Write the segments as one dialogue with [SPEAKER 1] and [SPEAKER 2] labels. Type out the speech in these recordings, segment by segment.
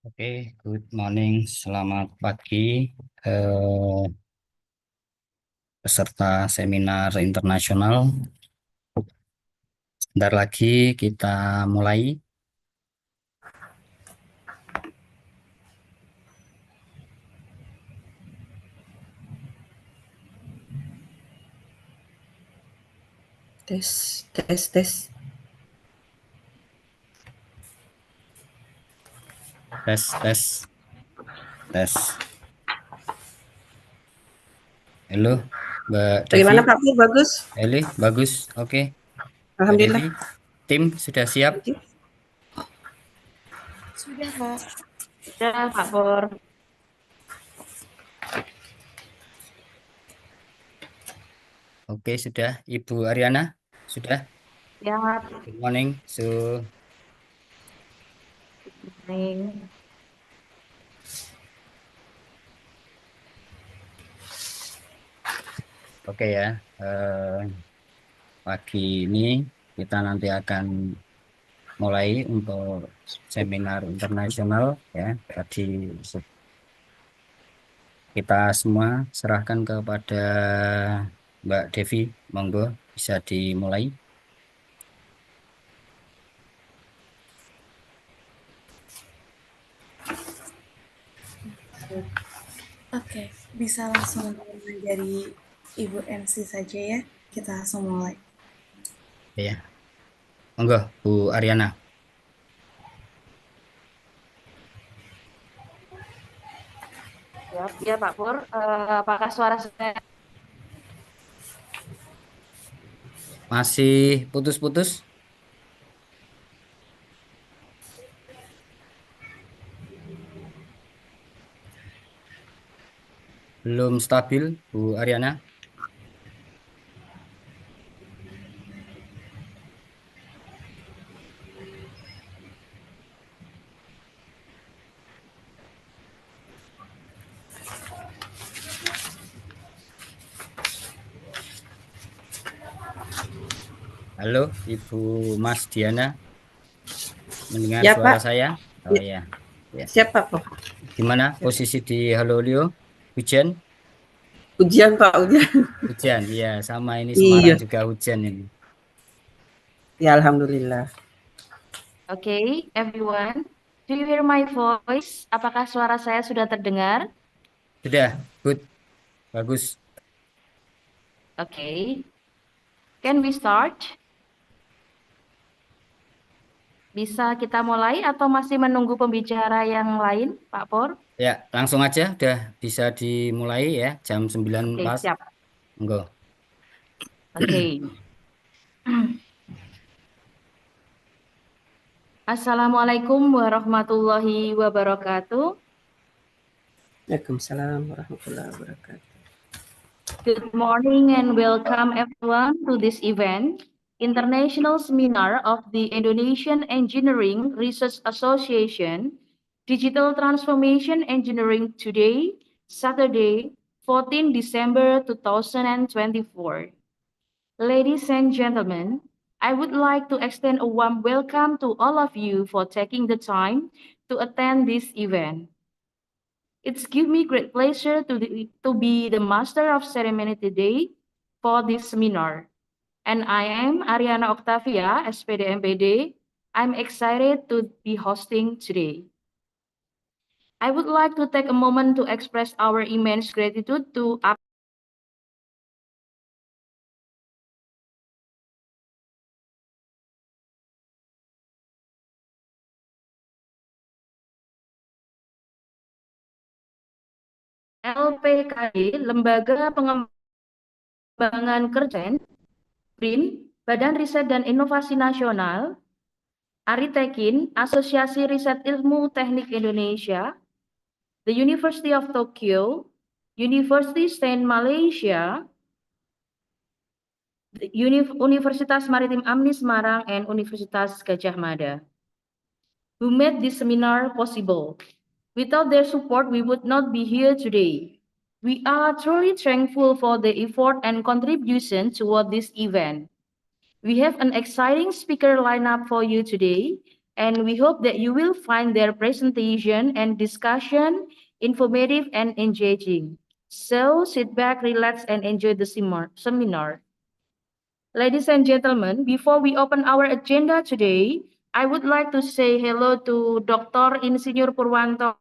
[SPEAKER 1] Oke, good morning, selamat pagi peserta seminar internasional. Sebentar lagi kita mulai.
[SPEAKER 2] Tes, tes, tes.
[SPEAKER 1] Tes. Halo, Mbak Devi.
[SPEAKER 2] Bagaimana Pak Pur? Bagus?
[SPEAKER 1] Eli, bagus. Oke, Mbak
[SPEAKER 2] Alhamdulillah.
[SPEAKER 1] Devi, tim sudah siap?
[SPEAKER 3] Sudah, Pak. Sudah, Pak Pur.
[SPEAKER 1] Oke, sudah. Ibu Ariana, sudah?
[SPEAKER 3] Ya,
[SPEAKER 1] Good morning.
[SPEAKER 3] morning.
[SPEAKER 1] Oke ya, pagi ini kita nanti akan mulai untuk seminar internasional ya. Tadi kita semua serahkan kepada Mbak Devi, monggo bisa dimulai.
[SPEAKER 4] Oke, bisa langsung mulai dari Ibu MC saja ya. Kita langsung mulai.
[SPEAKER 1] Ya, monggo Bu Ariana.
[SPEAKER 3] Ya, Pak Pur. Apakah suara saya?
[SPEAKER 1] Masih putus-putus? Belum stabil, Bu Ariana? Halo, Ibu Mas Diana, mendengar
[SPEAKER 2] Ya,
[SPEAKER 1] suara
[SPEAKER 2] Pak.
[SPEAKER 1] saya? Oh ya, ya.
[SPEAKER 2] Siap, Pak Pur.
[SPEAKER 1] Gimana posisi di Halolio? Hujan?
[SPEAKER 2] Ujian, Pak, ujian.
[SPEAKER 1] Hujan, ya sama ini
[SPEAKER 2] Iya.
[SPEAKER 1] Semarang juga hujan ini.
[SPEAKER 2] Ya, Alhamdulillah.
[SPEAKER 3] Oke, everyone. Do you hear my voice? Apakah suara saya sudah terdengar?
[SPEAKER 1] Sudah, good, bagus.
[SPEAKER 3] Oke. Can we start? Bisa kita mulai atau masih menunggu pembicara yang lain, Pak Pur?
[SPEAKER 1] Ya, langsung aja udah bisa dimulai ya, jam 9
[SPEAKER 3] Oke,
[SPEAKER 1] pas.
[SPEAKER 3] siap.
[SPEAKER 1] Monggo.
[SPEAKER 3] Oke. Assalamualaikum warahmatullahi wabarakatuh.
[SPEAKER 2] Waalaikumsalam warahmatullahi wabarakatuh.
[SPEAKER 3] Good morning and welcome everyone to this event, International Seminar of the Indonesian Engineering Research Association, Digital Transformation Engineering Today, Saturday, 14 December 2024. Ladies and gentlemen, I would like to extend a warm welcome to all of you for taking the time to attend this event. It's give me great pleasure to be the master of ceremony today for this seminar. And I am Ariana Octavia, SPD MPD. I'm excited to be hosting today. I would like to take a moment to express our immense gratitude to LPKD, Lembaga Pengembangan Kerja, BRIN, Badan Riset dan Inovasi Nasional, Aritekin, Asosiasi Riset Ilmu Teknik Indonesia, the University of Tokyo, University Saint Malaysia, Universitas Maritim Amni Semarang, and Universitas Gajah Mada, who made this seminar possible. Without their support, we would not be here today. We are truly thankful for the effort and contribution toward this event. We have an exciting speaker lineup for you today. And we hope that you will find their presentation and discussion informative and engaging. So sit back, relax, and enjoy the seminar. Ladies and gentlemen, before we open our agenda today, I would like to say hello to Dr. Insinyur Purwanto.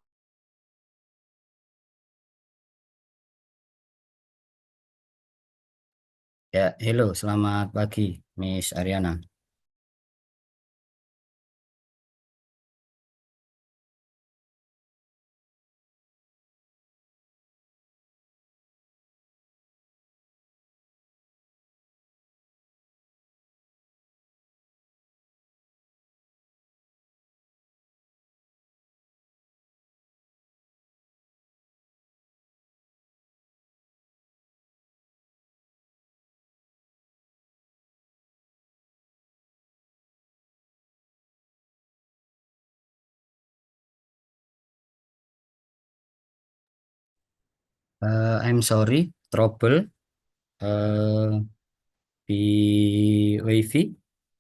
[SPEAKER 1] Ya, hello, selamat pagi, Miss Ariana. I'm sorry, trouble di WiFi,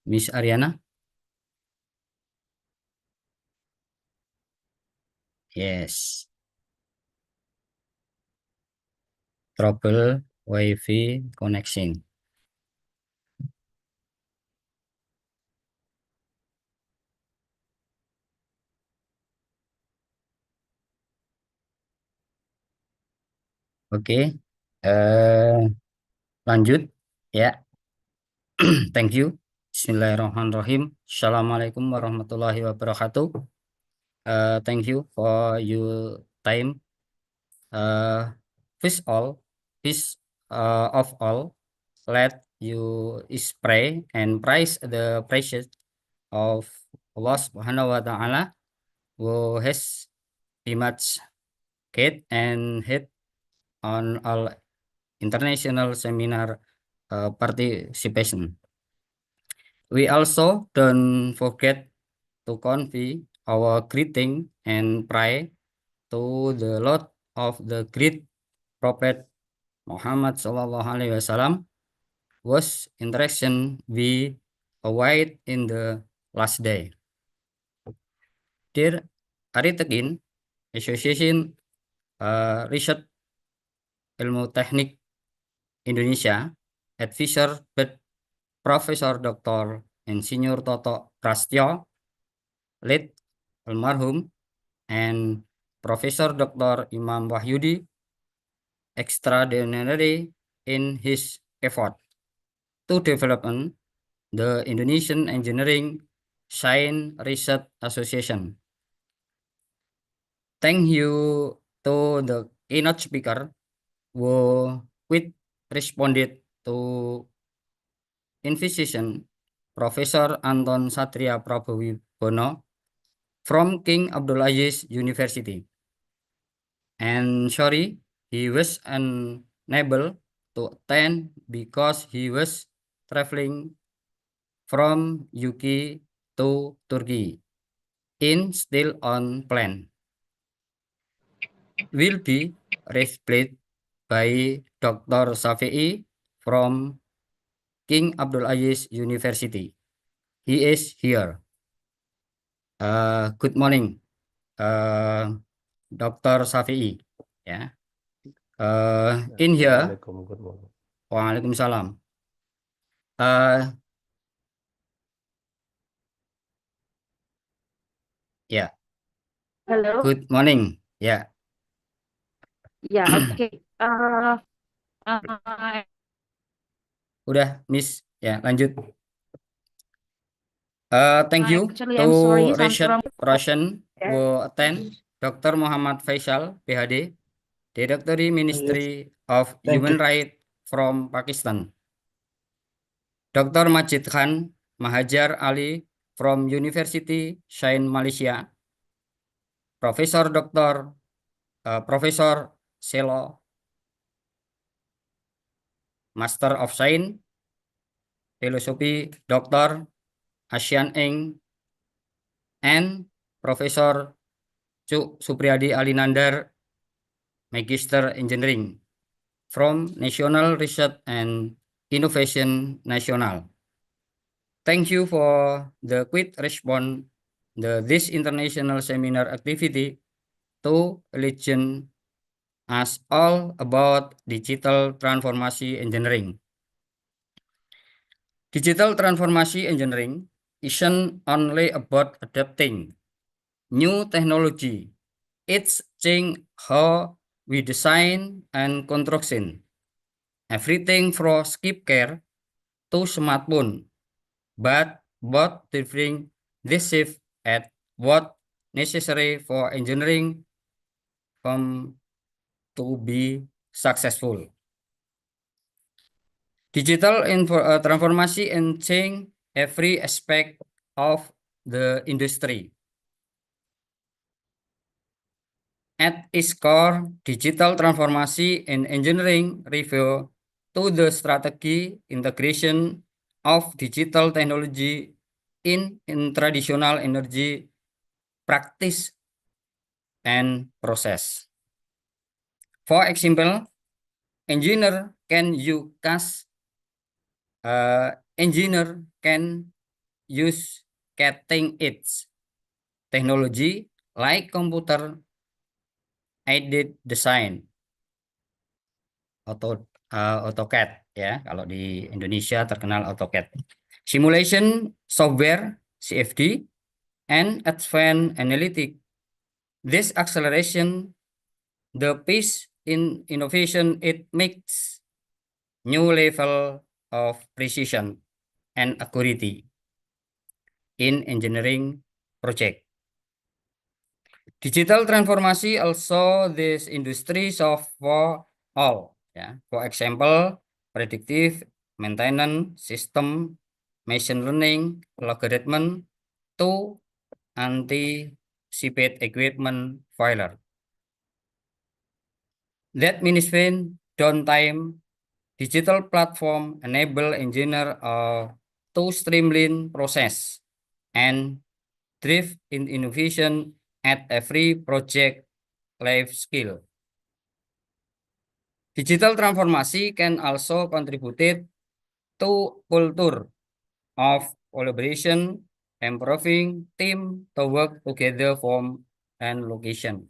[SPEAKER 1] Miss Ariana. Yes, trouble WiFi connection. Oke, lanjut ya. Thank you. Bismillahirrahmanirrahim. Assalamualaikum warahmatullahi wabarakatuh. Thank you for your time. First of all, let you is pray and praise the precious of Allah Subhanahu wa Ta'ala, who has been much guide and head on all international seminar participation. We also don't forget to convey our greeting and pray to the Lord of the great Prophet Muhammad Sallallahu Alaihi Wasallam, whose interaction we await in the last day. Dear Aritekin Association Research Ilmu Teknik Indonesia, Advisor Profesor Dr. Insinyur Toto Prastyo, late almarhum, and Profesor Dr. Imam Wahyudi, extraordinary in his effort to develop the Indonesian Engineering Science Research Association. Thank you to the keynote speaker who responded to invitation, Professor Anton Satria Prabowibono from King Abdulaziz University. And sorry, he was unable to attend because he was traveling from UK to Turkey still on plan. Will be replaced by Dr. Safi'i from King Abdulaziz University. He is here. Good morning, Dr. Safi'i. Ya. In here. Waalaikumsalam. Ya.
[SPEAKER 3] Hello.
[SPEAKER 1] Good morning. Ya.
[SPEAKER 3] Ya, oke.
[SPEAKER 1] Udah, Miss. Ya, lanjut. Thank you
[SPEAKER 3] Actually,
[SPEAKER 1] to
[SPEAKER 3] I'm sorry,
[SPEAKER 1] Richard
[SPEAKER 3] some
[SPEAKER 1] Roshan who attend, Dr. Muhammad Faisal, PhD, Directory Ministry of Human Rights from Pakistan. Dr. Majid Khan Mahajar Ali from University Science Malaysia. Profesor Dr. Profesor Selo, Master of Science, Philosophy, Dr. Asian Eng, and Profesor Cuk Supriyadi Alinandar, Magister Engineering from National Research and Innovation National. Thank you for the quick response this international seminar activity to enlighten us all about digital transformation engineering. Digital transformation engineering isn't only about adapting new technology. It's changing how we design and construction. Everything from skip care to smartphone, but both differing this shift at what necessary for engineering to be successful. Digital transformation and change every aspect of the industry. At its core, digital transformation in engineering refer to the strategy integration of digital technology in traditional energy practice and process. For example, engineer can use cutting edge technology like computer aided design AutoCAD ya, kalau di Indonesia terkenal AutoCAD, simulation software CFD, and advanced analytic. This acceleration the pace in innovation. It makes new level of precision and accuracy in engineering project. Digital transformation also this industry for all. Yeah. For example, predictive maintenance system, machine learning, algorithm to anticipate equipment failure. That management downtime. Digital platform enable engineer to streamline process and drive in innovation at every project life skill. Digital transformation can also contribute to culture of collaboration, improving team to work together from and location.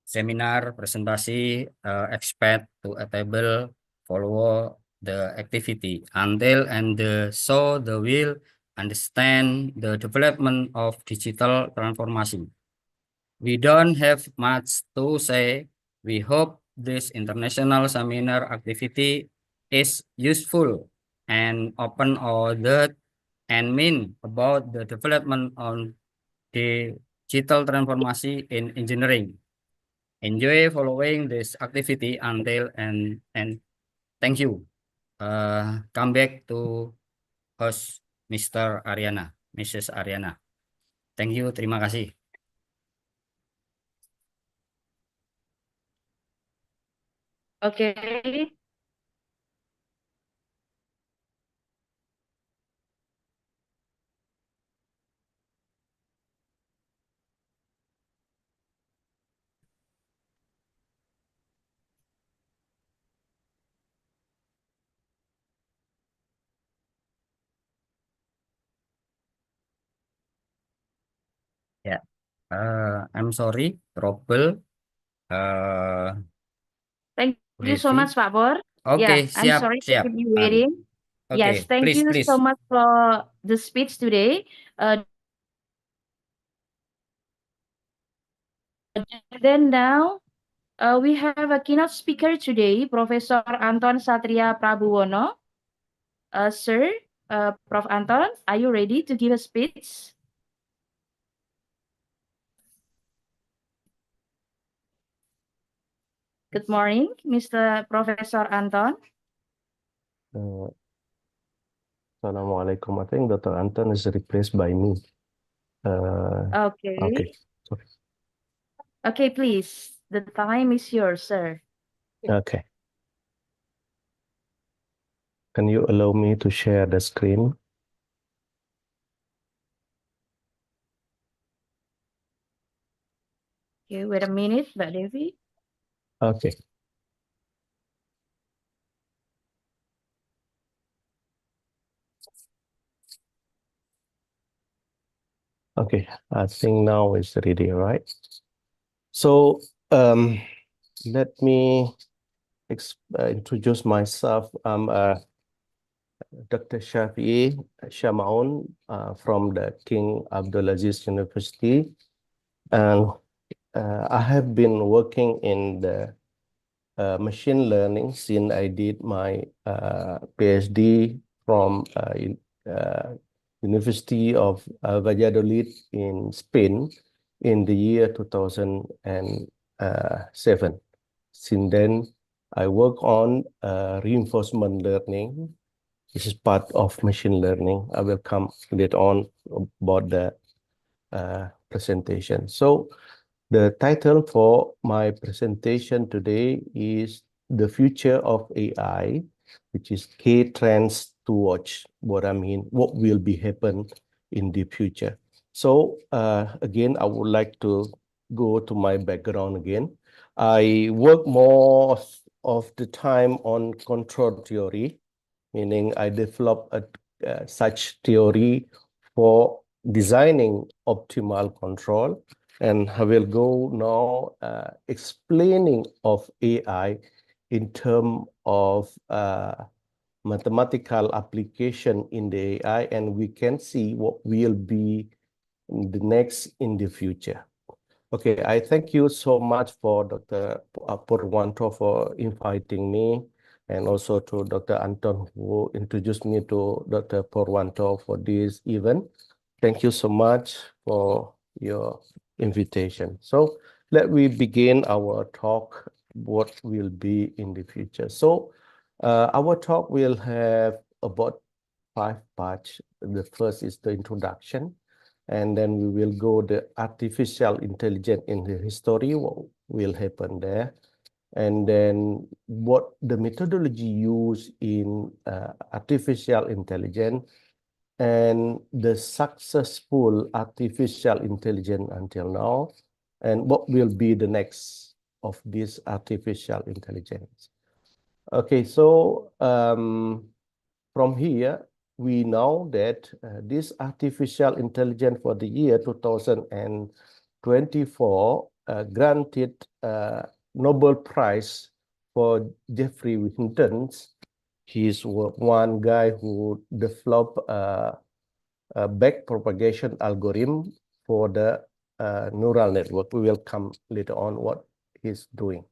[SPEAKER 1] Seminar, presentasi, expect to a table, follow the activity until and so the will understand the development of digital transformation. We don't have much to say. We hope this international seminar activity is useful and open all that and mean about the development on the digital transformation in engineering. Enjoy following this activity until and thank you. Come back to host Mr. Ariana, Mrs. Ariana. Thank you, terima kasih.
[SPEAKER 3] Okay.
[SPEAKER 1] Ya, I'm sorry, trouble.
[SPEAKER 3] Thank you so
[SPEAKER 1] Devi.
[SPEAKER 3] much, Pak Bor.
[SPEAKER 1] Oke,
[SPEAKER 3] Yeah, I'm
[SPEAKER 1] siap,
[SPEAKER 3] sorry to
[SPEAKER 1] siap.
[SPEAKER 3] keep you waiting. Yes,
[SPEAKER 1] Oke,
[SPEAKER 3] thank
[SPEAKER 1] please,
[SPEAKER 3] you
[SPEAKER 1] please.
[SPEAKER 3] so much for the speech today. Then now we have a keynote speaker today, Professor Anton Satria Prabuwono. Sir, Prof. Anton, are you ready to give a speech? Good morning, Mr. Professor Anton.
[SPEAKER 5] Assalamualaikum. I think Dr. Anton is replaced by me.
[SPEAKER 3] Okay.
[SPEAKER 5] Okay. Sorry.
[SPEAKER 3] Okay, please. The time is yours, sir.
[SPEAKER 5] Okay. Can you allow me to share the screen?
[SPEAKER 3] Okay, wait a minute, Mbak Devi.
[SPEAKER 5] Okay. Okay, I think now it's ready, right? So let me introduce myself. I'm Dr. Shafi'i Shamaun from the King Abdulaziz University, and I have been working in the machine learning since I did my PhD from University of Valladolid in Spain in the year 2007. Since then, I work on reinforcement learning. This is part of machine learning. I will come later on about the presentation. So the title for my presentation today is The Future of AI, which is key trends to watch. What I mean, what will be happen in the future. So again, I would like to go to my background again. I work more of the time on control theory, meaning I develop such theory for designing optimal control. And I will go now explaining of AI in terms of mathematical application in the AI, and we can see what will be the next in the future. Okay, I thank you so much for Dr. Purwanto for inviting me, and also to Dr. Anton who introduced me to Dr. Purwanto for this event. Thank you so much for your invitation. So let me begin our talk, what will be in the future. So our talk will have about 5 parts. The first is the introduction, and then we will go the artificial intelligence in the history, what will happen there, and then what the methodology used in artificial intelligence, and the successful artificial intelligence until now, and what will be the next of this artificial intelligence. Okay, so from here, we know that this artificial intelligence for the year 2024 granted Nobel Prize for Jeffrey Hinton. He's one guy who developed a backpropagation algorithm for the neural network. We will come later on what he's doing.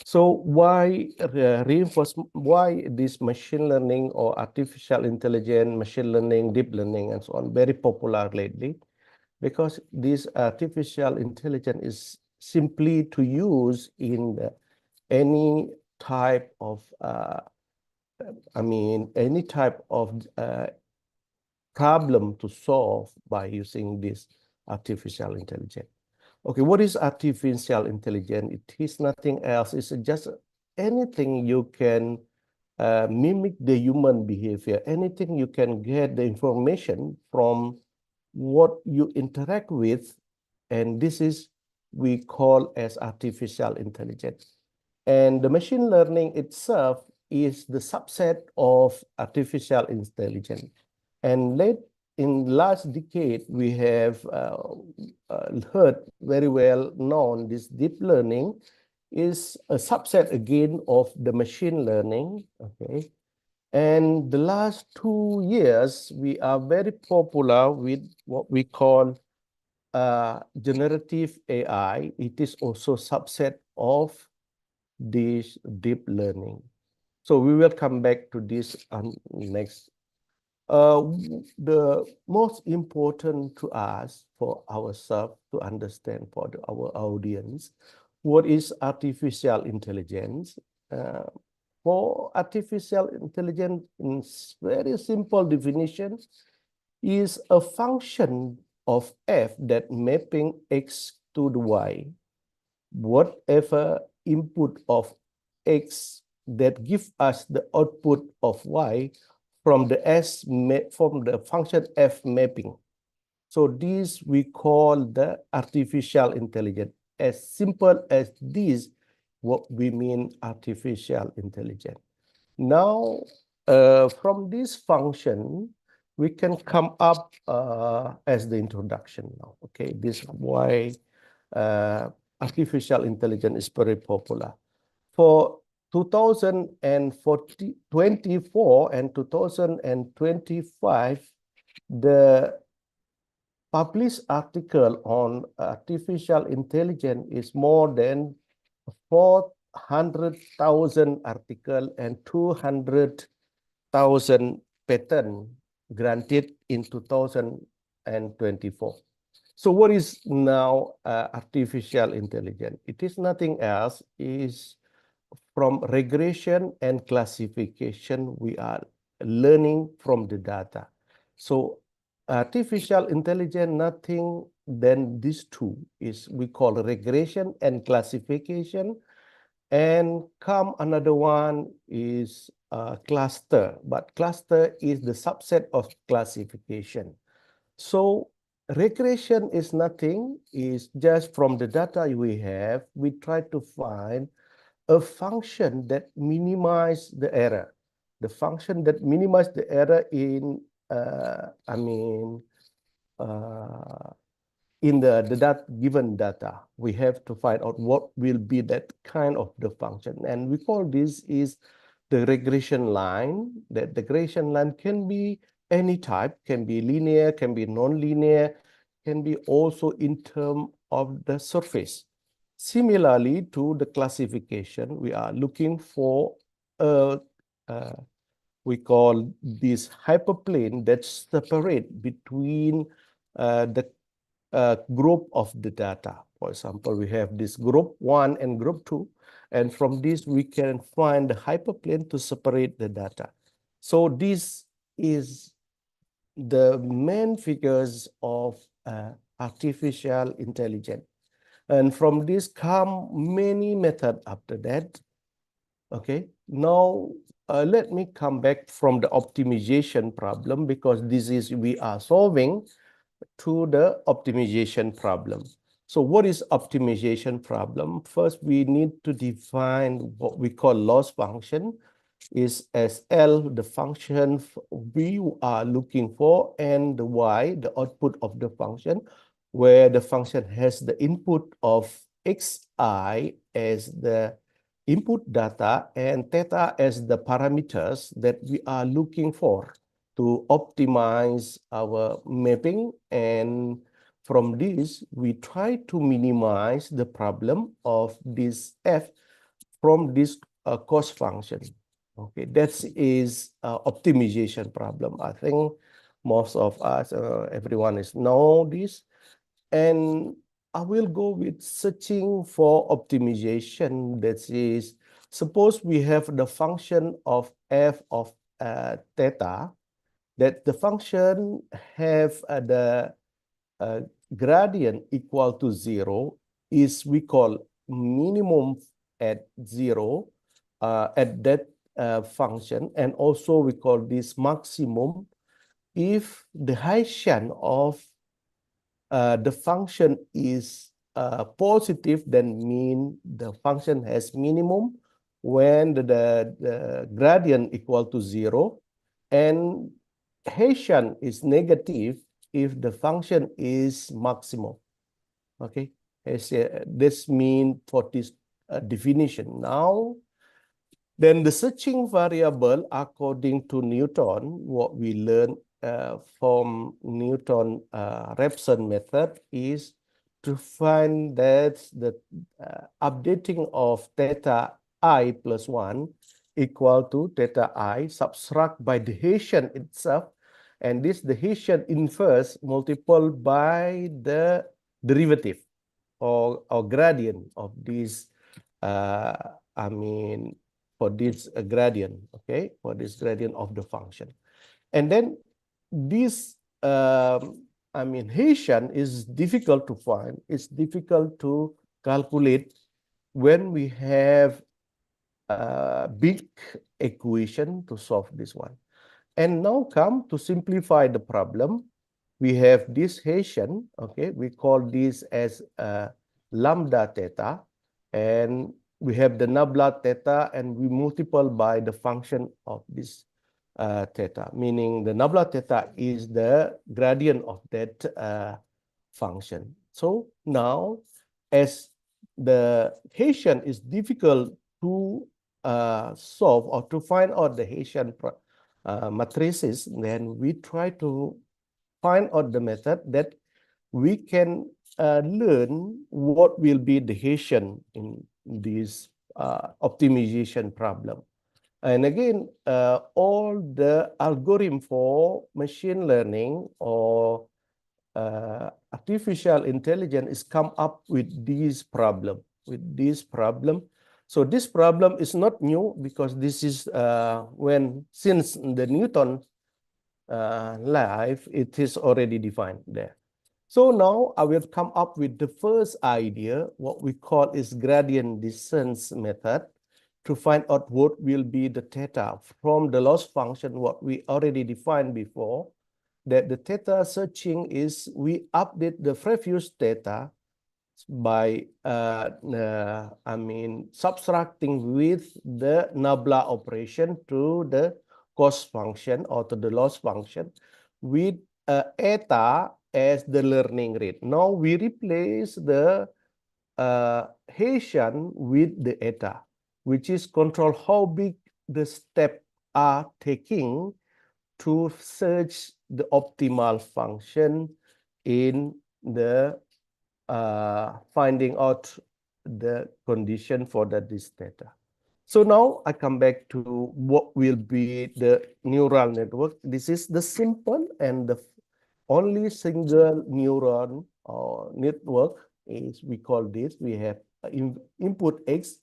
[SPEAKER 5] So why reinforcement? Why this machine learning or artificial intelligence, machine learning, deep learning, and so on very popular lately? Because this artificial intelligence is simply to use in any type of any type of problem to solve by using this artificial intelligence. Okay, what is artificial intelligence? It is nothing else. It's just anything you can mimic the human behavior, anything you can get the information from what you interact with, and this is we call as artificial intelligence. And the machine learning itself is the subset of artificial intelligence. And in last decade, we have heard very well known this deep learning is a subset again of the machine learning, okay? And the last 2 years, we are very popular with what we call generative AI. It is also subset of this deep learning. So we will come back to this next. The most important to us for ourselves to understand for our audience, what is artificial intelligence? For artificial intelligence, in very simple definition, is a function of f that mapping x to the y. Whatever input of x that give us the output of y from the function f mapping. So this we call the artificial intelligence. As simple as this, what we mean artificial intelligence. Now, from this function, we can come up as the introduction now. Okay, this is why artificial intelligence is very popular. For 2024 and 2025, the published article on artificial intelligence is more than 400,000 articles and 200,000 patents granted in 2024. So what is now artificial intelligence? It is nothing else, is from regression and classification, we are learning from the data. So artificial intelligence, nothing than these two, is we call regression and classification. And come another one is cluster, but cluster is the subset of classification. So regression is nothing, is just from the data we have, we try to find a function that minimizes the error. The function that minimizes the error in, in the given data, we have to find out what will be that kind of the function. And we call this is the regression line. That the regression line can be any type, can be linear, can be non-linear, can be also in terms of the surface. Similarly to the classification, we are looking for we call this hyperplane that separate between the group of the data. For example, we have this group 1 and group 2, and from this we can find the hyperplane to separate the data. So this is the main figures of artificial intelligence. And from this come many methods after that. Okay, now let me come back from the optimization problem, because this is we are solving to the optimization problem. So what is optimization problem? First, we need to define what we call loss function, is as L, the function we are looking for, and the Y, the output of the function, where the function has the input of xi as the input data and theta as the parameters that we are looking for to optimize our mapping. And from this, we try to minimize the problem of this f from this cost function. Okay, that is optimization problem. I think most of us, everyone is know this. And I will go with searching for optimization. That is, suppose we have the function of f of theta, that the function have the gradient equal to 0, is we call minimum at 0 at that function, and also we call this maximum if the Hessian of the function is positive, then mean the function has minimum when the gradient equal to 0, and Hessian is negative if the function is maximum. Okay, this mean for this definition. Now, then the searching variable according to Newton, what we learned from Newton Raphson method, is to find that the updating of theta I plus 1 equal to theta I subtract by the Hessian itself, and this the Hessian inverse multiplied by the derivative or gradient of this for this gradient, okay, for this gradient of the function. And then this Hessian is difficult to find. It's difficult to calculate when we have a big equation to solve this one. And now come to simplify the problem. We have this Hessian, okay, we call this as lambda theta, and we have the nabla theta, and we multiply by the function of this theta, meaning the nabla theta is the gradient of that function. So now, as the Hessian is difficult to solve or to find out the Hessian matrices, then we try to find out the method that we can learn what will be the Hessian in this optimization problem. And again, all the algorithm for machine learning or artificial intelligence is come up with this problem. So this problem is not new, because this is since the Newton life, it is already defined there. So now I will come up with the first idea, what we call is gradient descent method, to find out what will be the theta from the loss function, what we already defined before, that the theta searching is we update the previous theta by subtracting with the nabla operation to the cost function or to the loss function with eta as the learning rate. Now we replace the Hessian with the eta, which is control how big the step are taking to search the optimal function in the finding out the condition for this theta. So now I come back to what will be the neural network. This is the simple and the only single neuron or network is we call this. We have input X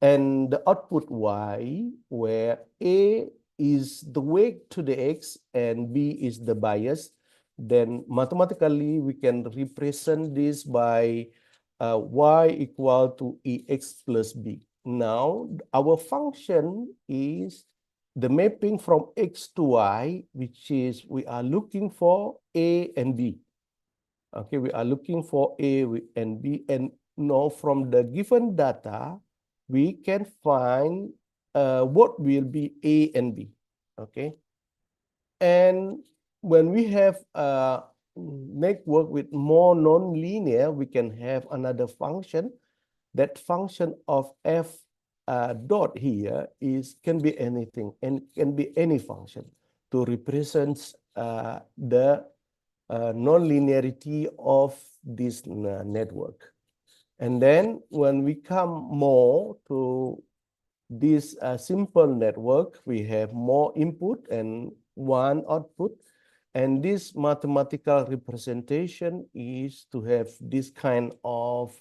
[SPEAKER 5] and the output Y, where A is the weight to the X and B is the bias. Then mathematically we can represent this by Y equal to EX plus B. Now our function is the mapping from X to Y, which is we are looking for A and B. Okay, we are looking for A and B, and now from the given data, we can find what will be A and B. Okay, and when we have a network with more non-linear, we can have another function. That function of f dot here can be anything and can be any function to represent the non-linearity of this network. And then when we come more to this simple network, we have more input and one output. And this mathematical representation is to have this kind of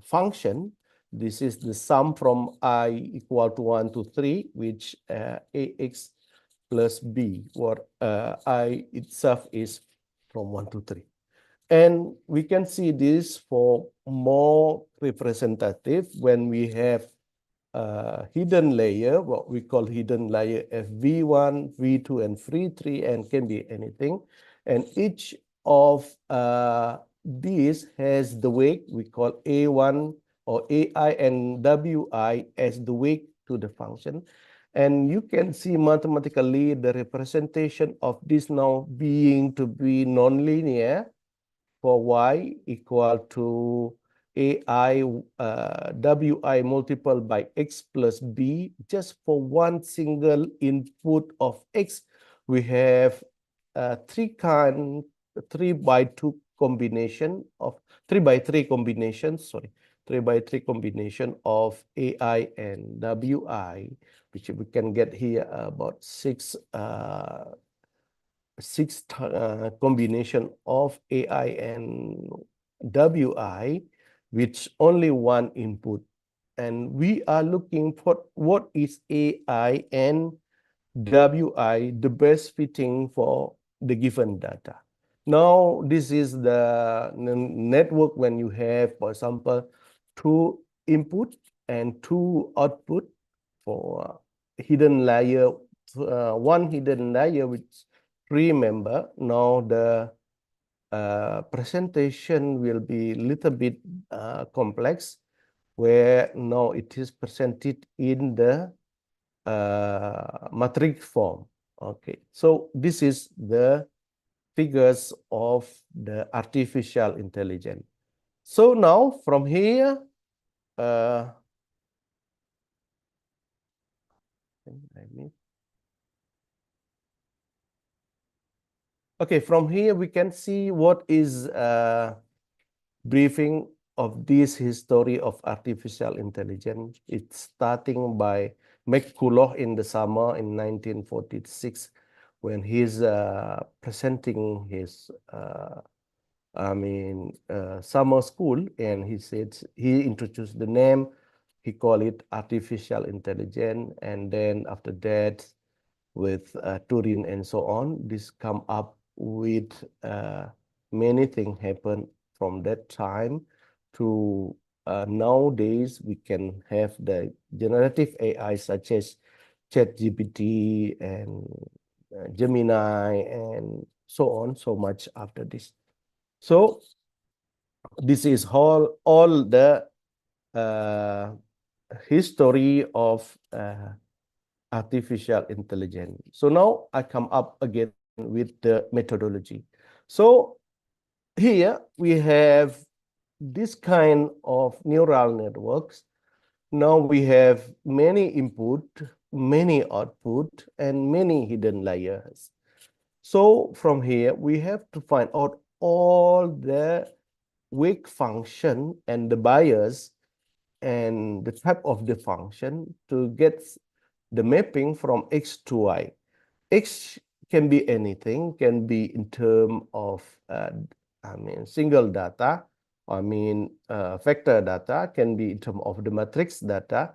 [SPEAKER 5] function. This is the sum from I equal to 1 to 3, which AX plus B, where I itself is from 1 to 3. And we can see this for more representative when we have hidden layer, what we call hidden layer FV1, V2, and V3, and can be anything. And each of these has the weight we call A1 or AI and WI as the weight to the function. And you can see mathematically the representation of this now being to be nonlinear for Y equal to AI WI multiplied by X plus B. Just for one single input of X, we have 3 by 3 combination of 3 by 3 combination of AI and WI, which we can get here about 6 combination of AI and WI, which only one input. And we are looking for what is AI and WI the best fitting for the given data. Now, this is the network when you have, for example, 2 input and 2 output for hidden layer, one hidden layer which remember. Now the presentation will be a little bit complex. where now it is presented in the matrix form. Okay, so this is the figures of the artificial intelligence. So now from here, okay, from here we can see what is briefing of this history of artificial intelligence. It's starting by McCulloch in the summer in 1946 when he's presenting his summer school, and he said he introduced the name, he called it artificial intelligence, and then after that with Turing and so on, this come up with many things happen from that time to nowadays we can have the generative AI such as ChatGPT and Gemini and so on, so much after this. So this is all the history of artificial intelligence. So now I come up again with the methodology. So here we have this kind of neural networks. Now we have many input, many output, and many hidden layers. So from here, we have to find out all the weak function and the bias and the type of the function to get the mapping from X to Y. X can be anything, can be in terms of single data, vector data, can be in terms of the matrix data,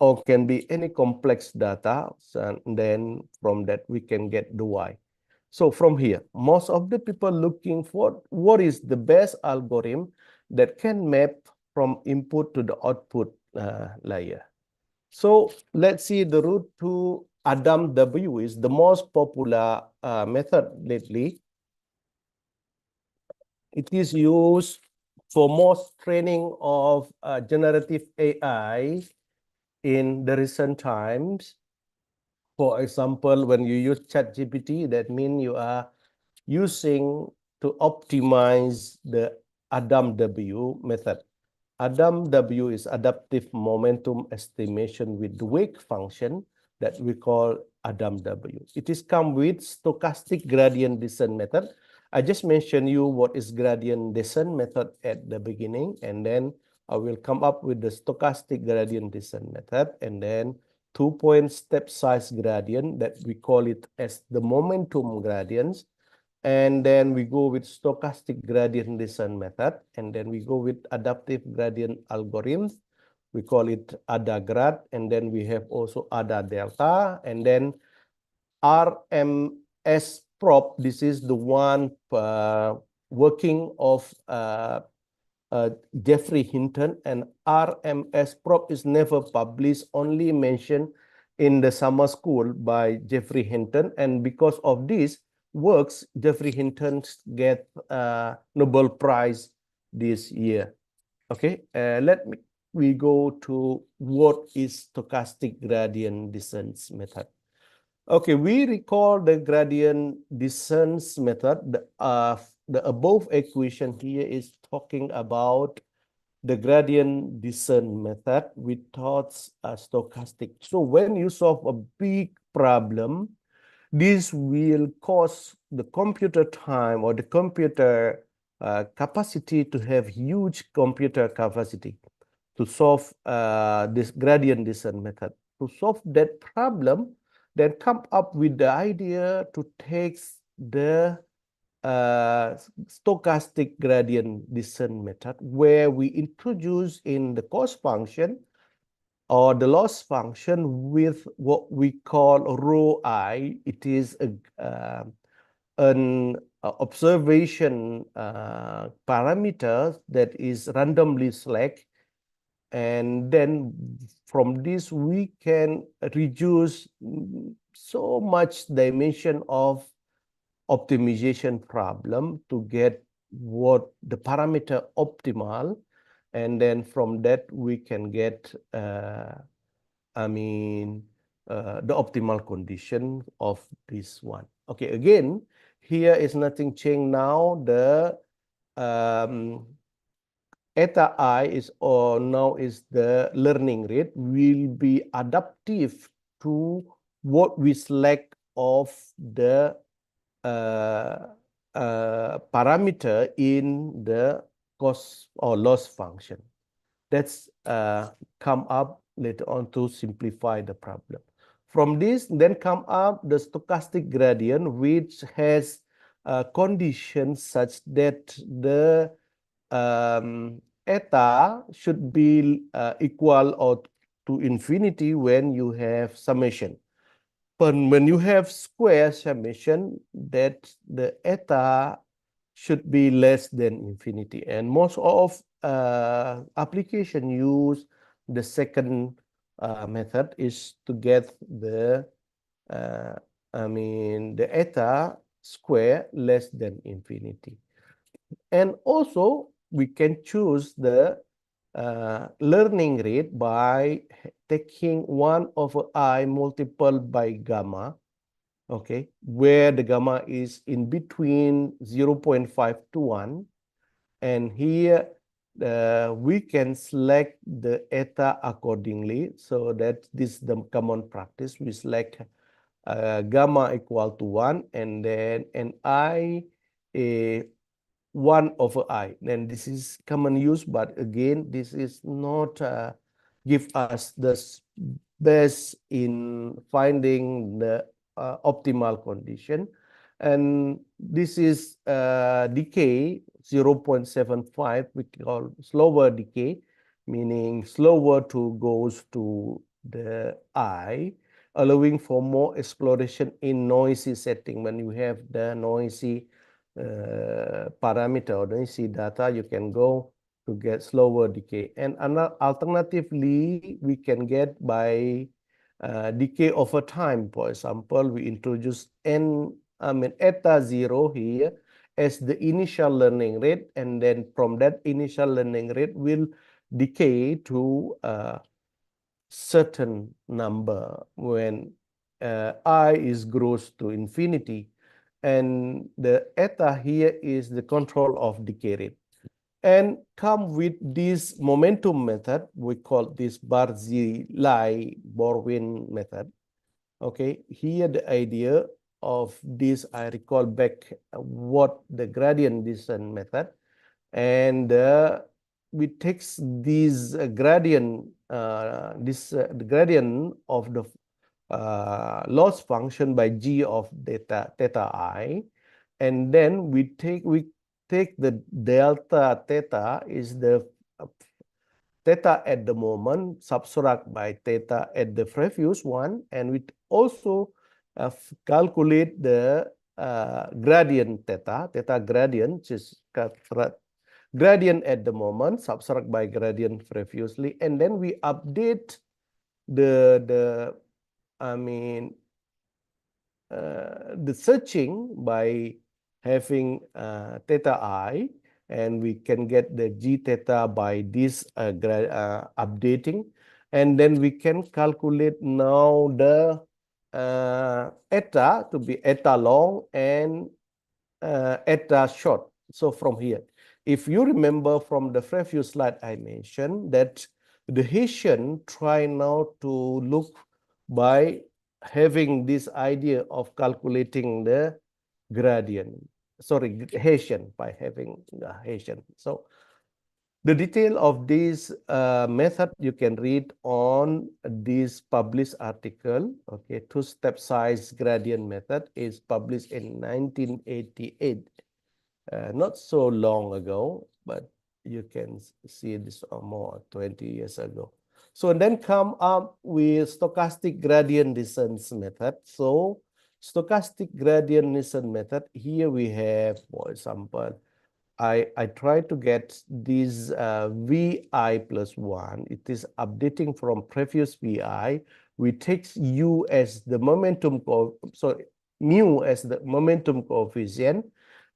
[SPEAKER 5] or can be any complex data, and then from that we can get the Y. So from here, most of the people looking for what is the best algorithm that can map from input to the output layer. So let's see the route to ADAM-W is the most popular method lately. It is used for most training of generative AI in the recent times. For example, when you use ChatGPT, that means you are using to optimize the ADAM-W method. ADAM-W is adaptive momentum estimation with the weak function that we call ADAM-W. It is come with stochastic gradient descent method. I just mentioned you what is gradient descent method at the beginning, and then I will come up with the stochastic gradient descent method, and then 2-point step size gradient that we call it as the momentum gradients. And then we go with stochastic gradient descent method, and then we go with adaptive gradient algorithms. We call it ADA-grad, and then we have also ADA-delta, and then RMS prop. This is the one working of Jeffrey Hinton, and RMS prop is never published, only mentioned in the summer school by Jeffrey Hinton, and because of this works, Jeffrey Hinton get Nobel Prize this year. Okay, we go to what is stochastic gradient descent method. Okay, we recall the gradient descent method. The above equation here is talking about the gradient descent method without stochastic. So when you solve a big problem, this will cost the computer time or the computer capacity to have huge computer capacity to solve this gradient descent method. To solve that problem, then come up with the idea to take the stochastic gradient descent method, where we introduce in the cost function or the loss function with what we call rho I. It is an observation parameter that is randomly select, and then from this we can reduce so much dimension of optimization problem to get what the parameter optimal And then from that, we can get, the optimal condition of this one. Okay, again, here is nothing changed now. The eta I is, or now is the learning rate, will be adaptive to what we select of the parameter in the cost or loss function. That's come up later on to simplify the problem. From this, then come up the stochastic gradient, which has conditions such that the eta should be equal or to infinity when you have summation. But when you have square summation, that the eta should be less than infinity. And most of application use the second method is to get the the eta square less than infinity. And also we can choose the learning rate by taking 1/i multiplied by gamma, okay, where the gamma is in between 0.5 to 1. And here we can select the eta accordingly, so that this is the common practice. We select gamma equal to 1, and then an I 1/i. Then this is common use, but again, this is not give us the best in finding the optimal condition. And this is decay 0.75, we call slower decay, meaning slower to goes to the I, allowing for more exploration in noisy setting. When you have the noisy parameter or noisy data, you can go to get slower decay. And alternatively, we can get by decay over time. For example, we introduce eta 0 here as the initial learning rate, and then from that initial learning rate will decay to a certain number when I is grows to infinity. And the eta here is the control of decay rate. And come with this momentum method, we call this Barzilai-Borwin method. Okay, here the idea of this, I recall back what the gradient descent method, and we take this gradient, the gradient of the loss function by g of theta I, and then we take the delta theta is the theta at the moment, subtract by theta at the previous one, and we also calculate the gradient theta gradient, which is gradient at the moment, subtract by gradient previously, and then we update the searching by having theta I, and we can get the g theta by this updating, and then we can calculate now the eta to be eta long and eta short. So from here, if you remember from the previous slide, I mentioned that the Hessian try now to look by having this idea of calculating the gradient. Sorry, Hessian, by having the Hessian. So the detail of this method you can read on this published article. Okay, two-step size gradient method is published in 1988. Not so long ago, but you can see this more 20 years ago. So then come up with stochastic gradient descent method. So stochastic gradient descent method, here we have, for example, I try to get this VI plus 1. It is updating from previous VI. We take U as the momentum, mu as the momentum coefficient.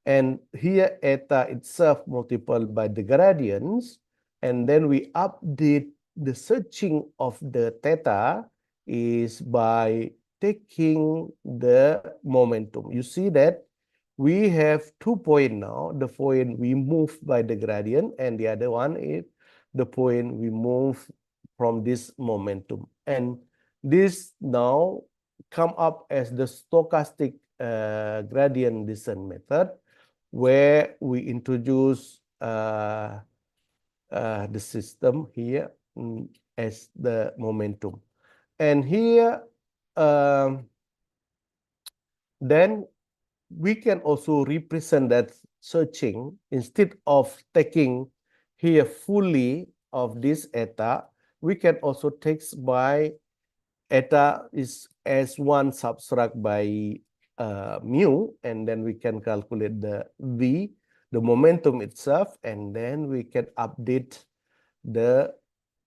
[SPEAKER 5] And here eta itself multiplied by the gradients. and then we update the searching of the theta is by taking the momentum. You see that we have 2 points now. The point we move by the gradient, and the other one is the point we move from this momentum. And this now come up as the stochastic gradient descent method, where we introduce the system here as the momentum. And here, then we can also represent that searching instead of taking here fully of this eta, we can also take by eta is as one subtract by mu, and then we can calculate the v, the momentum itself, and then we can update the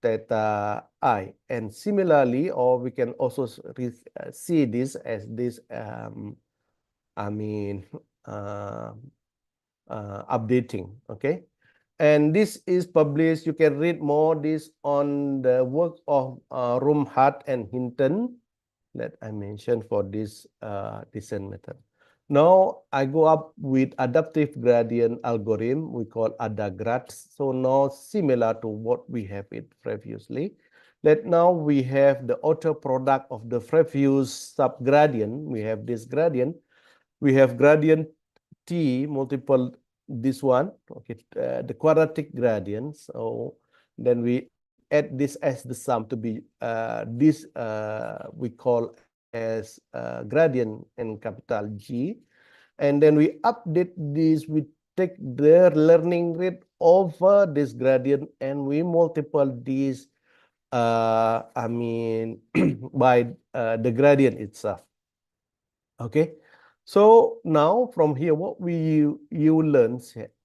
[SPEAKER 5] theta I. And similarly, or we can also see this as this updating, okay? And this is published. You can read more this on the work of Rumhart and Hinton that I mentioned for this descent method. Now I go up with adaptive gradient algorithm we call adagrad. So now similar to what we have it previously. Now we have the outer product of the previous subgradient. We have this gradient. We have gradient T multiple this one, okay, the quadratic gradient. So then we add this as the sum to be this we call as gradient in capital G, and then we update this. We take the learning rate over this gradient, and we multiply this by the gradient itself. Okay. So now from here, what you learn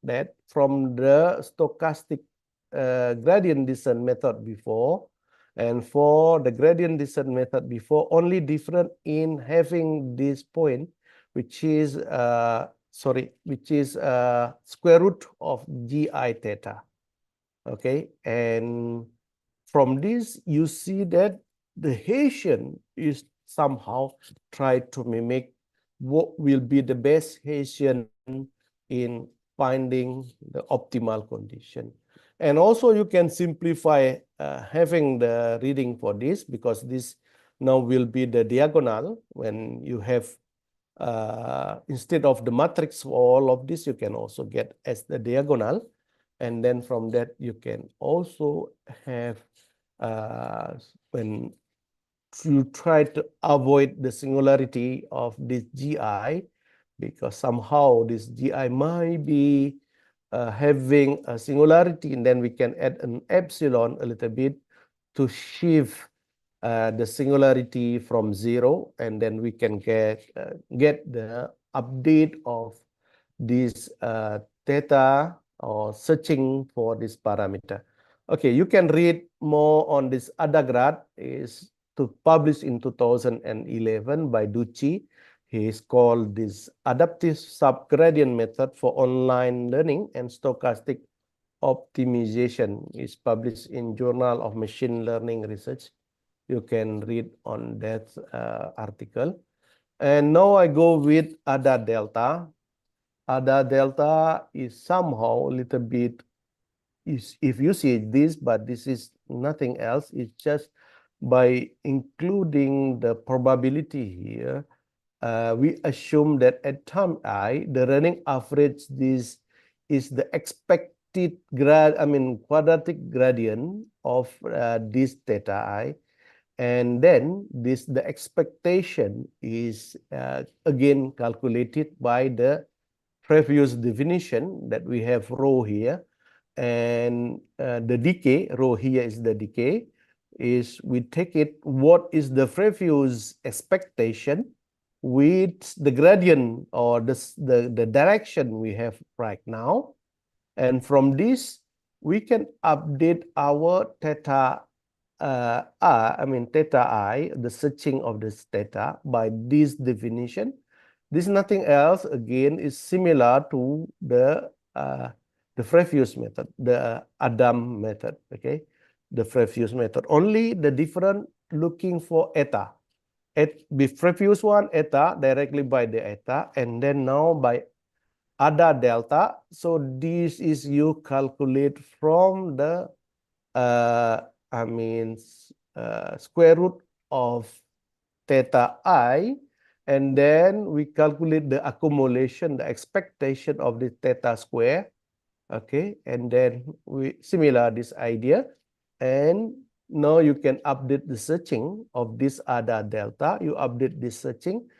[SPEAKER 5] that from the stochastic gradient descent method before, and for the gradient descent method before, only different in having this point, which is square root of gi theta. Okay, and from this you see that the Hessian is somehow try to mimic what will be the best Hessian in finding the optimal condition. And also you can simplify having the reading for this, because this now will be the diagonal. When you have instead of the matrix for all of this, you can also get as the diagonal, and then from that you can also have when you try to avoid the singularity of this GI, because somehow this GI might be having a singularity, and then we can add an epsilon a little bit to shift the singularity from 0, and then we can get the update of this theta or searching for this parameter. Okay, you can read more on this adagrad is published in 2011 by Ducci. He is called this adaptive subgradient method for online learning and stochastic optimization. Is published in Journal of Machine Learning Research. You can read on that article. And now I go with ada delta. Ada delta is somehow a little bit, if you see this, but this is nothing else. It's just by including the probability here, we assume that at time I, the running average, this is the expected quadratic gradient of this theta I, and then the expectation is again calculated by the previous definition that we have rho here, and the decay, rho here is the decay, is we take it what is the previous expectation with the gradient or the direction we have right now, and from this we can update our theta theta I, the searching of this theta by this definition. This is nothing else, again, is similar to the the previous method, the Adam method, okay? The previous method. Only the different looking for eta. The previous one, eta, directly by the eta, and then now by ada delta. So this is you calculate from the, square root of theta I, and then we calculate the accumulation, the expectation of the theta square. Okay, and then we similar this idea, and now you can update the searching of this ada delta. You update this searching.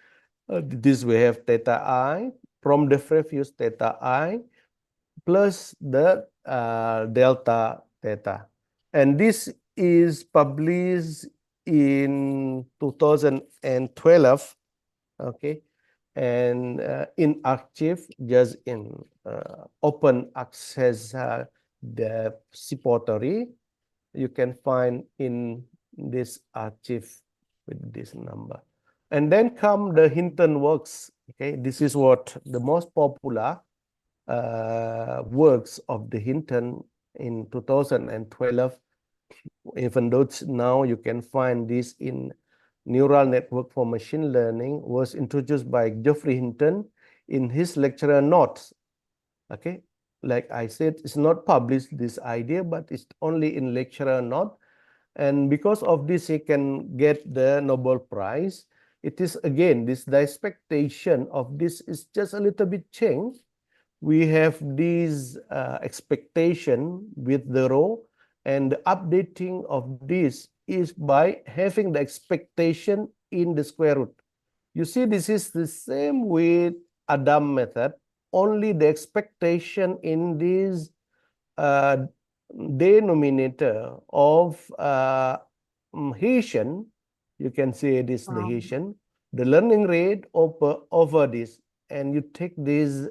[SPEAKER 5] This we have theta I from the previous theta I plus the delta theta, and this is published in 2012. Okay. And in archive, just in open access the repository, you can find in this archive with this number. And then come the Hinton works. Okay, this is what the most popular works of the Hinton in 2012. Even though now you can find this in Neural Network for Machine Learning, was introduced by Geoffrey Hinton in his lecturer notes. Okay, like I said, it's not published this idea, but it's only in lecturer note. And because of this, he can get the Nobel Prize. It is again, the expectation of this is just a little bit changed. We have this expectation with the row, and the updating of this is by having the expectation in the square root. You see, this is the same with Adam method, only the expectation in this denominator of Hessian, you can say this the Hessian, the learning rate over this, and you take this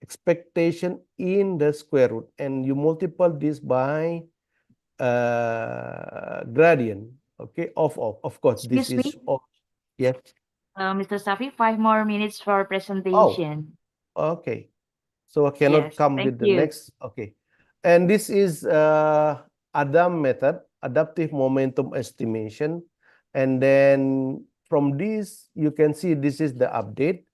[SPEAKER 5] expectation in the square root, and you multiply this by gradient, okay, of course. This
[SPEAKER 3] Excuse
[SPEAKER 5] is yes.
[SPEAKER 3] Mr. Safi, 5 more minutes for presentation.
[SPEAKER 5] Okay, so I cannot
[SPEAKER 3] Yes,
[SPEAKER 5] come
[SPEAKER 3] thank
[SPEAKER 5] with the
[SPEAKER 3] you.
[SPEAKER 5] next. Okay, and this is Adam method, adaptive momentum estimation, and then from this you can see this is the update,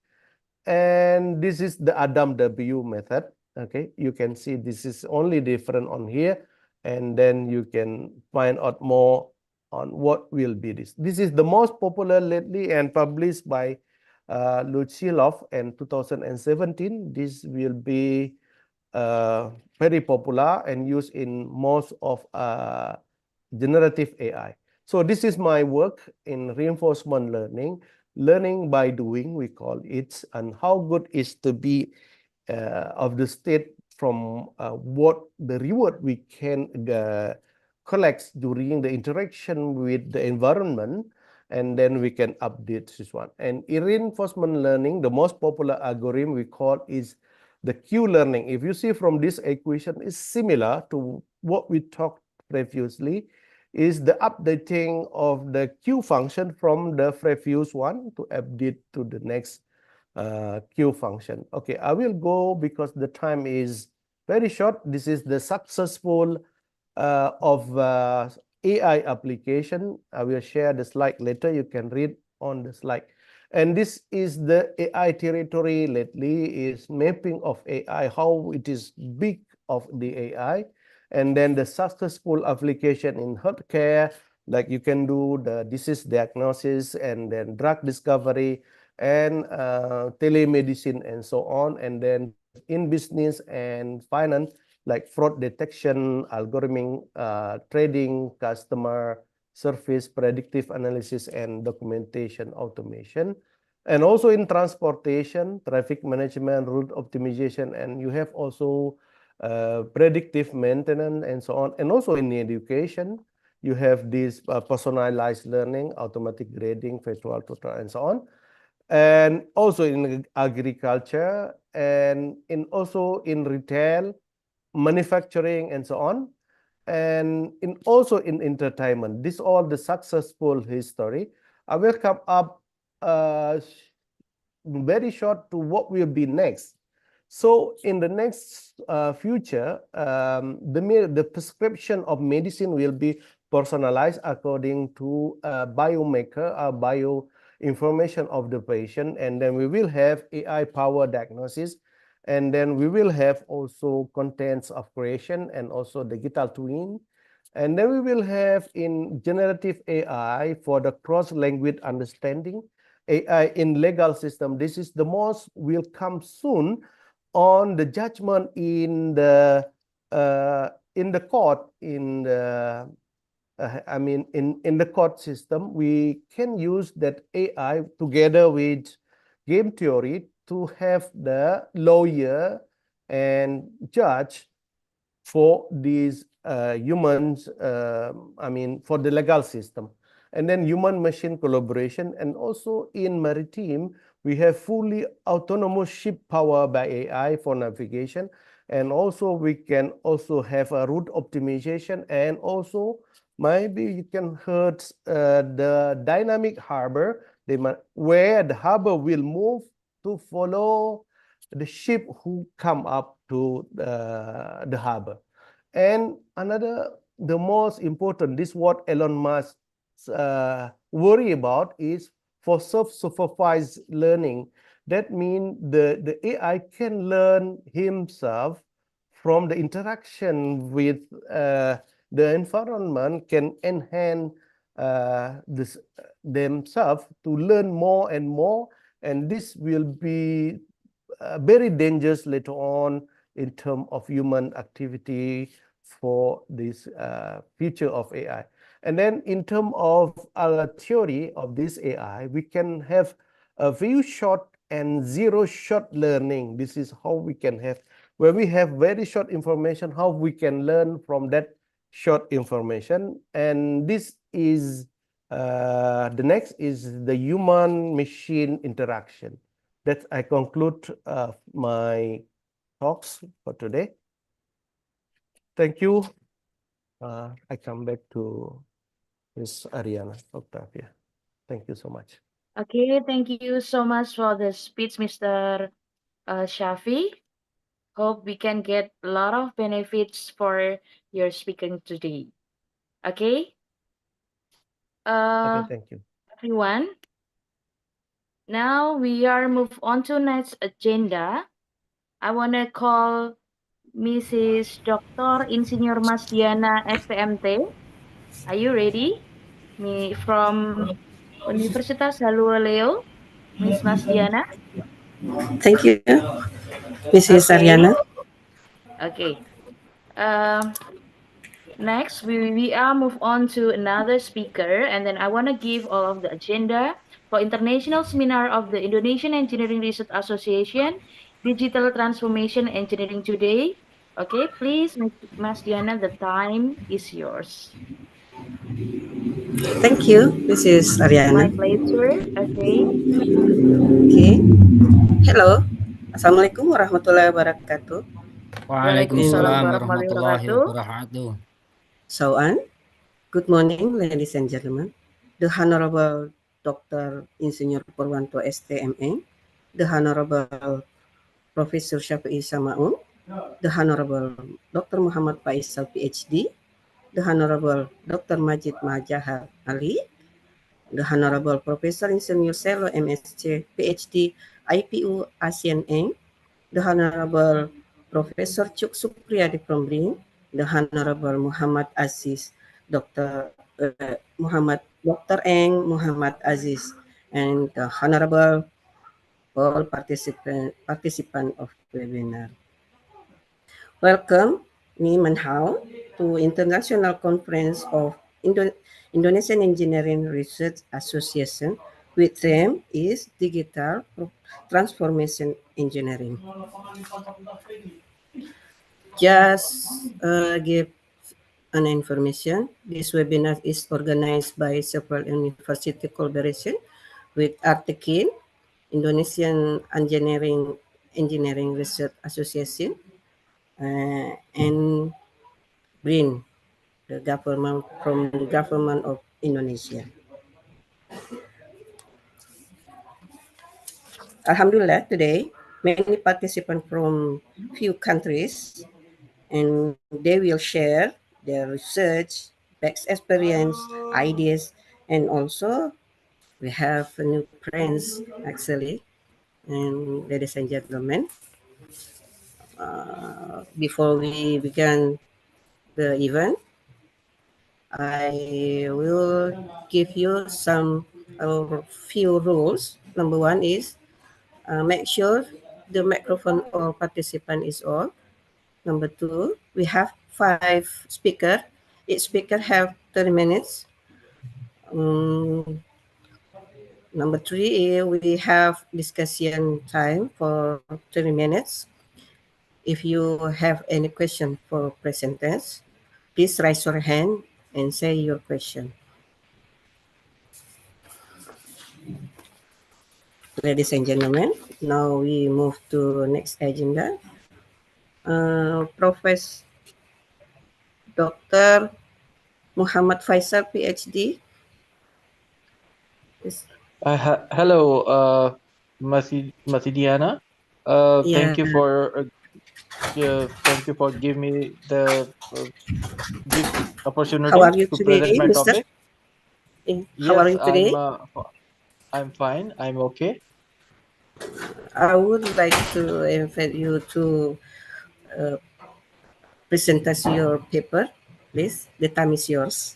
[SPEAKER 5] and this is the Adam W method. Okay, you can see this is only different on here, and then you can find out more on what will be this. This is the most popular lately and published by Luchilov in 2017. This will be very popular and used in most of generative AI. So this is my work in reinforcement learning by doing, we call it, and how good is to be of the state from what the reward we can collect during the interaction with the environment, and then we can update this one. And in reinforcement learning, the most popular algorithm we call is the Q learning. If you see from this equation, is similar to what we talked previously, is the updating of the Q function from the previous one to update to the next Q function. Okay, I will go because the time is very short. This is the successful of AI application. I will share the slide later. You can read on the slide. And this is the AI territory lately, is mapping of AI, how it is big of the AI. And then the successful application in healthcare, like you can do the disease diagnosis and then drug discovery and telemedicine and so on. And then in business and finance, like fraud detection, algorithmic trading, customer service, predictive analysis, and documentation automation. And also in transportation, traffic management, route optimization, and you have also predictive maintenance and so on. And also in education, you have this personalized learning, automatic grading, virtual tutor, and so on. And also in agriculture, and also in retail, manufacturing, and so on. And also in entertainment. This all the successful history. I will come up very short to what will be next. So in the next future, the prescription of medicine will be personalized according to biomarker or bio information of the patient, and then we will have AI powered diagnosis, and then we will have also contents of creation and also digital twin, and then we will have in generative AI for the cross language understanding, AI in legal system. This is the most will come soon on the judgment in the court in the in the court system. We can use that AI together with game theory to have the lawyer and judge for these humans, for the legal system. And then human machine collaboration, and also in maritime, we have fully autonomous ship power by AI for navigation. And also we can also have a route optimization, and also maybe you can heard the dynamic harbor, where the harbor will move to follow the ship who come up to the harbor. And another, the most important, this what Elon Musk worry about is for self-supervised learning. That means the AI can learn himself from the interaction with the environment, can enhance themselves to learn more and more, and this will be very dangerous later on in terms of human activity for this future of AI. And then in terms of our theory of this AI, we can have a very short and zero shot learning. This is how we can have, where we have very short information, how we can learn from that short information. And this is the next is the human machine interaction. That I conclude my talks for today. Thank you. I come back to Ms. Ariana Octavia. Thank you so much.
[SPEAKER 3] Okay, thank you so much for the speech, Mr. Shafi. Hope we can get a lot of benefits for your speaking today. Okay.
[SPEAKER 5] Okay, thank you.
[SPEAKER 3] Everyone. Now we are move on to next agenda. I want to call Mrs. Dr. Insinyur Mas Diana STMT. Are you ready? Me from Universitas Haluoleo, Miss Mas Diana.
[SPEAKER 2] Thank you, Mrs.
[SPEAKER 3] Okay.
[SPEAKER 2] Ariana.
[SPEAKER 3] Okay. Next, we are move on to another speaker, and then I want to give all of the agenda for International Seminar of the Indonesian Engineering Research Association, Digital Transformation Engineering today. Okay, please, Mas Diana, the time is yours.
[SPEAKER 2] Thank you, Mrs.
[SPEAKER 3] My
[SPEAKER 2] Ariana.
[SPEAKER 3] pleasure. Okay.
[SPEAKER 2] Okay. Hello. Assalamualaikum warahmatullahi wabarakatuh.
[SPEAKER 1] Waalaikumsalam
[SPEAKER 3] Warahmatullahi
[SPEAKER 1] warahmatullahi
[SPEAKER 3] wabarakatuh.
[SPEAKER 1] wabarakatuh.
[SPEAKER 2] So on. Good morning, ladies and gentlemen. The Honorable Dr. Insinyur Purwanto STMA, the Honorable Professor Syafi'i Samaun, the Honorable Dr. Muhammad Faisal PhD, the Honorable Dr. Majid Mahjahar Ali, the Honorable Professor Insinyur Selo MSc PhD IPU ASEAN Eng, the Honorable Professor Cuk Supriyadi from BRIN, the Honorable Muhammad Aziz, Dr. Eng Muhammad Aziz, and the Honorable all participant of webinar. Welcome, Ni Manhao, to International Conference of Indonesian Engineering Research Association, which theme is Digital Transformation Engineering. Just give an information. This webinar is organized by several university collaboration with Artekin, Indonesian Engineering Research Association, and BRIN, the government from the government of Indonesia. Alhamdulillah, today many participants from few countries, and they will share their research, best experience, ideas, and also we have new friends actually. And ladies and gentlemen, before we begin the event, I will give you some few rules. Number one is make sure the microphone or participant is on. Number two, we have 5 speakers. Each speaker have 30 minutes. Number three, we have discussion time for 30 minutes. If you have any question for presenters, please raise your hand and say your question. Ladies and gentlemen, now we move to next agenda. Professor Dr. Muhammad Faisal, PhD.
[SPEAKER 6] Hello, Masidiana.
[SPEAKER 2] Yeah,
[SPEAKER 6] Thank you for giving me the give
[SPEAKER 2] how are
[SPEAKER 6] opportunity
[SPEAKER 2] you
[SPEAKER 6] to present
[SPEAKER 2] today,
[SPEAKER 6] my
[SPEAKER 2] Mr.?
[SPEAKER 6] topic.
[SPEAKER 2] How are
[SPEAKER 6] Yes,
[SPEAKER 2] you today?
[SPEAKER 6] I'm fine. I'm okay.
[SPEAKER 2] I would like to invite you to present us your paper, please. The time is yours.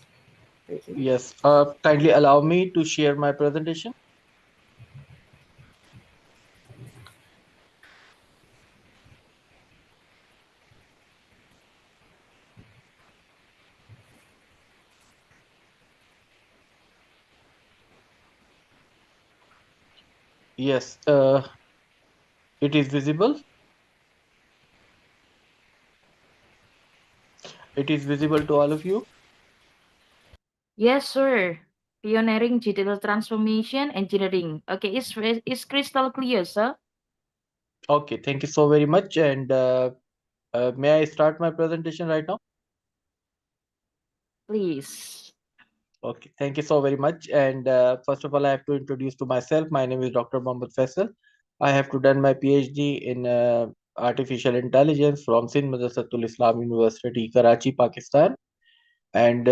[SPEAKER 2] Thank you.
[SPEAKER 6] Yes. Kindly allow me to share my presentation. Yes. It is visible. It is visible to all of you.
[SPEAKER 3] Yes, sir. Pioneering digital transformation engineering. Okay, it's crystal clear, sir.
[SPEAKER 6] Okay. Thank you so very much. And may I start my presentation right now?
[SPEAKER 3] Please.
[SPEAKER 6] Okay, thank you so very much. And first of all, I have to introduce to myself. My name is Dr. Mohammad Faisal. I have to done my PhD in artificial intelligence from Sindh Madrasatul Islam University, Karachi, Pakistan. And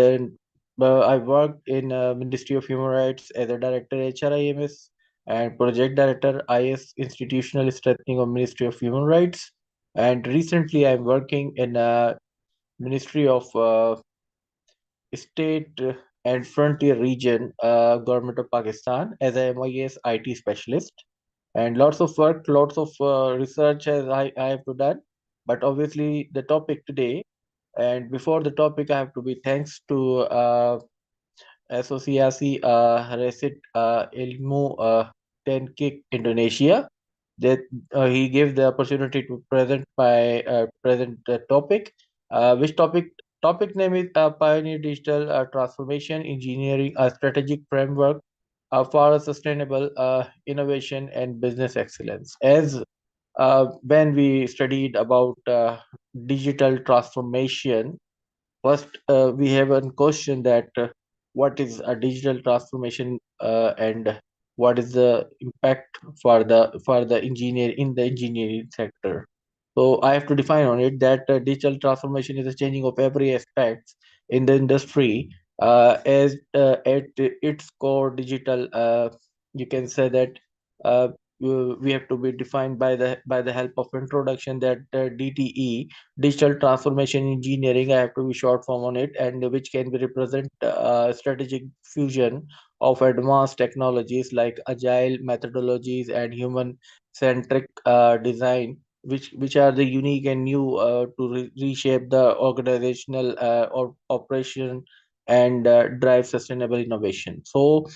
[SPEAKER 6] I worked in Ministry of Human Rights as a director HRIMS and project director IS Institutional Strengthening of Ministry of Human Rights. And recently, I'm working in Ministry of State and Frontier Region, Government of Pakistan, as a MIS IT specialist. And lots of work, lots of research as I have to done. But obviously, the topic today, and before the topic, I have to be thanks to Asosiasi Resit Ilmu Tenkik Indonesia that he gave the opportunity to present my present topic. Which topic name is Pioneer Digital Transformation Engineering, a strategic framework for sustainable innovation and business excellence. As when we studied about digital transformation, first, we have a question that what is a digital transformation and what is the impact for the engineer in the engineering sector. So I have to define on it that digital transformation is a changing of every aspect in the industry. As at its core, digital, you can say that uh, we have to be defined by the help of introduction that DTE, digital transformation engineering, I have to be short form on it, and which can be represent strategic fusion of advanced technologies like agile methodologies and human centric design, which are the unique and new to reshape the organizational or operation and drive sustainable innovation. So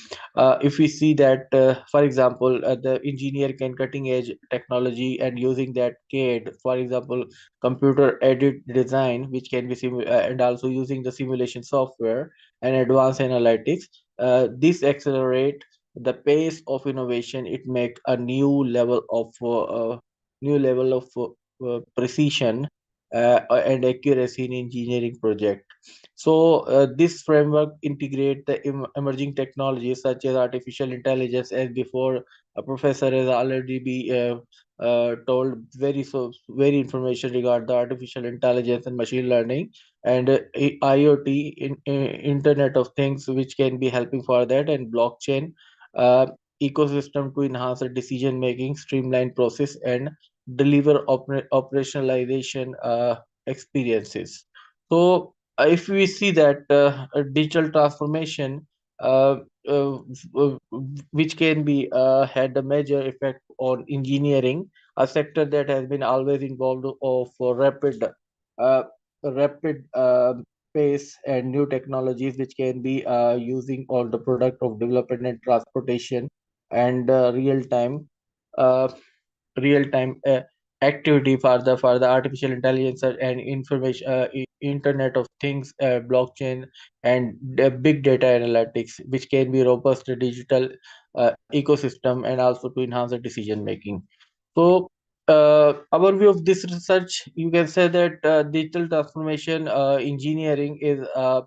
[SPEAKER 6] if we see that for example the engineer can cutting edge technology and using that CAD, for example computer aided design, which can be and also using the simulation software and advanced analytics. This accelerate the pace of innovation. It make a new level of precision and accuracy in engineering project. So this framework integrate the emerging technologies such as artificial intelligence, as before a professor has already be told very information regarding the artificial intelligence and machine learning and IoT, Internet of Things, which can be helping for that, and blockchain uh, ecosystem to enhance the decision making, streamline process, and deliver operationalization experiences. So if we see that a digital transformation uh, uh, which can be had a major effect on engineering, a sector that has been always involved of uh, rapid pace and new technologies which can be using all the product of development and transportation and uh, real time activity for the artificial intelligence and information internet of things, blockchain, and the big data analytics, which can be robust digital ecosystem and also to enhance the decision making. So our view of this research, you can say that digital transformation engineering is a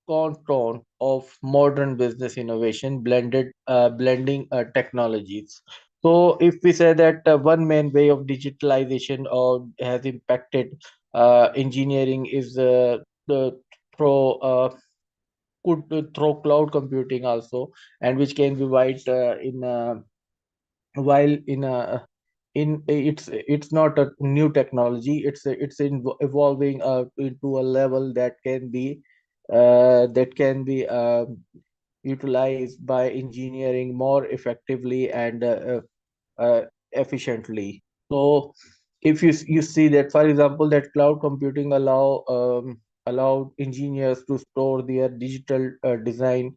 [SPEAKER 6] cornerstone of modern business innovation, blending technologies. So, if we say that one main way of digitalization has impacted engineering is the through could through cloud computing also, and which can be wide in while in it's not a new technology, it's evolving into a level that can be utilized by engineering more effectively and efficiently. So if you see that, for example, that cloud computing allow engineers to store their digital design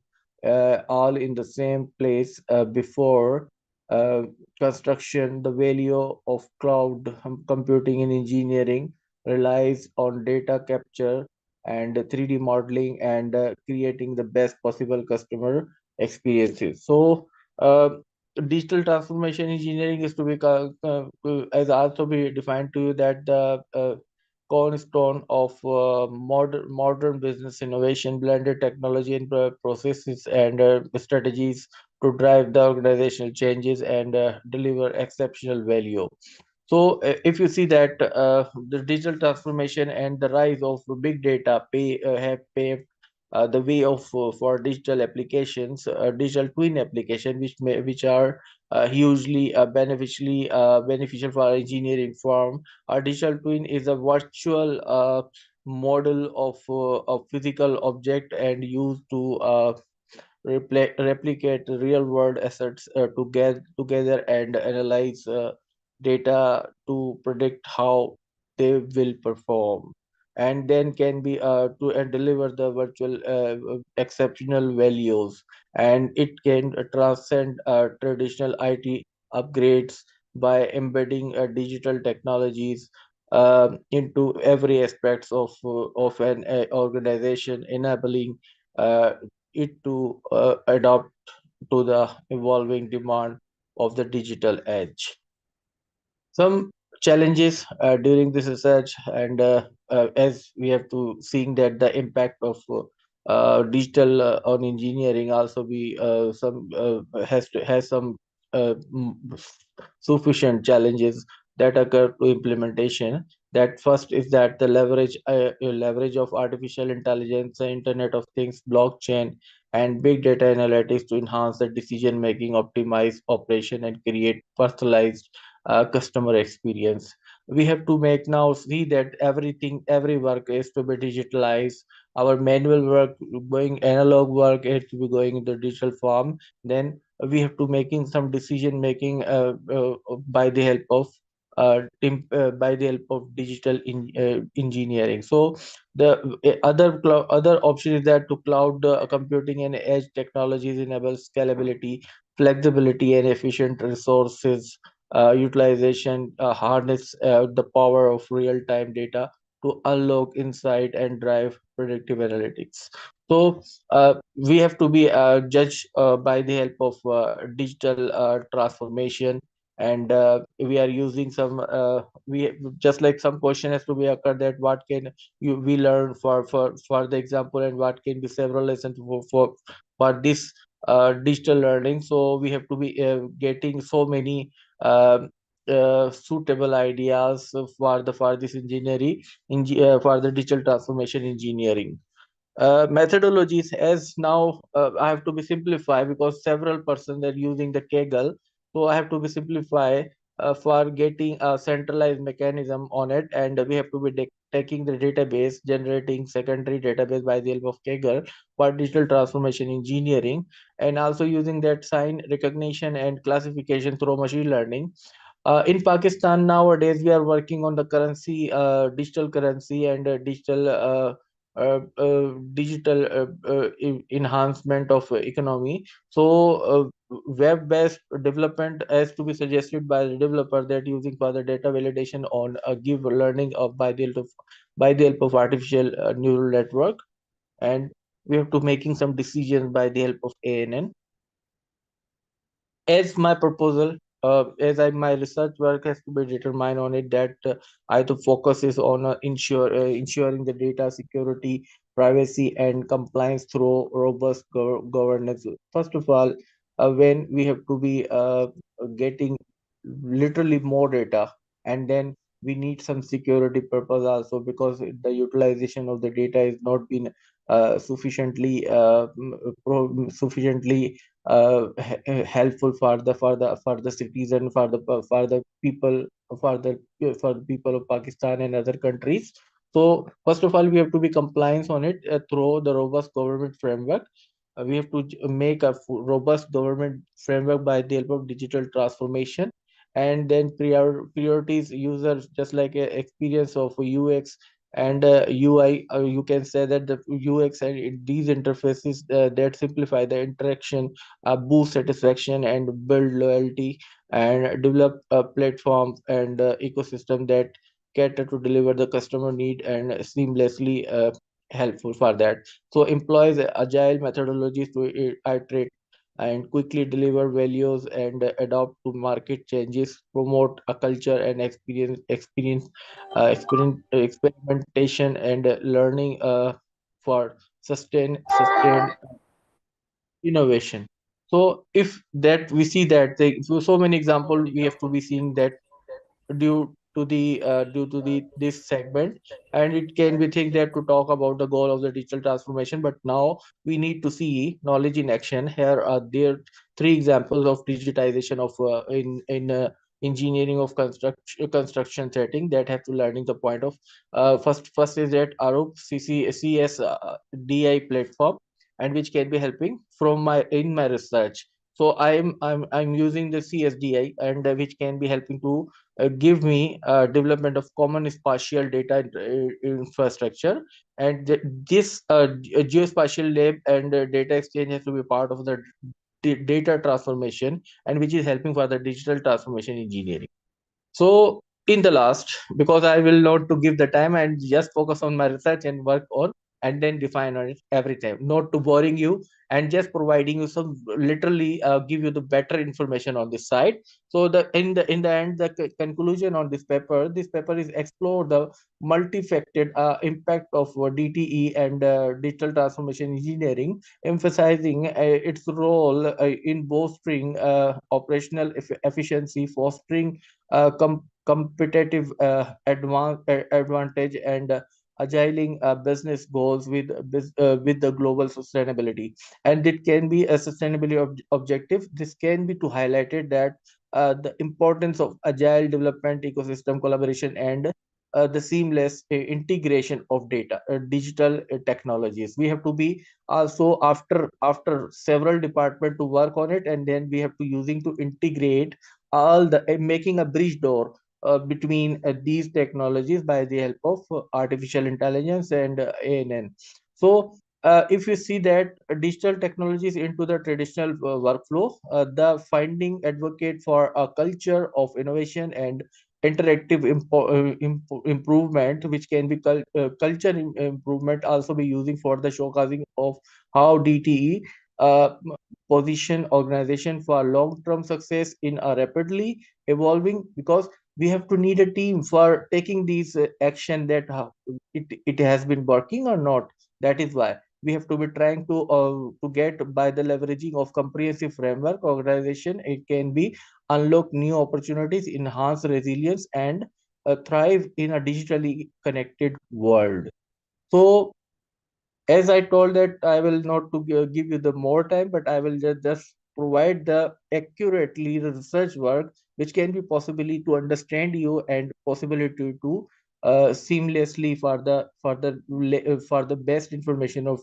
[SPEAKER 6] all in the same place before uh, construction. The value of cloud computing in engineering relies on data capture and 3D modeling and creating the best possible customer experiences. So uh, digital transformation engineering is to be as also be defined to you that the cornerstone of modern business innovation, blended technology and processes and strategies to drive the organizational changes and deliver exceptional value. So, if you see that the digital transformation and the rise of big data have paved the way of for digital applications, digital twin application, which are hugely beneficial for engineering firm. A digital twin is a virtual model of physical object and used to replicate real world assets together and analyze data to predict how they will perform, and then can be to and deliver the virtual exceptional values, and it can transcend traditional IT upgrades by embedding digital technologies into every aspects of an organization, enabling uh, it to adapt to the evolving demand of the digital age. Some challenges during this research, and as we have to seeing that the impact of digital on engineering also be some has some sufficient challenges that occur to implementation. That first is that the leverage of artificial intelligence, the Internet of Things, blockchain, and big data analytics to enhance the decision making, optimize operation, and create personalized customer experience. We have to make now see that every work is to be digitalized. Our manual work, going analog work, has to be going in the digital form. Then we have to making some decision making by the help of by the help of digital engineering. So the other option is that to cloud computing and edge technologies enable scalability, flexibility, and efficient resources utilization, harness the power of real-time data to unlock insight and drive predictive analytics. So we have to be judged by the help of digital transformation, and we are using some we just like some question has to be occurred that what can we learn for the example, and what can be several lessons for this digital learning. So we have to be getting so many suitable ideas for this engineering, for the digital transformation engineering. Methodologies, as now I have to be simplified because several persons are using the Kaggle, so I have to be simplify for getting a centralized mechanism on it, and we have to be taking the database, generating secondary database by the help of Kaggle for digital transformation engineering, and also using that sign recognition and classification through machine learning. In Pakistan nowadays, we are working on the currency, digital currency, and digital enhancement of economy. So, web-based development has to be suggested by the developer that using for the data validation on give learning of by the help of artificial neural network, and we have to making some decisions by the help of ANN. As my proposal, my research work has to be determined on it, that I to focus is on ensuring the data security, privacy, and compliance through robust governance. First of all, when we have to be getting literally more data, and then we need some security purpose also, because the utilization of the data is not been sufficiently helpful for the citizen, for the people, for the people of Pakistan and other countries. So first of all, we have to be compliance on it through the robust government framework. We have to make a robust government framework by the help of digital transformation, and then priorities users, just like a experience of UX and UI. You can say that the UX and these interfaces that simplify the interaction, boost satisfaction, and build loyalty, and develop platforms and ecosystem that cater to deliver the customer need and seamlessly helpful for that. So employs agile methodologies to iterate and quickly deliver values, and adopt to market changes, promote a culture and experimentation and learning for sustained innovation. So if that we see that so many examples we have to be seeing that due to the this segment, and it can be think that to talk about the goal of the digital transformation, but now we need to see knowledge in action. Here are there three examples of digitization of in engineering of construction setting that have to learning the point of first is that ARUP CSDI platform, and which can be helping from my research. So I'm using the CSDI, and which can be helping to give me development of common spatial data infrastructure, and this geospatial lab and data exchange has to be part of the data transformation, and which is helping for the digital transformation engineering. So in the last, because I will not to give the time and just focus on my research and work on, and then define on it every time, not to boring you, and just providing you some literally give you the better information on this side. So the in the end, the conclusion on this paper is explore the multifaceted impact of DTE and digital transformation engineering, emphasizing its role in bolstering operational efficiency, fostering competitive advantage, and agiling business goals with the global sustainability. And it can be a sustainability objective. This can be to highlighted that the importance of agile development, ecosystem collaboration, and the seamless integration of digital technologies. We have to be also after several department to work on it, and then we have to using to integrate all the making a bridge door between these technologies by the help of artificial intelligence and ANN. So if you see that digital technologies into the traditional workflow, the finding advocate for a culture of innovation and interactive improvement, which can be culture improvement, also be using for the showcasing of how DTE position organization for long-term success in a rapidly evolving, because we have to need a team for taking these action that it has been working or not. That is why we have to be trying to get by the leveraging of comprehensive framework organization. It can be unlock new opportunities, enhance resilience, and thrive in a digitally connected world. So as I told that I will not to give you the more time, but I will just provide the accurately the research work which can be possibly to understand you and possibility to seamlessly for the best information of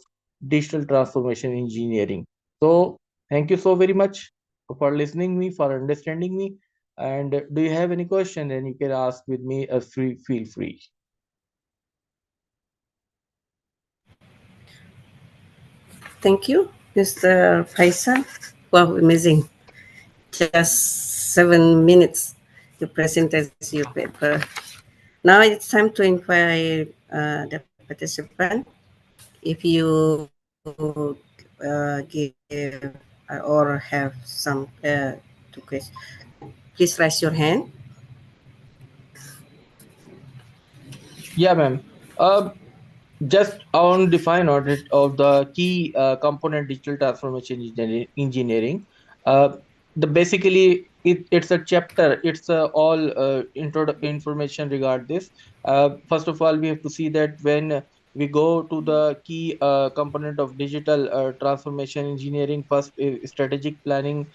[SPEAKER 6] digital transformation engineering. So thank you so very much for listening me, for understanding me. And do you have any question? Then you can ask with me. Feel free.
[SPEAKER 2] Thank you, Mr. Faisal. Wow, amazing. Just 7 minutes to present your paper. Now it's time to invite the participant. If you give or have some two questions, please raise your hand.
[SPEAKER 6] Yeah, ma'am. Just on define audit of the key component digital transformation engineering. The basically it's a chapter. It's all intro information regard this. First of all, we have to see that when we go to the key component of digital transformation engineering, first strategic planning,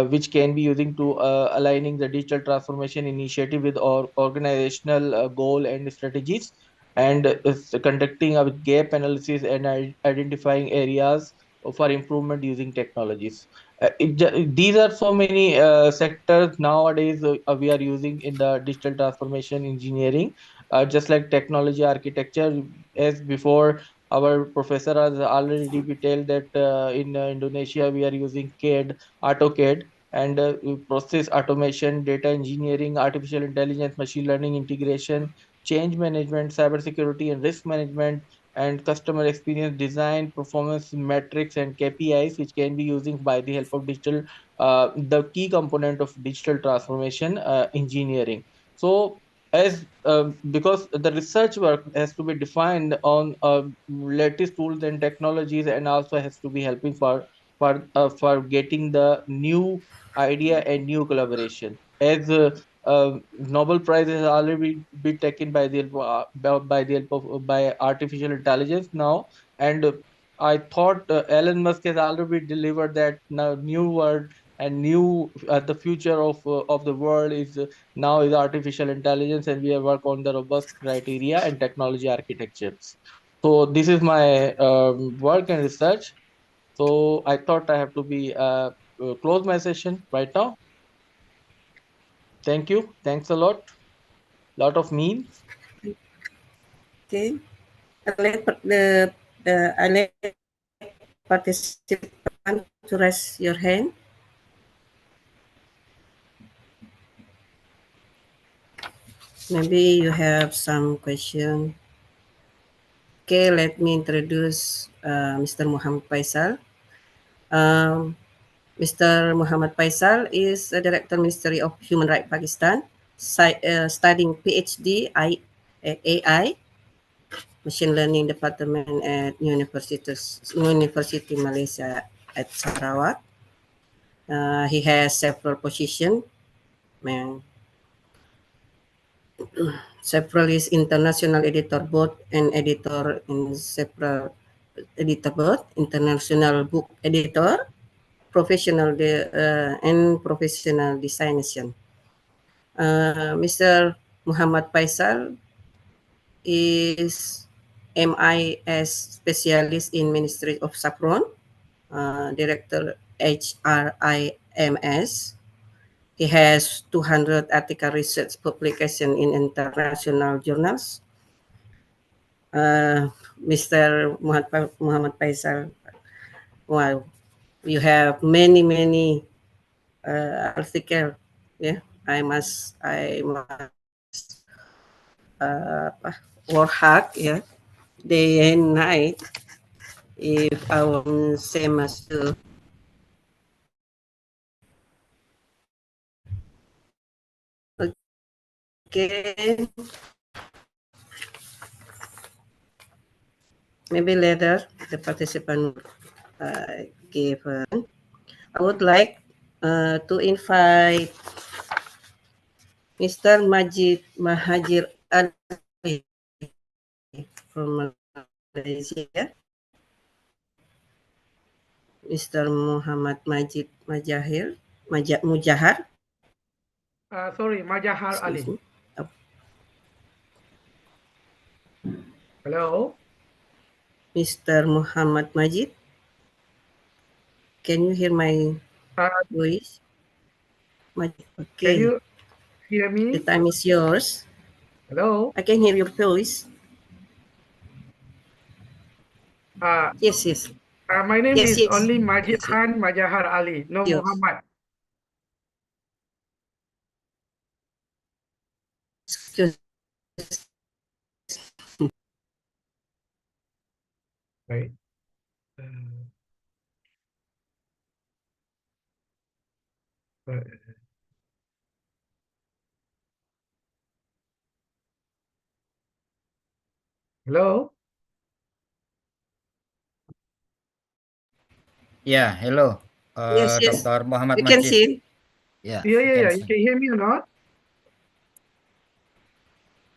[SPEAKER 6] which can be using to aligning the digital transformation initiative with organizational goal and strategies, and conducting a gap analysis and identifying areas for improvement using technologies. These are so many sectors nowadays we are using in the digital transformation engineering, just like technology architecture. As before, our professor has already detailed that in Indonesia we are using CAD, AutoCAD, and process automation, data engineering, artificial intelligence, machine learning integration, change management, cybersecurity and risk management, and customer experience design, performance metrics, and KPIs, which can be using by the help of digital, the key component of digital transformation engineering. So as because the research work has to be defined on latest tools and technologies, and also has to be helping for getting the new idea and new collaboration. As Nobel Prize has already been taken by the help of by artificial intelligence now, and I thought Elon Musk has already delivered that now new word and new the future of the world is now is artificial intelligence, and we have worked on the robust criteria and technology architectures. So this is my work and research. So I thought I have to be close my session right now. Thank you. Thanks a lot. Lot of memes.
[SPEAKER 2] Okay. I let participant to raise your hand. Maybe you have some question. Okay, let me introduce Mr. Muhammad Faisal. Mr. Muhammad Faisal is a Director Ministry of Human Rights Pakistan, studying PhD AI, Machine Learning Department at University Malaysia at Sarawak. He has several positions. Several is international editor board and editor in several editor board, international book editor, professional and professional designation. Mr. Muhammad Faisal is MIS specialist in Ministry of Saffron, Director HRIMS. He has 200 article research publication in international journals. Mr. Muhammad Faisal, wow, you have many article. Yeah, I must work hard. Yeah, day and night. If I want same as you. Okay. maybe later the participant given. I would like to invite Mr. Majid Mahajir Ali from Malaysia, Mr. Muhammad Majid Mujahar.
[SPEAKER 7] Sorry, Majahar Ali.
[SPEAKER 2] Excuse me.
[SPEAKER 7] Hello.
[SPEAKER 2] Mr. Muhammad Majid, can you hear my voice?
[SPEAKER 7] Can
[SPEAKER 2] Okay,
[SPEAKER 7] you hear
[SPEAKER 2] the
[SPEAKER 7] me?
[SPEAKER 2] time is yours.
[SPEAKER 7] Hello.
[SPEAKER 2] I can hear your voice. Yes, yes.
[SPEAKER 7] My name
[SPEAKER 2] Yes,
[SPEAKER 7] is
[SPEAKER 2] yes.
[SPEAKER 7] only Majid
[SPEAKER 2] Yes, yes.
[SPEAKER 7] Khan Majahar Ali, no
[SPEAKER 2] Yes.
[SPEAKER 7] Muhammad.
[SPEAKER 2] Excuse
[SPEAKER 7] Right. Hello.
[SPEAKER 1] Yeah, hello,
[SPEAKER 2] Yes, yes.
[SPEAKER 1] Dr. Muhammad
[SPEAKER 2] We can
[SPEAKER 1] Majid.
[SPEAKER 2] see.
[SPEAKER 1] Yeah,
[SPEAKER 7] Yeah,
[SPEAKER 1] we
[SPEAKER 7] yeah,
[SPEAKER 1] can
[SPEAKER 7] yeah. You
[SPEAKER 1] see.
[SPEAKER 7] can hear me or not?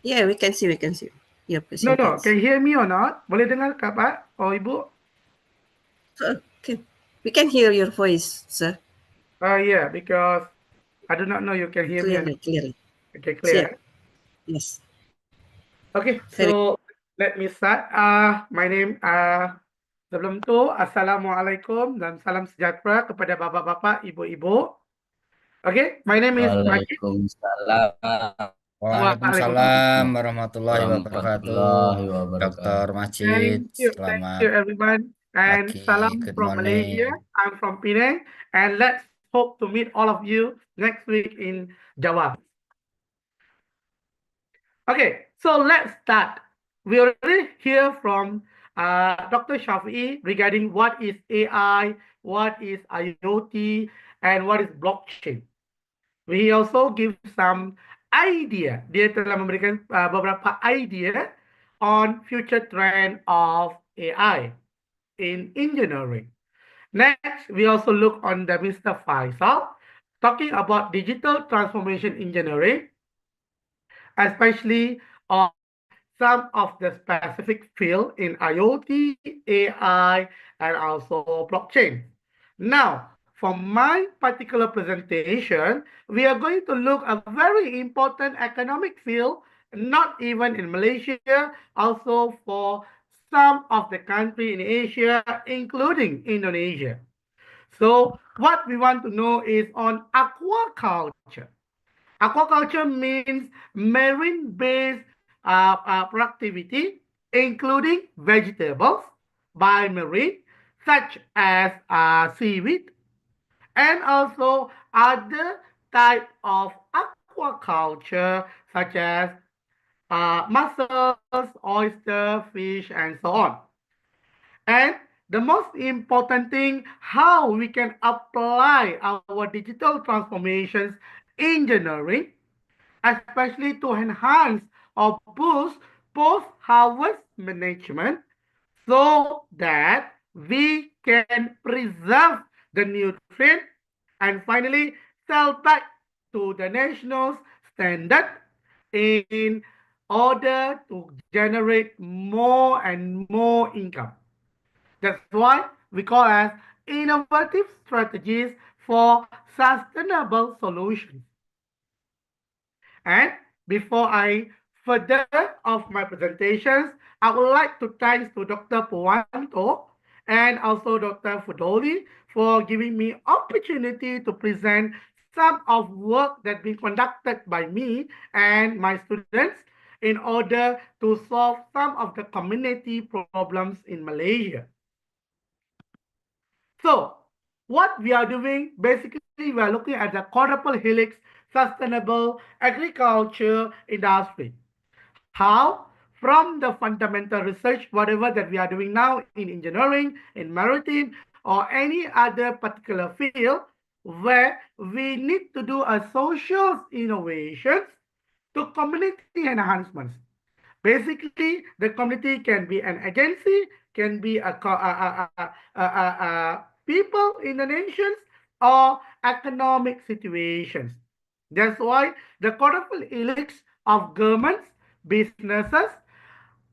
[SPEAKER 2] Yeah, we can see. We can see your
[SPEAKER 7] No, no.
[SPEAKER 2] presentance.
[SPEAKER 7] Can you hear me or not? Boleh dengar kah, Pak? Oh, Ibu?
[SPEAKER 2] Okay. We can hear your voice, sir.
[SPEAKER 7] Yeah, because I do not know you can hear me or not.
[SPEAKER 2] Clearly.
[SPEAKER 7] Okay,
[SPEAKER 2] Siap.
[SPEAKER 7] clear.
[SPEAKER 2] Yes.
[SPEAKER 7] Okay,
[SPEAKER 2] Very-
[SPEAKER 7] so let me start. My name, sebelum tu, Assalamualaikum dan salam sejahtera kepada bapak-bapak, ibu-ibu. Okay, my name is Majid.
[SPEAKER 8] Waalaikumsalam.
[SPEAKER 1] Waalaikumsalam warahmatullahi wabarakatuh.
[SPEAKER 8] Warahmatullahi wabarakatuh.
[SPEAKER 1] Dr. Majid,
[SPEAKER 7] Thank you
[SPEAKER 1] selamat
[SPEAKER 7] everyone. And
[SPEAKER 1] pagi,
[SPEAKER 7] salam
[SPEAKER 1] good
[SPEAKER 7] from
[SPEAKER 1] morning.
[SPEAKER 7] Malaysia. I'm from Penang, and let's hope to meet all of you next week in Jawa. Okay, so let's start. We already hear from Dr. Shafi'i regarding what is AI, what is IoT, and what is blockchain. We also give some idea. Dia telah memberikan beberapa idea on future trend of AI in engineering. Next, we also look on the Mr. Faisal talking about digital transformation engineering, especially on some of the specific field in IoT, AI, and also blockchain. Now, for my particular presentation, we are going to look at a very important economic field, not even in Malaysia, also for some of the country in Asia, including Indonesia. So what we want to know is on aquaculture. Aquaculture means marine-based productivity, including vegetables by marine, such as seaweed, and also other type of aquaculture, such as mussels, oyster, fish, and so on. And the most important thing, how we can apply our digital transformations engineering, especially to enhance or boost post-harvest management so that we can preserve the nutrient and finally sell back to the national standard in order to generate more and more income. That's why we call as innovative strategies for sustainable solutions. And before I further of my presentations, I would like to thank to Dr. Puwanto and also Dr. Fudoli for giving me opportunity to present some of work that been conducted by me and my students in order to solve some of the community problems in Malaysia. So what we are doing, basically we are looking at the quadruple helix sustainable agriculture industry. How? From the fundamental research, whatever that we are doing now in engineering, in maritime, or any other particular field, where we need to do a social innovations to community enhancements. Basically, the community can be an agency, can be people in the nations, or economic situations. That's why the colorful helix of governments, businesses,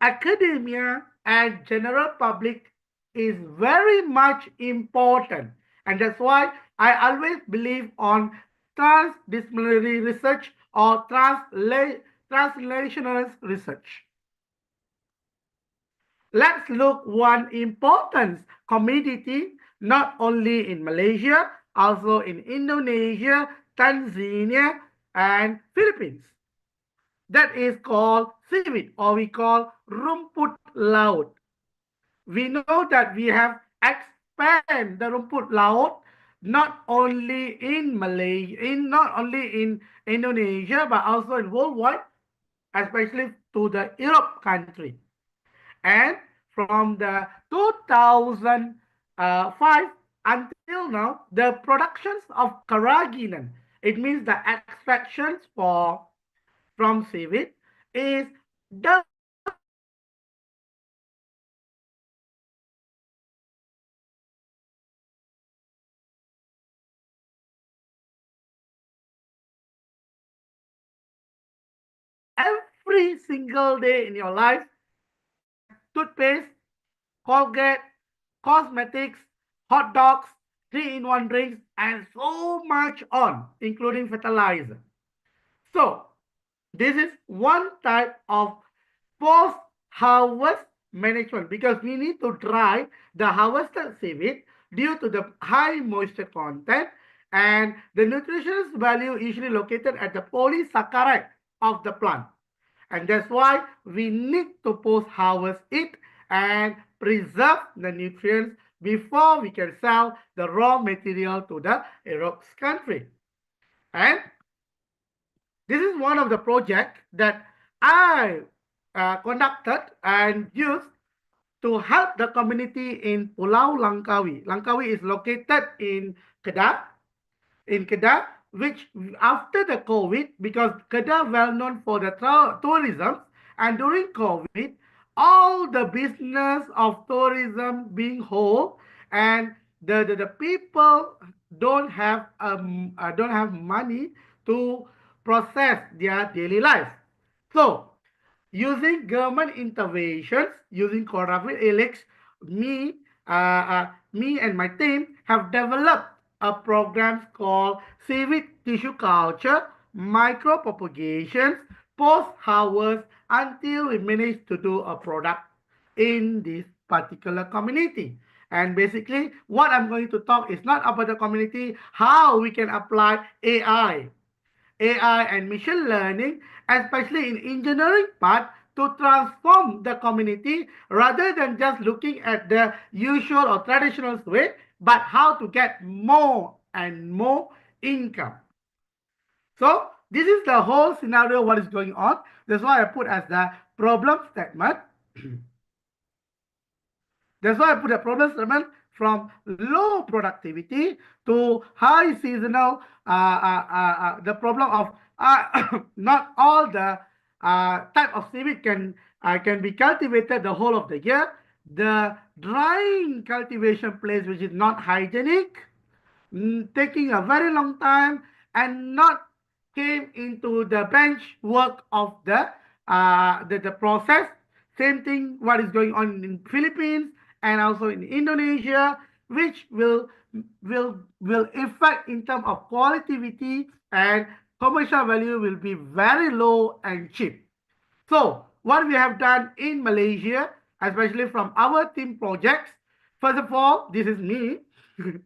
[SPEAKER 7] academia, and general public is very much important. And that's why I always believe on transdisciplinary research or translational research. Let's look one important commodity not only in Malaysia, also in Indonesia, Tanzania, and Philippines. That is called seaweed, or we call rumput laut. We know that we have expanded the rumput laut not only in not only in Indonesia, but also in worldwide, especially to the Europe country. And from the 2005 until now, the productions of keraginan, it means the extractions from seaweed, is every single day in your life as toothpaste, Colgate, cosmetics, hot dogs, 3-in-1 drinks, and so much on, including fertilizer. So, this is one type of post-harvest management because we need to dry the harvested seaweed due to the high moisture content, and the nutritional value usually located at the polysaccharide of the plant. And that's why we need to post-harvest it and preserve the nutrients before we can sell the raw material to the Europe country. And this is one of the projects that I conducted and used to help the community in Pulau Langkawi. Langkawi is located in Kedah, which after the COVID, because Kedah well known for the tourism, and during COVID, all the business of tourism being whole, and the people don't have money to process their daily life. So using government interventions, using cooperative helix, me and my team have developed a program called Seaweed Tissue Culture, Micro Propagations, Post-Harvest, until we manage to do a product in this particular community. And basically, what I'm going to talk is not about the community, how we can apply AI and machine learning, especially in engineering part, to transform the community rather than just looking at the usual or traditional way, but how to get more and more income. So this is the whole scenario what is going on. That's why I put as the problem statement. That's why I put a problem statement from low productivity to high seasonal, the problem of not all the type of seaweed can be cultivated the whole of the year. The drying cultivation place, which is not hygienic, taking a very long time, and not came into the bench work of the process. Same thing what is going on in Philippines and also in Indonesia, which will affect in terms of quality, and commercial value will be very low and cheap. So what we have done in Malaysia, especially from our team projects, first of all, this is me. This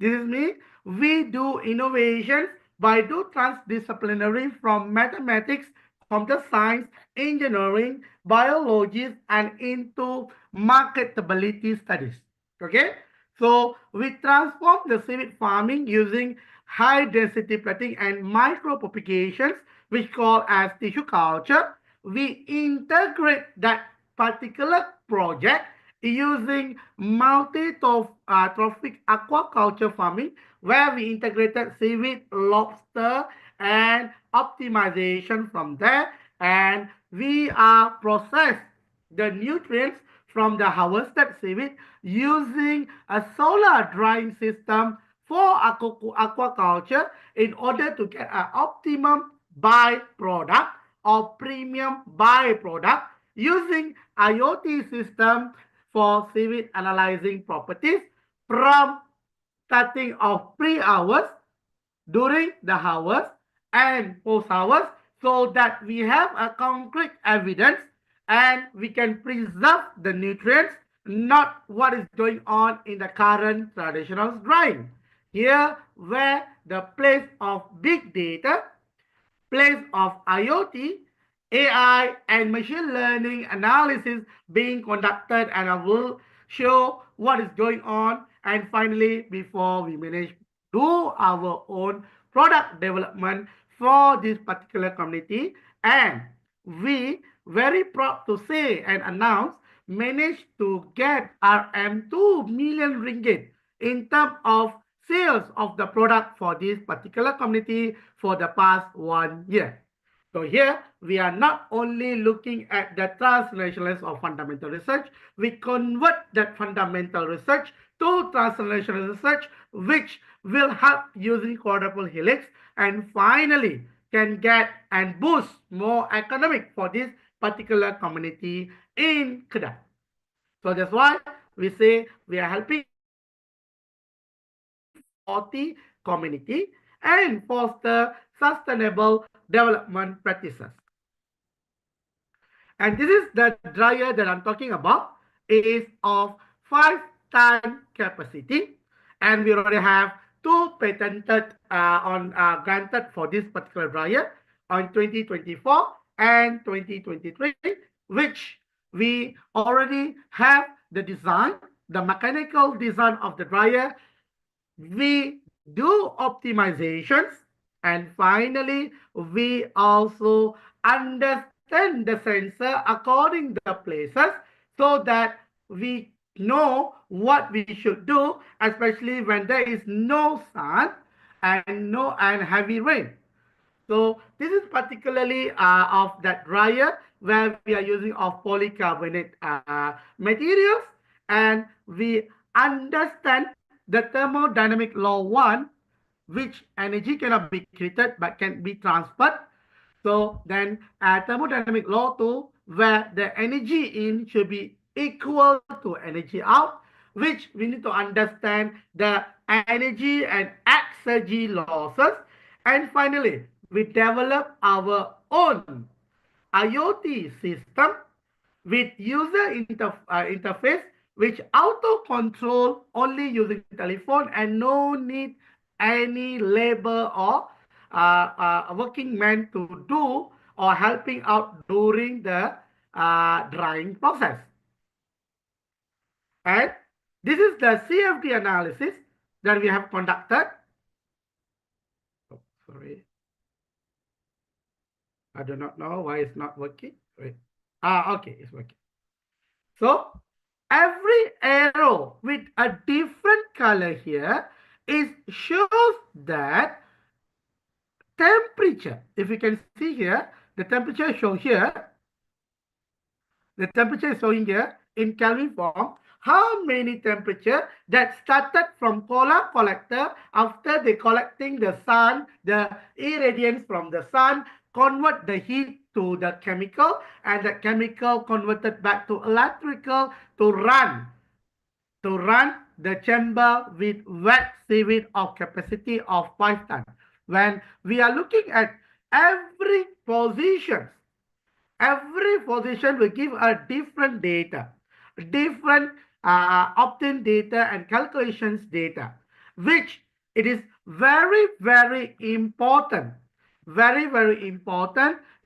[SPEAKER 7] is me. We do innovations by do transdisciplinary from mathematics, computer science, engineering, biology, and into marketability studies. Okay? So we transform the seaweed farming using high density plating and micro propagations, which called as tissue culture. We integrate that particular project using multi-trophic aquaculture farming, where we integrated seaweed, lobster, and optimization from there. And we are process the nutrients from the harvested seaweed using a solar drying system for aquaculture in order to get an optimum byproduct or premium byproduct using IoT system for seaweed analyzing properties from starting of pre-hours, during the hours, and post-hours, so that we have a concrete evidence and we can preserve the nutrients, not what is going on in the current traditional drying. Here, where the place of big data, place of IoT, AI, and machine learning analysis being conducted, and I will show what is going on. And finally, before we manage do our own product development for this particular community, and we very proud to say and announce managed to get RM 2 million ringgit in terms of sales of the product for this particular community for the past 1 year. So here we are not only looking at the translationalist of fundamental research, we convert that fundamental research to translational research, which will help using quadruple helix, and finally can get and boost more economic for this particular community in Kedah. So that's why we say we are helping 40 community and foster sustainable development practices. And this is the dryer that I'm talking about. It is of 5-ton capacity, and we already have 2 patented granted for this particular dryer on 2024 and 2023, which we already have the design, the mechanical design of the dryer. We do optimizations, and finally we also understand the sensor according to the places, so that we know what we should do, especially when there is no sun and heavy rain. So this is particularly of that dryer where we are using of polycarbonate materials, and we understand the thermodynamic law 1, which energy cannot be created but can be transferred. So then thermodynamic law 2, where the energy in should be equal to energy out, which we need to understand the energy and exergy losses. And finally, we develop our own IoT system with user interface, which auto control only using telephone and no need any labor or working man to do or helping out during the drying process. And this is the CFD analysis that we have conducted. Oh, sorry. I do not know why it's not working. Wait. Okay, it's working. So every arrow with a different color here shows that temperature. If you can see here, the temperature shown here. The temperature is showing here in Kelvin form. How many temperature that started from solar collector after they collecting the sun, the irradiance from the sun, convert the heat to the chemical, and the chemical converted back to electrical to run the chamber with wet seaweed of capacity of 5 tons. When we are looking at every position will give a different data, different obtained data and calculations data, which it is very, very important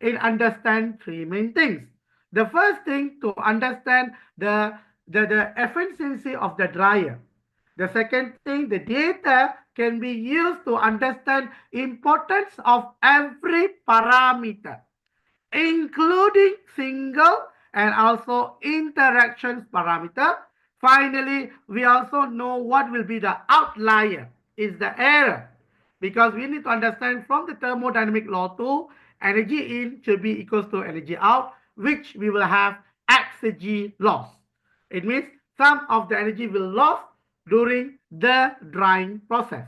[SPEAKER 7] in understand 3 main things. The first thing, to understand the efficiency of the dryer. The second thing, the data can be used to understand importance of every parameter, including single and also interactions parameter. Finally, we also know what will be the outlier, is the error, because we need to understand from the thermodynamic law 2, energy in should be equals to energy out. which we will have exergy loss. It means some of the energy will lost during the drying process.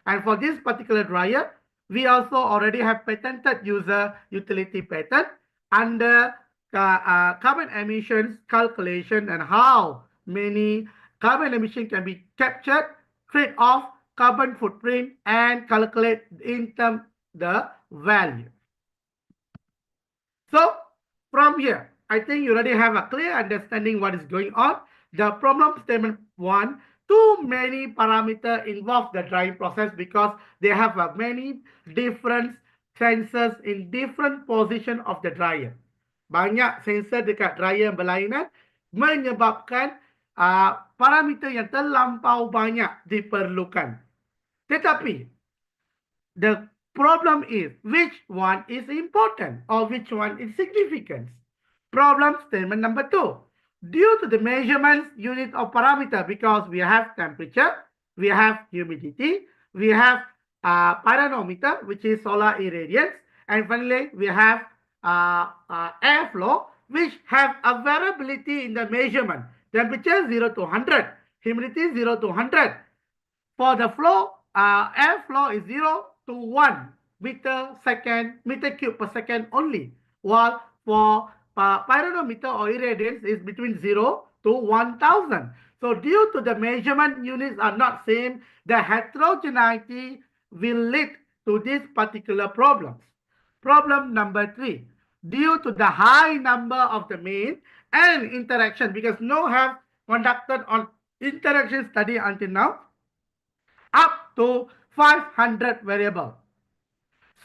[SPEAKER 7] And for this particular dryer, we also already have patented user utility patent under carbon emissions calculation and how many carbon emission can be captured, trade off carbon footprint, and calculate in terms the value. So from here, I think you already have a clear understanding what is going on. The problem statement 1, too many parameters involve the drying process because they have many different sensors in different position of the dryer. Banyak sensor dekat dryer berlainan menyebabkan parameter yang terlampau banyak diperlukan. Tetapi the problem is which one is important or which one is significant. Problem statement number 2. Due to the measurements unit of parameter, because we have temperature, we have humidity, we have pyranometer, which is solar irradiance, and finally we have airflow, which have a variability in the measurement. Temperature 0 to 100, humidity 0 to 100. For the flow, airflow is 0 to 1 meter cube per second only, while for pyranometer or irradiance is between 0 to 1000. So due to the measurement units are not same, the heterogeneity will lead to this particular problems. Problem number 3. Due to the high number of the main and interaction, because no have conducted on interaction study until now, up to 500 variable.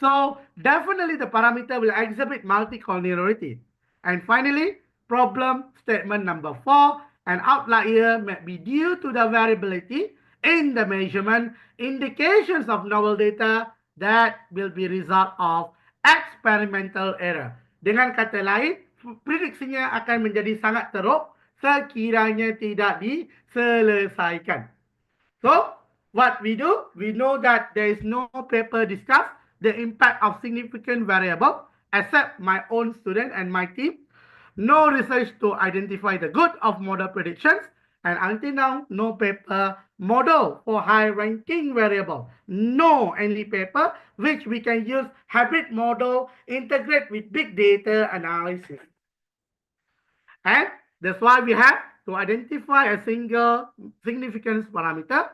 [SPEAKER 7] So definitely the parameter will exhibit multicollinearity. And finally, problem statement number 4, an outlier may be due to the variability in the measurement, indications of novel data that will be result of experimental error. Dengan kata lain, prediksinya akan menjadi sangat teruk sekiranya tidak diselesaikan. So, what we do, we know that there is no paper discuss the impact of significant variable except my own student and my team. No research to identify the good of model predictions, and until now, no paper model for high ranking variable. No any paper which we can use hybrid model integrate with big data analysis. And that's why we have to identify a single significance parameter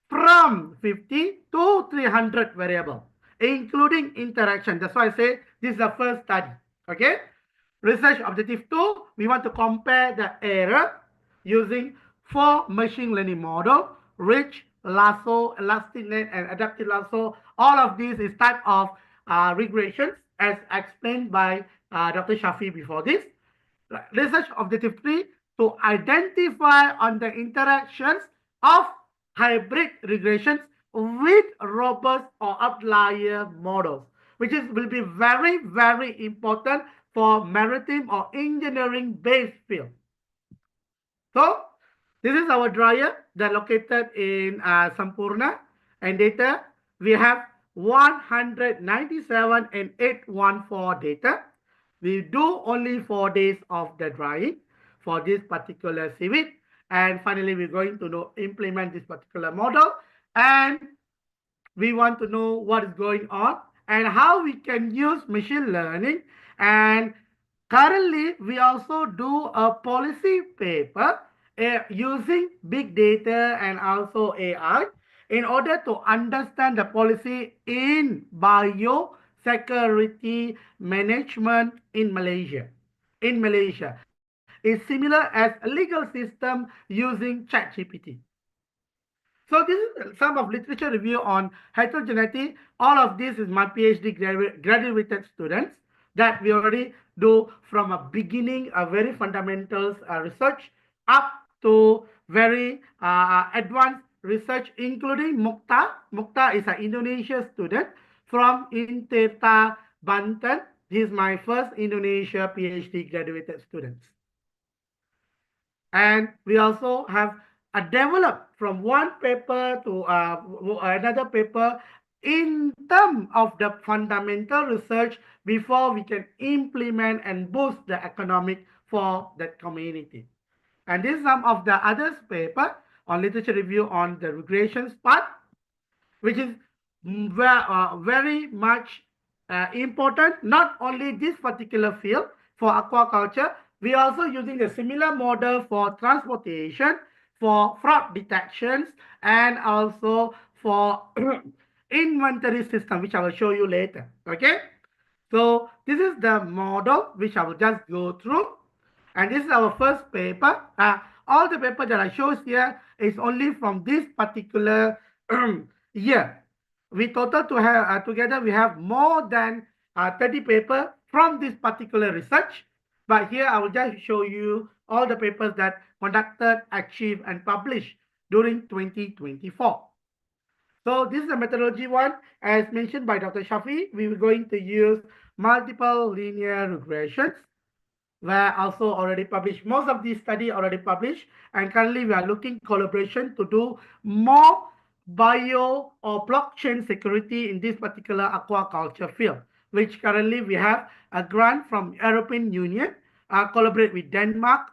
[SPEAKER 7] from 50 to 300 variable, including interaction. That's why I say this is the first study. Okay. Research objective 2, we want to compare the error using 4 machine learning model, rich, lasso, elastic net, and adaptive lasso. All of these is type of regressions as explained by Dr. Shafi before this. Research objective 3, to identify on the interactions of hybrid regressions with robust or outlier models, which will be very, very important for maritime or engineering-based field. So, this is our dryer that located in Sampurna, and data, we have 197 and 814 data. We do only 4 days of the drying for this particular seaweed, and finally we're going to implement this particular model, and we want to know what is going on and how we can use machine learning. And currently we also do a policy paper using big data and also AI in order to understand the policy in biosecurity management in Malaysia. It's similar as a legal system using ChatGPT. So this is some of literature review on heterogeneity. All of this is my PhD graduated students that we already do from a beginning, a very fundamentals research up to very advanced research, including Mukta. Mukta is an Indonesia student from Intirta, Banten. He is my first Indonesia PhD graduated students. And we also have developed from one paper to another paper in terms of the fundamental research before we can implement and boost the economic for that community. And this is some of the others paper on literature review on the regressions part, which is very much important, not only this particular field for aquaculture, we are also using a similar model for transportation, for fraud detections, and also for inventory system, which I will show you later. Okay, so this is the model which I will just go through, and this is our first paper. All the paper that I show here is only from this particular year. We total to have together we have more than 30 paper from this particular research. But here I will just show you all the papers that conducted, achieved, and published during 2024. So this is the methodology one. As mentioned by Dr. Shafi, we were going to use multiple linear regressions, were also already published. Most of these study already published, and currently we are looking collaboration to do more bio or blockchain security in this particular aquaculture field, which currently we have a grant from European Union, collaborate with Denmark,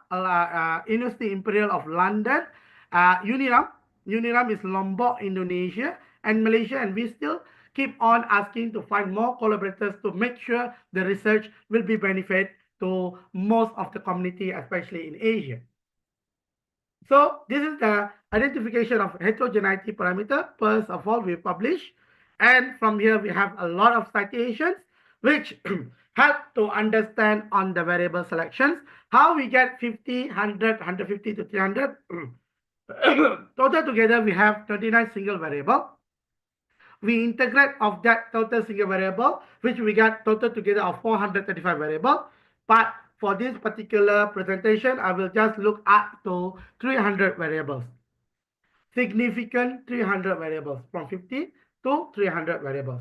[SPEAKER 7] University Imperial of London, Uniram is Lombok, Indonesia, and Malaysia, and we still keep on asking to find more collaborators to make sure the research will be benefit to most of the community, especially in Asia. So this is the identification of heterogeneity parameter. First of all, we publish, and from here we have a lot of citations which help to understand on the variable selections, how we get 50, 100, 150 to 300. Total together we have 29 single variable. We integrate of that total single variable, which we got total together of 435 variable. But for this particular presentation, I will just look up to 300 variables. Significant 300 variables, from 50 to 300 variables.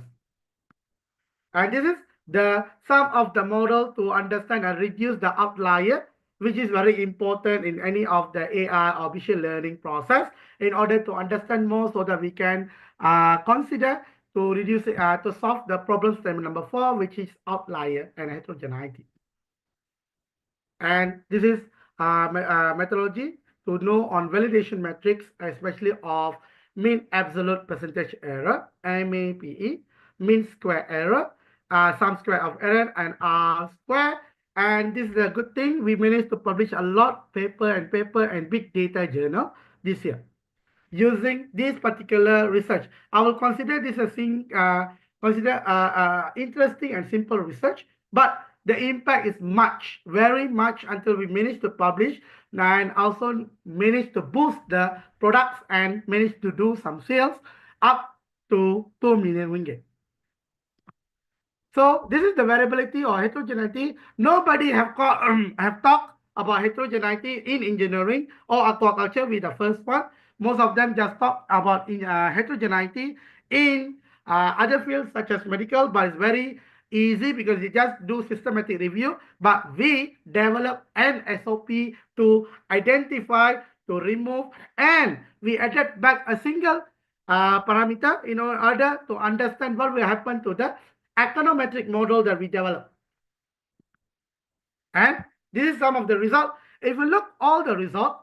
[SPEAKER 7] And this is the sum of the model to understand and reduce the outlier, which is very important in any of the AI or machine learning process, in order to understand more so that we can consider to reduce to solve the problem statement number 4, which is outlier and heterogeneity. And this is methodology to know on validation metrics, especially of mean absolute percentage error, MAPE, mean square error, sum square of error, and R square. And this is a good thing. We managed to publish a lot paper and big data journal this year using this particular research. I will consider this as interesting and simple research, but the impact is very much until we manage to publish and also manage to boost the products and manage to do some sales up to 2 million ringgit. So this is the variability or heterogeneity. Nobody have talked about heterogeneity in engineering or aquaculture with the first one. Most of them just talk about heterogeneity in other fields such as medical, but it's very easy because you just do systematic review. But we develop an SOP to identify, to remove, and we added back a single parameter in order to understand what will happen to the econometric model that we develop. And this is some of the result. If you look all the result,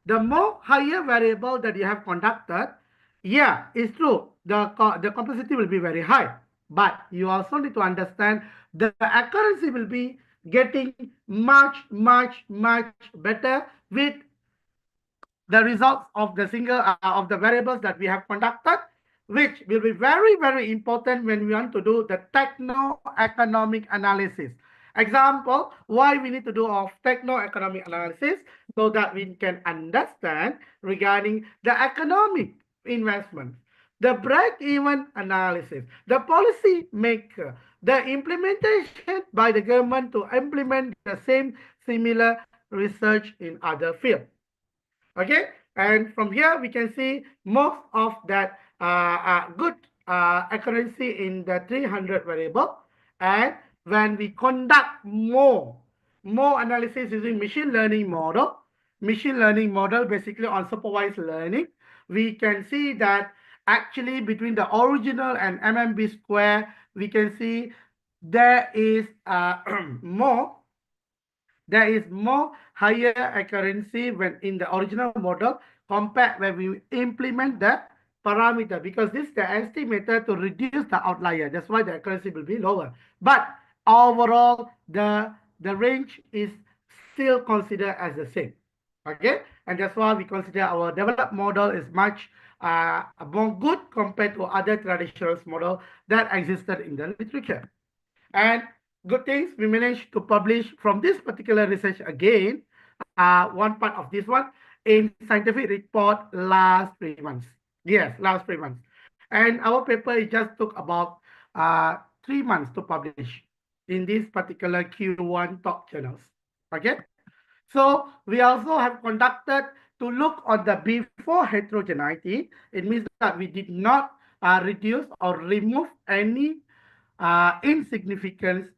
[SPEAKER 7] the more higher variable that you have conducted, yeah, it's true, the complexity will be very high. But you also need to understand the accuracy will be getting much better with the results of the single of the variables that we have conducted, which will be very important when we want to do the techno-economic analysis. Example, why we need to do of techno-economic analysis, so that we can understand regarding the economic investment, the break-even analysis, the policy maker, the implementation by the government to implement the similar research in other fields. Okay, and from here we can see most of that good accuracy in the 300 variable. And when we conduct more analysis using machine learning model basically on supervised learning, we can see that Actually, between the original and MMB square, we can see there is more higher accuracy when in the original model compared when we implement the parameter, because this is the estimator to reduce the outlier. That's why the accuracy will be lower. But overall, the range is still considered as the same. Okay, and that's why we consider our developed model is much more good compared to other traditional model that existed in the literature. And good things, we managed to publish from this particular research again, one part of this one in scientific report last 3 months. Yes, last 3 months. And our paper, it just took about 3 months to publish in this particular Q1 top journals. Okay. So we also have conducted to look on the before heterogeneity. It means that we did not reduce or remove any insignificance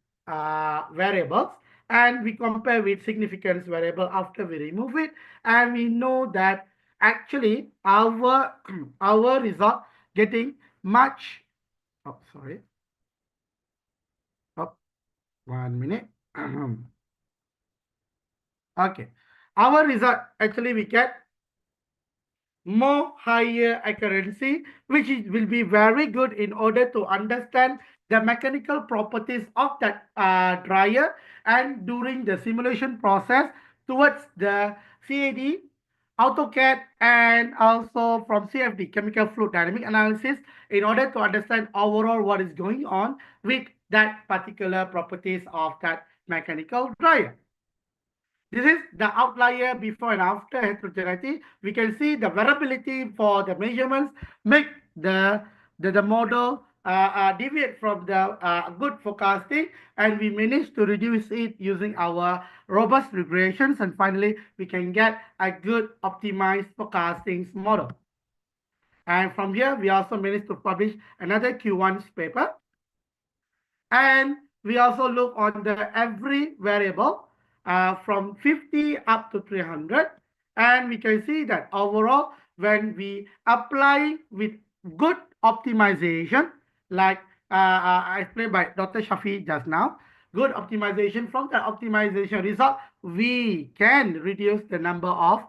[SPEAKER 7] variables, and we compare with significance variable after we remove it, and we know that actually our our result getting much. Oh, sorry. Oh, 1 minute. Okay, our result actually we get more higher accuracy, which will be very good in order to understand the mechanical properties of that dryer, and during the simulation process towards the CAD, AutoCAD, and also from CFD, chemical fluid dynamic analysis, in order to understand overall what is going on with that particular properties of that mechanical dryer. This is the outlier before and after heterogeneity. We can see the variability for the measurements make the model deviate from the good forecasting, and we managed to reduce it using our robust regressions, and finally we can get a good optimized forecasting model. And from here, we also managed to publish another Q1 paper. And we also look on the every variable from 50 up to 300. And we can see that overall, when we apply with good optimization, like explained by Dr. Shafi just now, good optimization, from the optimization result, we can reduce the number of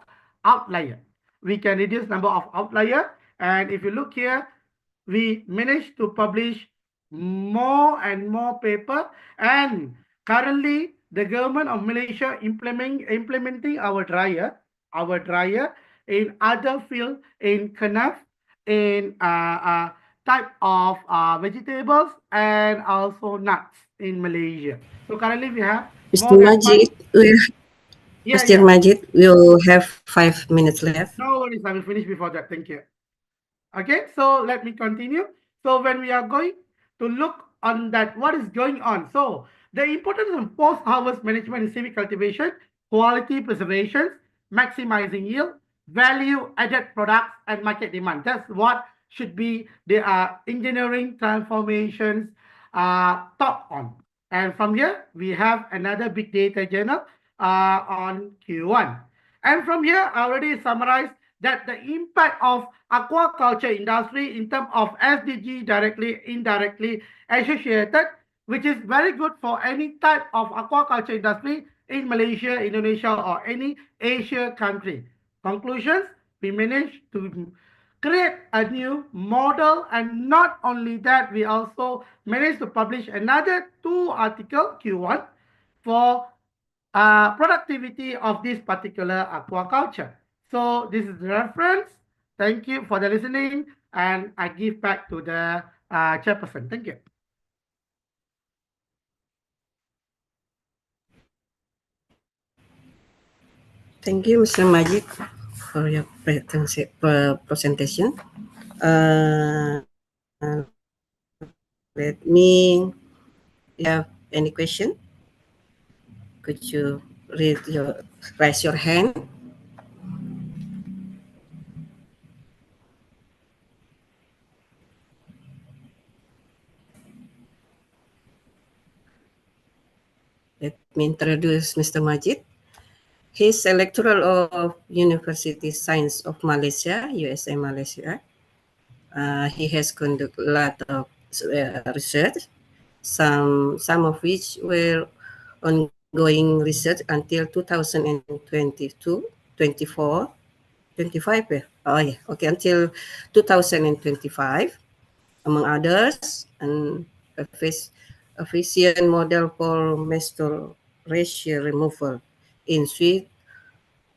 [SPEAKER 7] outlier. We can reduce number of outlier. And if you look here, we managed to publish more and more paper, and currently the government of Malaysia implementing our dryer in other field, in kenaf, in type of vegetables, and also nuts in Malaysia. So currently we have
[SPEAKER 2] Mr.
[SPEAKER 7] more than
[SPEAKER 2] Majid, Mr. Majid, we'll have 5 minutes left.
[SPEAKER 7] No worries, I will finish before that. Thank you. Okay, so let me continue. So when we are going to look on that, what is going on? So the importance of post-harvest management in civic cultivation, quality preservation, maximizing yield, value-added products, and market demand. That's what should be the engineering transformations taught on. And from here, we have another big data journal on Q1. And from here, I already summarized that the impact of aquaculture industry in terms of SDG directly, indirectly associated, which is very good for any type of aquaculture industry in Malaysia, Indonesia, or any Asia country. Conclusions, we managed to create a new model, and not only that, we also managed to publish another 2 articles, Q1, for productivity of this particular aquaculture. So this is the reference. Thank you for the listening, and I give back to the chairperson. Thank you.
[SPEAKER 2] Thank you, Mr. Majid, for your presentation. Let me, if you have any question, could you raise your hand? Let me introduce Mr. Majid. He's a lecturer of University Science of Malaysia, USA, Malaysia. He has conducted a lot of research, some of which were ongoing research until 2022, 24, 25. Oh yeah, okay, until 2025, among others, and a efficient model for menstruation removal in sweet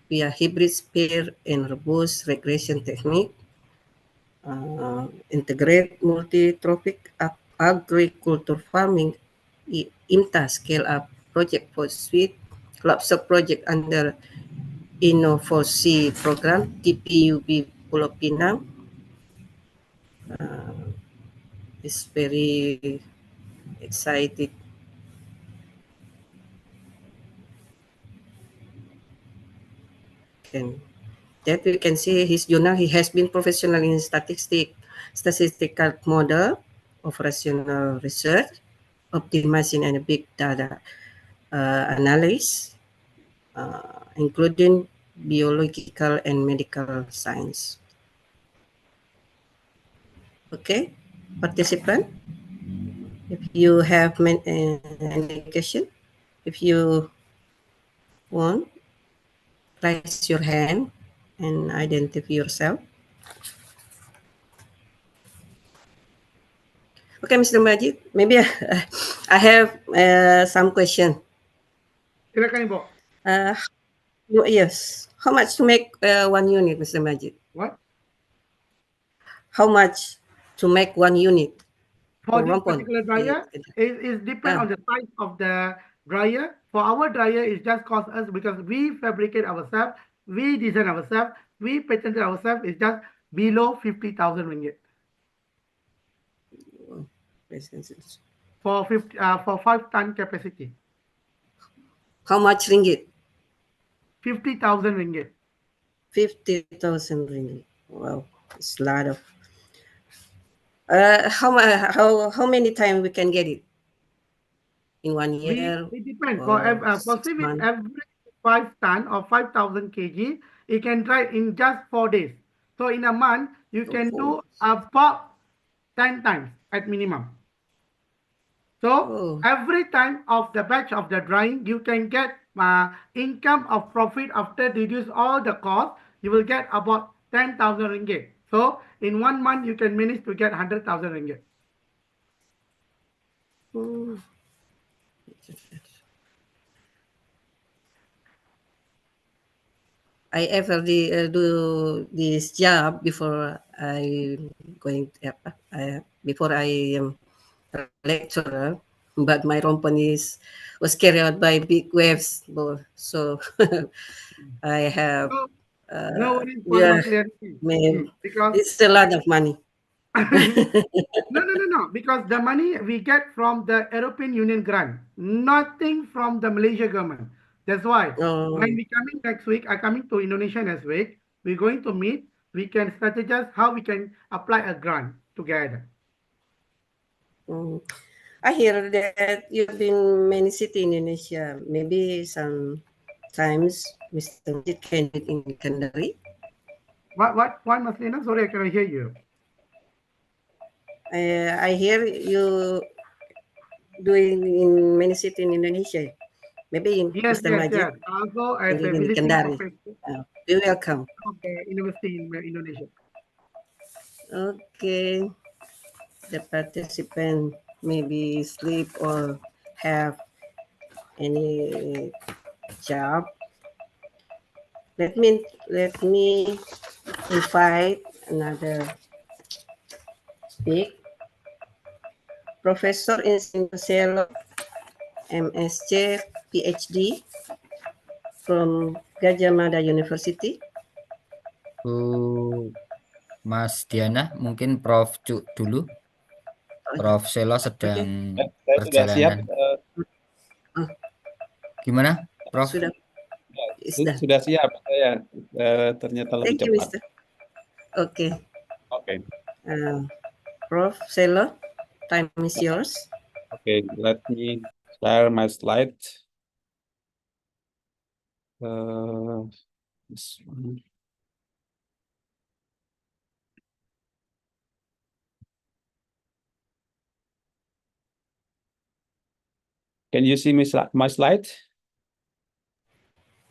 [SPEAKER 2] via hybrid spear and robust regression technique, integrate multi-trophic agriculture farming, IMTA scale-up project for sweet lobster project under Innovosi program, TPUB Pulau Pinang. Is very excited. And that we can see his journal. He has been professional in statistical model, operational research, optimizing and big data analysis, including biological and medical science. Okay, participant, if you have any question, if you want, raise your hand and identify yourself. Okay, Mr. Majid, maybe I have some question.
[SPEAKER 7] Silakan Ibu.
[SPEAKER 2] Yes, how much to make 1 unit, Mr. Majid?
[SPEAKER 7] What?
[SPEAKER 2] How much to make 1 unit?
[SPEAKER 7] For this
[SPEAKER 2] one point?
[SPEAKER 7] particular dryer, it depends on the size of the dryer. For our dryer, it just costs us because we fabricate ourselves, we design ourselves, we patented ourselves. It's just below 50,000 ringgit. For 5-ton capacity.
[SPEAKER 2] How much ringgit?
[SPEAKER 7] 50,000 ringgit.
[SPEAKER 2] 50,000 ringgit. Wow, it's a lot of. How many times we can get it? In 1 year?
[SPEAKER 7] It depends.
[SPEAKER 2] For
[SPEAKER 7] For civet, every 5 ton or 5,000 kg, it can dry in just 4 days. So in a month, you can do about 10 times at minimum. So every time of the batch of the drying, you can get income of profit after reduce all the cost. You will get about 10,000 ringgit. So in 1 month, you can manage to get 100,000 ringgit.
[SPEAKER 2] I ever do this job before I going before I am a lecturer, but my company was carried out by big waves, so I have
[SPEAKER 7] No worries for
[SPEAKER 2] yeah,
[SPEAKER 7] because
[SPEAKER 2] it's a lot of money.
[SPEAKER 7] No. Because the money we get from the European Union grant, nothing from the Malaysia government. That's why when we coming next week, I coming to Indonesia next week. We're going to meet. We can strategize how we can apply a grant together.
[SPEAKER 2] I hear that you've been many cities in Indonesia. Maybe sometimes Mr. Majid can do it in Kendari.
[SPEAKER 7] What, Maslina? Sorry, I cannot hear you.
[SPEAKER 2] I hear you doing in many cities in Indonesia. Maybe in Mr. Majid.
[SPEAKER 7] Also, as a
[SPEAKER 2] in
[SPEAKER 7] visiting
[SPEAKER 2] Kendari.
[SPEAKER 7] professor.
[SPEAKER 2] You're welcome.
[SPEAKER 7] Okay, university in Indonesia.
[SPEAKER 2] Okay. The participant maybe sleep or have any job. Let me invite another speak. Professor in Sinta, MSc, PhD from Gajah Mada University.
[SPEAKER 1] Mas Diana, mungkin Prof. Cuk dulu. Prof. Selo sedang perjalanan. Gimana, Prof?
[SPEAKER 9] Sudah siap saya. Ternyata lebih cepat.
[SPEAKER 2] Oke.
[SPEAKER 9] Oke.
[SPEAKER 2] Prof. Selo, time is yours.
[SPEAKER 9] Okay, let me share my slide. This one. Can you see my slide?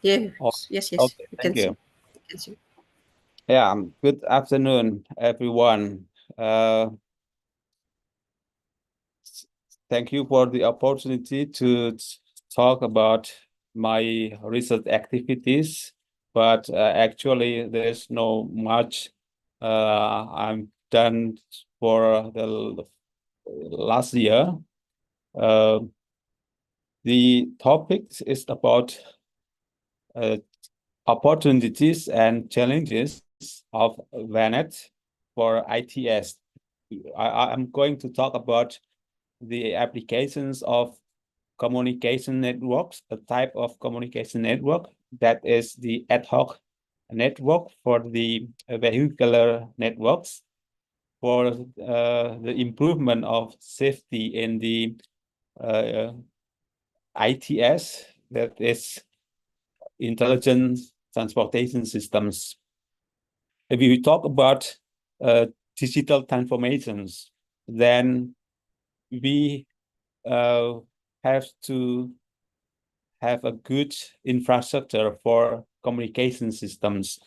[SPEAKER 2] Yes,
[SPEAKER 9] Oh,
[SPEAKER 2] yes, yes.
[SPEAKER 9] okay,
[SPEAKER 2] We
[SPEAKER 9] thank
[SPEAKER 2] can see.
[SPEAKER 9] you.
[SPEAKER 2] We can see.
[SPEAKER 9] Yeah, good afternoon, everyone. Thank you for the opportunity to talk about my research activities, but actually there's no much I'm done for the last year. The topic is about opportunities and challenges of VANET for ITS. I'm going to talk about the applications of communication networks, a type of communication network that is the ad hoc network for the vehicular networks for the improvement of safety in the ITS, that is intelligent transportation systems. If we talk about digital transformations, then we have to have a good infrastructure for communication systems.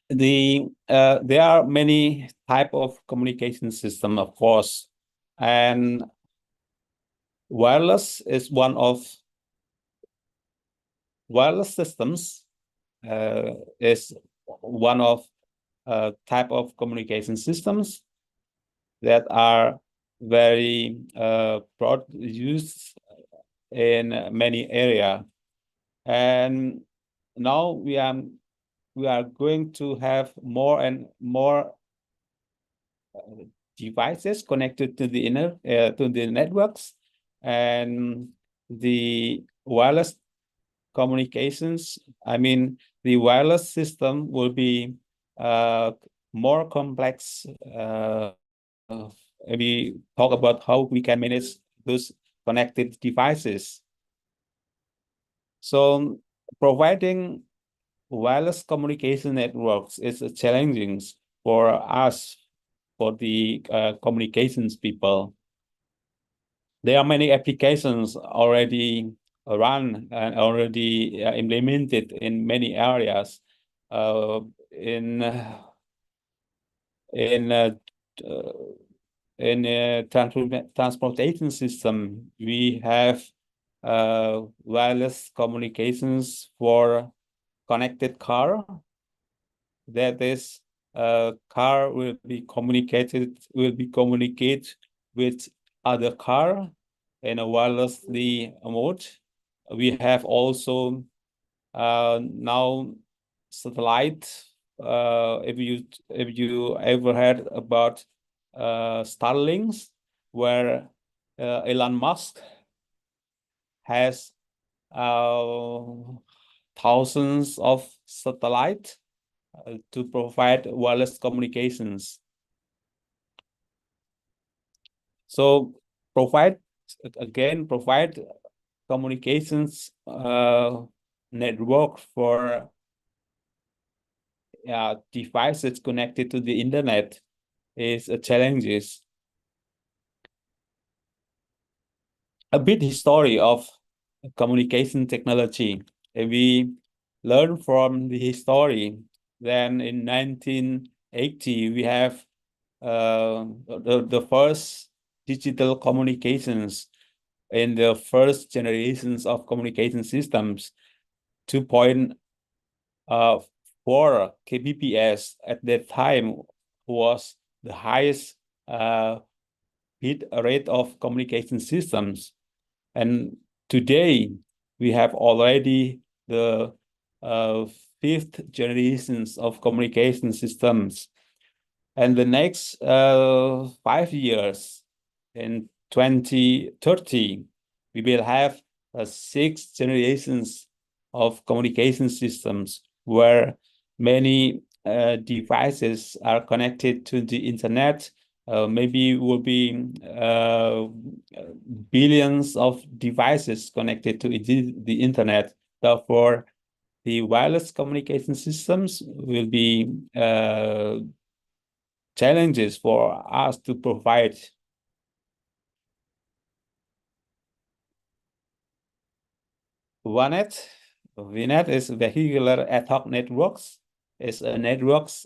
[SPEAKER 9] There are many type of communication system, of course, and wireless is one of wireless systems is one of type of communication systems that are very broad used in many areas. And now we are going to have more and more devices connected to the to the networks, and the wireless communications. I mean, the wireless system will be more complex. We talk about how we can manage those connected devices. So providing wireless communication networks is challenging for us, for the communications people. There are many applications already run and already implemented in many areas. In transportation system, we have wireless communications for connected car. That is, car will be communicate with other car in a wirelessly mode. We have also now satellite. If you ever heard about Starlinks, where Elon Musk has thousands of satellites to provide wireless communications. So provide communications network for devices connected to the internet is a challenge. A bit history of communication technology. If we learn from the history, then in 1980 we have the first digital communications in the first generations of communication systems. 2.4 kbps at that time was the highest bit rate of communication systems. And today we have already the fifth generations of communication systems. And the next 5 years, in 2030, we will have 6 generations of communication systems where many devices are connected to the internet. Maybe will be billions of devices connected to the internet. Therefore, the wireless communication systems will be challenges for us to provide. VNet is vehicular ad hoc networks. It's a networks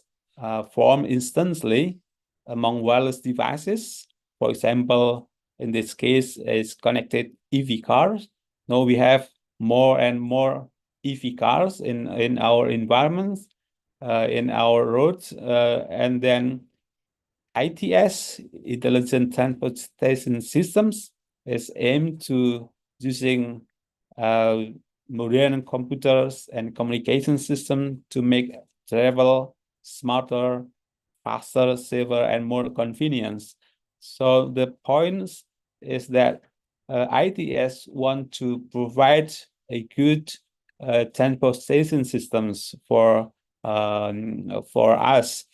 [SPEAKER 9] formed instantly among wireless devices. For example, in this case, it's connected EV cars. Now we have more and more EV cars in our environments, in our roads, and then ITS, Intelligent Transportation Systems, is aimed to using modern computers and communication systems to make travel smarter, faster, safer, and more convenience. So the point is that ITS want to provide a good transportation systems for us,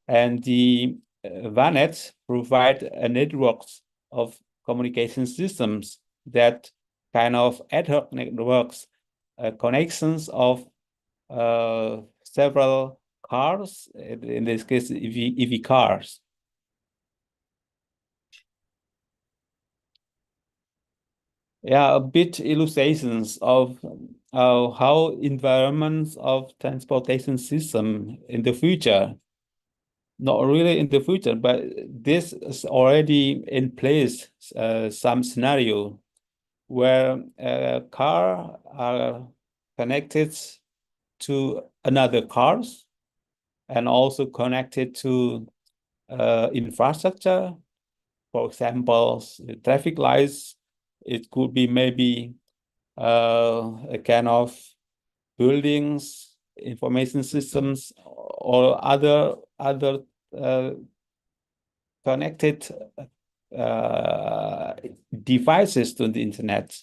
[SPEAKER 9] and the VANET provide a networks of communication systems that kind of ad hoc networks, connections of several cars, in this case EV cars. Yeah, a bit illustrations of how environments of transportation system in the future. Not really in the future, but this is already in place, some scenario where car are connected to another cars and also connected to infrastructure. For example, traffic lights. It could be maybe a kind of buildings, information systems, or other connected devices to the internet.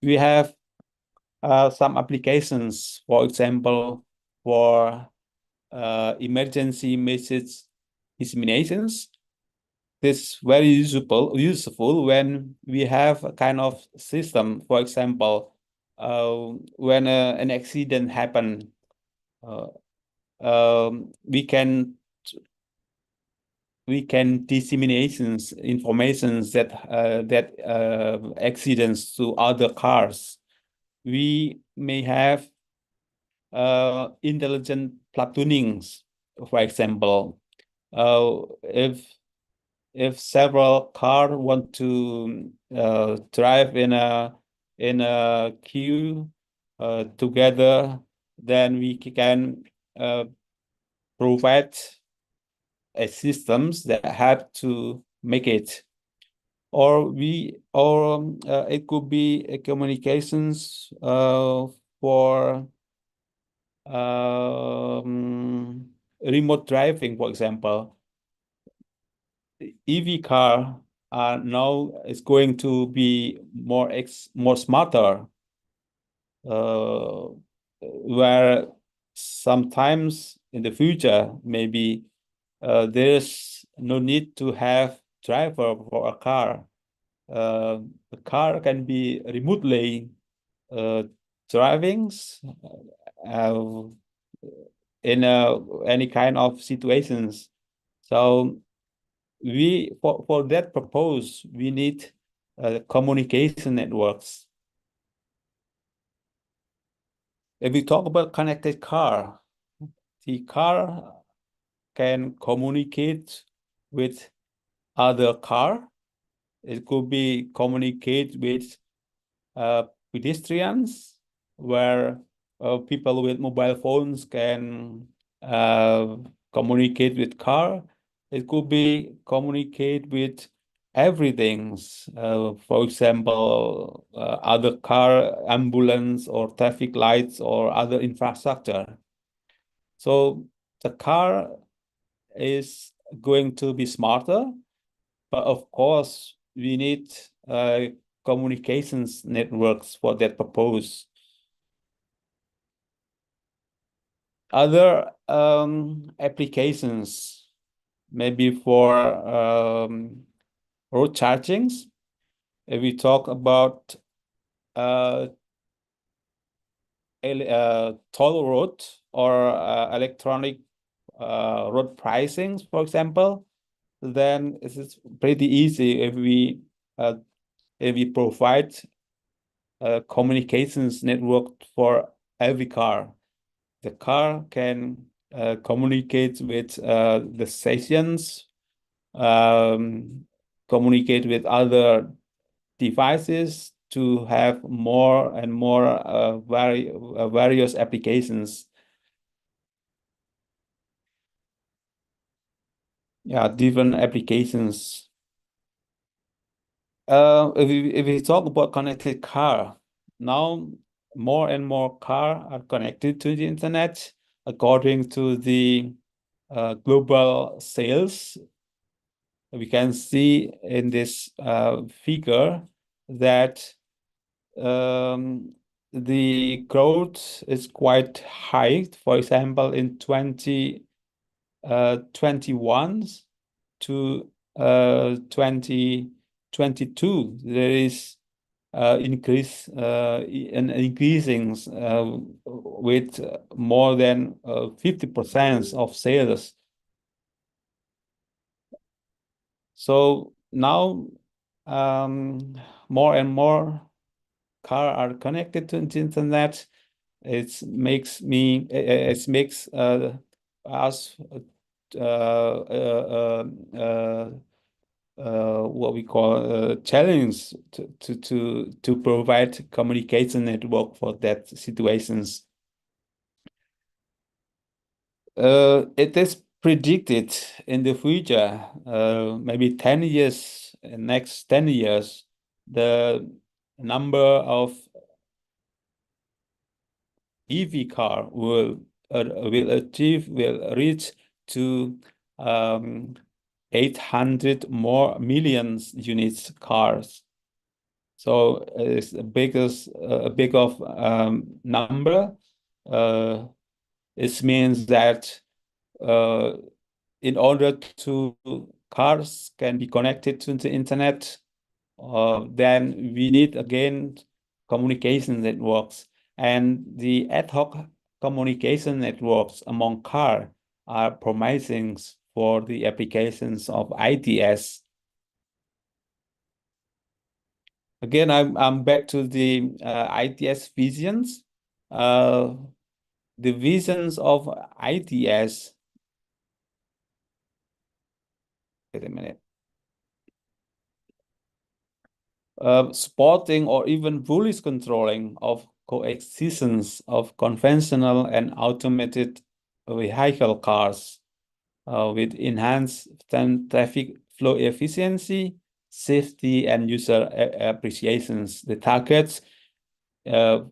[SPEAKER 9] We have some applications, for example, for emergency message disseminations. This is very useful when we have a kind of system. For example, when an accident happened, we can disseminate information that accidents to other cars. We may have intelligent platoonings, for example. If several cars want to drive in a queue together, then we can provide systems that have to make it. Or it could be communications for remote driving, for example. EV car now is going to be more smarter, where sometimes in the future maybe there's no need to have driver for a car. The car can be remotely driving in any kind of situations. So for that purpose, we need communication networks. If we talk about connected car, the car can communicate with other car. It could be communicate with pedestrians, where people with mobile phones can communicate with car. It could be communicate with everything. For example, other car, ambulance, or traffic lights, or other infrastructure. So the car is going to be smarter, but of course we need communications networks for that purpose. Other applications, maybe for road chargings. If we talk about toll road or electronic road pricing, for example, then it is pretty easy if we provide communications network for every car. The car can communicate with the stations, communicate with other devices to have more and more various applications. Yeah, different applications. If we talk about connected car, now more and more cars are connected to the internet. According to the global sales, we can see in this figure that the growth is quite high. For example, in 2021 to 2022, there is increasing with more than 50% of sales. So now more and more cars are connected to the internet. It makes us what we call challenge to provide communication network for that situations. It is predicted in the future, maybe 10 years, next 10 years, the number of EV car will reach to 800 more millions units cars. So it's a big of number. It means that in order to cars can be connected to the internet, then we need again communication networks, and the ad hoc communication networks among cars are promising for the applications of ITS. Again, I'm back to the ITS visions. The visions of ITS. Wait a minute. Supporting or even fully controlling of coexistence of conventional and automated vehicle cars with enhanced traffic flow efficiency, safety, and user appreciations. The targets are,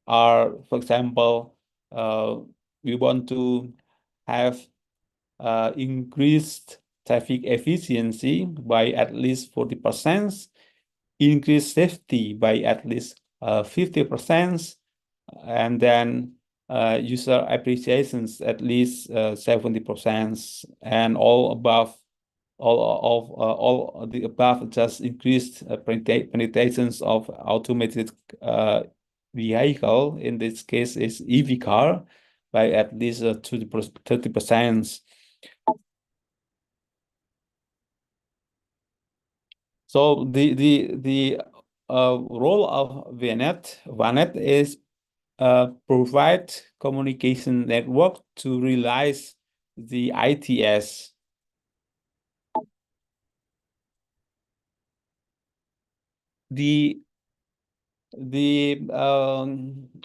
[SPEAKER 9] for example, we want to have increased traffic efficiency by at least 40%, increase safety by at least 50%, and then user appreciations at least 70%, and all of the above just increased penetrations of automated vehicle. In this case, is EV car by at least 30%. So the role of VANET is provide communication network to realize the ITS. The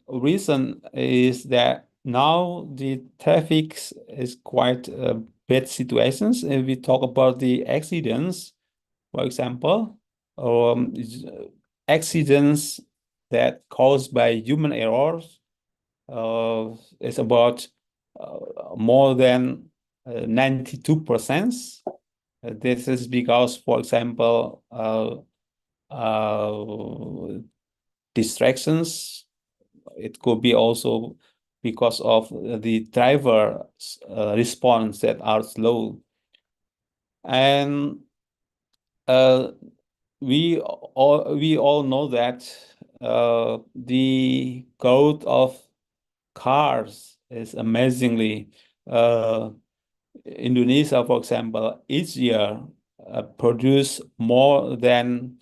[SPEAKER 9] reason is that now the traffic is quite bad situations. If we talk about the accidents, for example, accidents that caused by human errors is about more than 92%. This is because, for example, distractions. It could be also because of the driver response that are slow. And we all know that the growth of cars is amazingly. Indonesia, for example, each year produce more than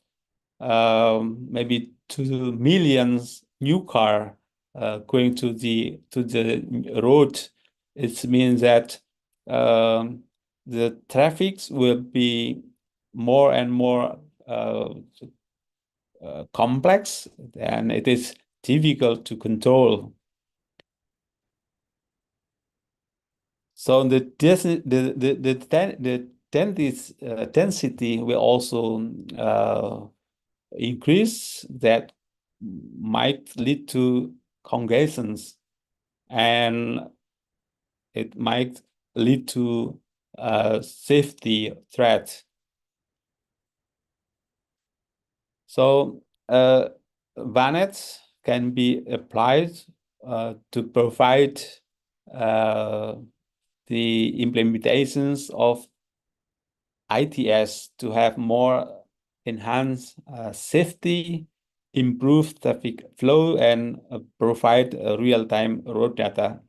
[SPEAKER 9] maybe to millions new car going to the road, it means that the traffics will be more and more complex, and it is difficult to control. So the density will also increase, that might lead to congestions, and it might lead to safety threat. So VANET can be applied to provide the implementations of ITS to have more enhanced safety, improve traffic flow, and provide real-time road data.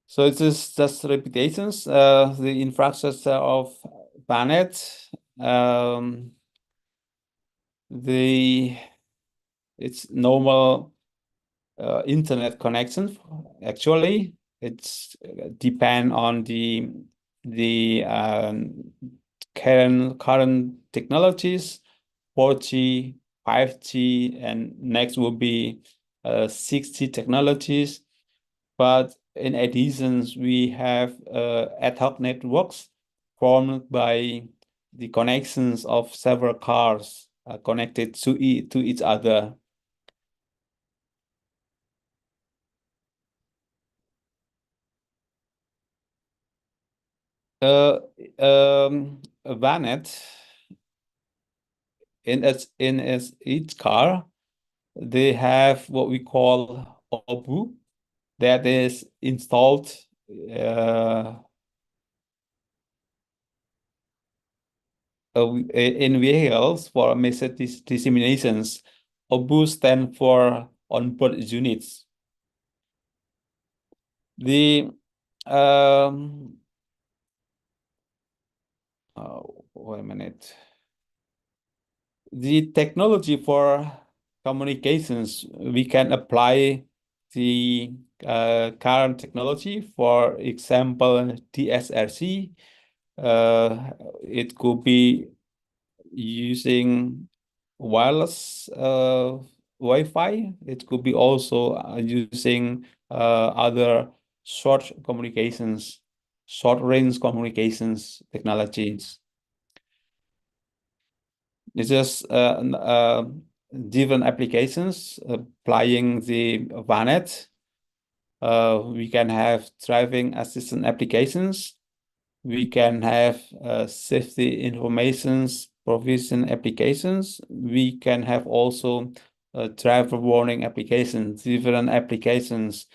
[SPEAKER 9] So it is just repetitions. The infrastructure of VANET, it's normal internet connection. Actually, it's depend on the current technologies, 4G, 5G, and next will be 6G technologies. But in addition, we have ad hoc networks formed by the connections of several cars connected to each other. VANET, in each car, they have what we call OBU that is installed in vehicles for message disseminations. OBU stand for onboard units. The wait a minute. The technology for communications, we can apply the current technology. For example, DSRC. It could be using wireless Wi-Fi. It could be also using other short range communications technologies. It's just different applications applying the VANET. We can have driving assistant applications. We can have safety informations provision applications. We can have also driver warning applications. Different applications,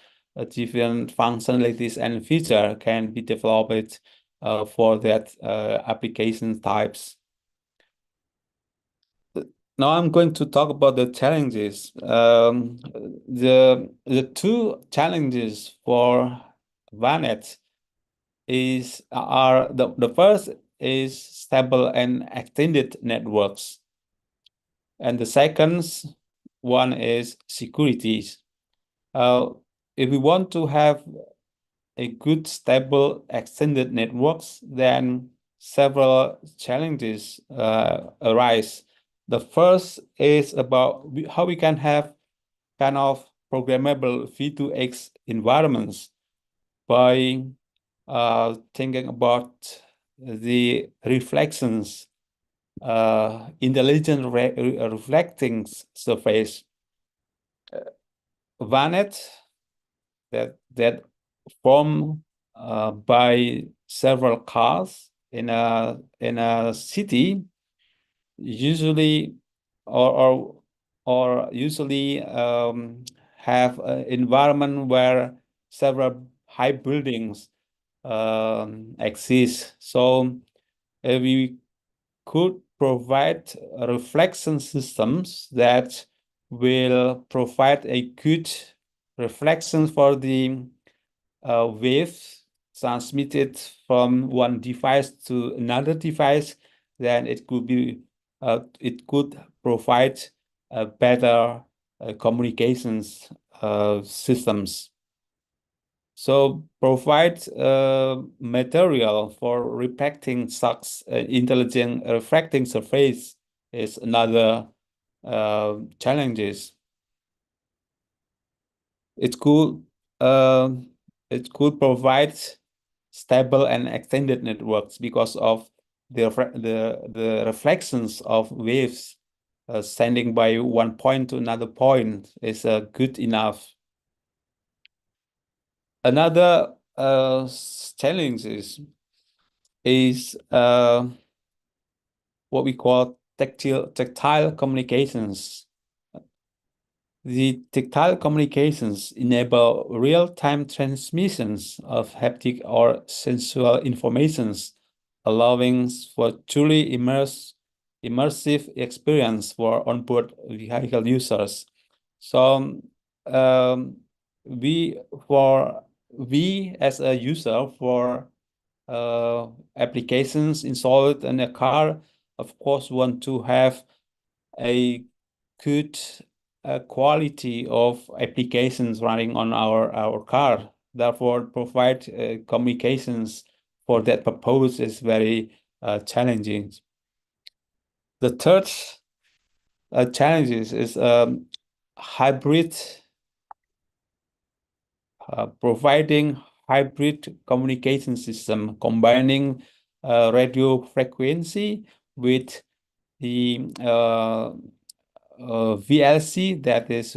[SPEAKER 9] different functionalities and feature can be developed for that application types. Now I'm going to talk about the challenges. The two challenges for VANET are the first is stable and extended networks, and the second one is security. If we want to have a good, stable, extended networks, then several challenges arise. The first is about how we can have kind of programmable V2X environments by thinking about the reflections, intelligent reflecting surface. VANET that formed by several cars in a city, usually or usually have an environment where several high buildings exist. So we could provide reflection systems that will provide a good reflection for the wave transmitted from one device to another device. Then it could be it could provide better communications systems. So provide material for reflecting such intelligent refracting surface is another challenges. It could provide stable and extended networks because of the reflections of waves sending by one point to another point is good enough. Another challenge is what we call tactile communications. The tactile communications enable real-time transmissions of haptic or sensual informations, allowing for truly immersive experience for onboard vehicle users. So we as a user for applications installed in a car, of course, want to have a good quality of applications running on our car. Therefore, provide communications for that purpose is very challenging. The third challenges is hybrid, providing hybrid communication system, combining radio frequency with the VLC, that is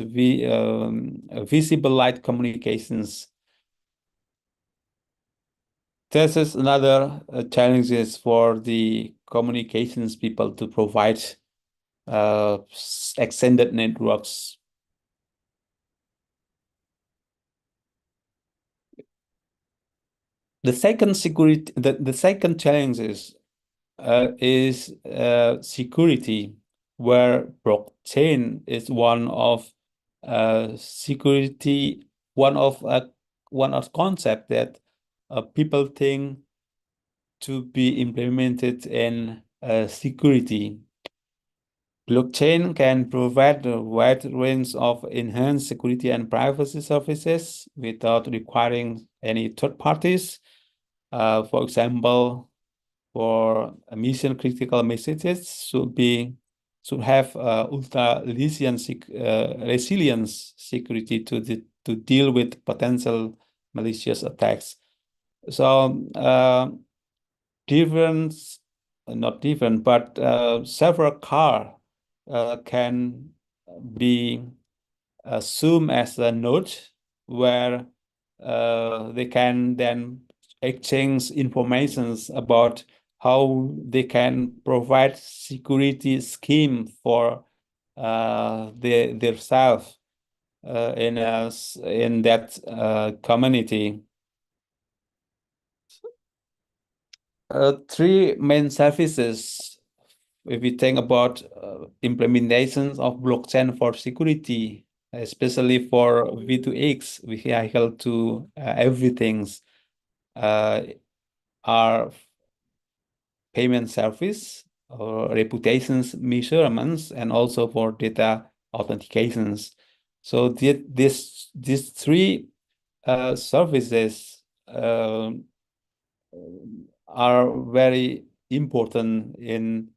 [SPEAKER 9] visible light communications. This is another challenges for the communications people to provide extended networks. The second challenge is security, where blockchain is one of security, one of concept that people think to be implemented in security. Blockchain can provide a wide range of enhanced security and privacy services without requiring any third parties. For example, for mission-critical messages should have ultra resilience security to deal with potential malicious attacks. So several car can be assumed as a node where they can then exchange informations about how they can provide security scheme for their self in that community. Three main services, if we think about implementations of blockchain for security, especially for V2X, vehicle to everything's, are payment service or reputations measurements, and also for data authentications. So these three services are very important in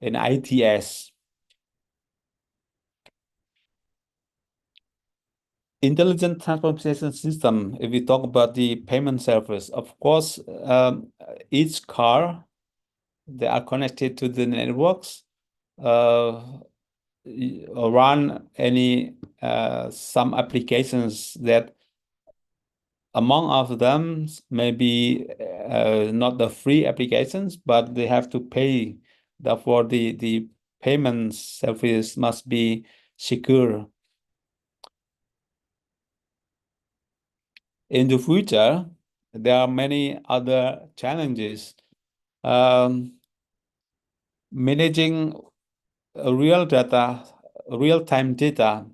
[SPEAKER 9] ITS. Intelligent transportation system, if we talk about the payment service, of course, each car, they are connected to the networks, run some applications that among of them may be not the free applications, but they have to pay. Therefore, the payment service must be secure. In the future, there are many other challenges. Managing real-time data,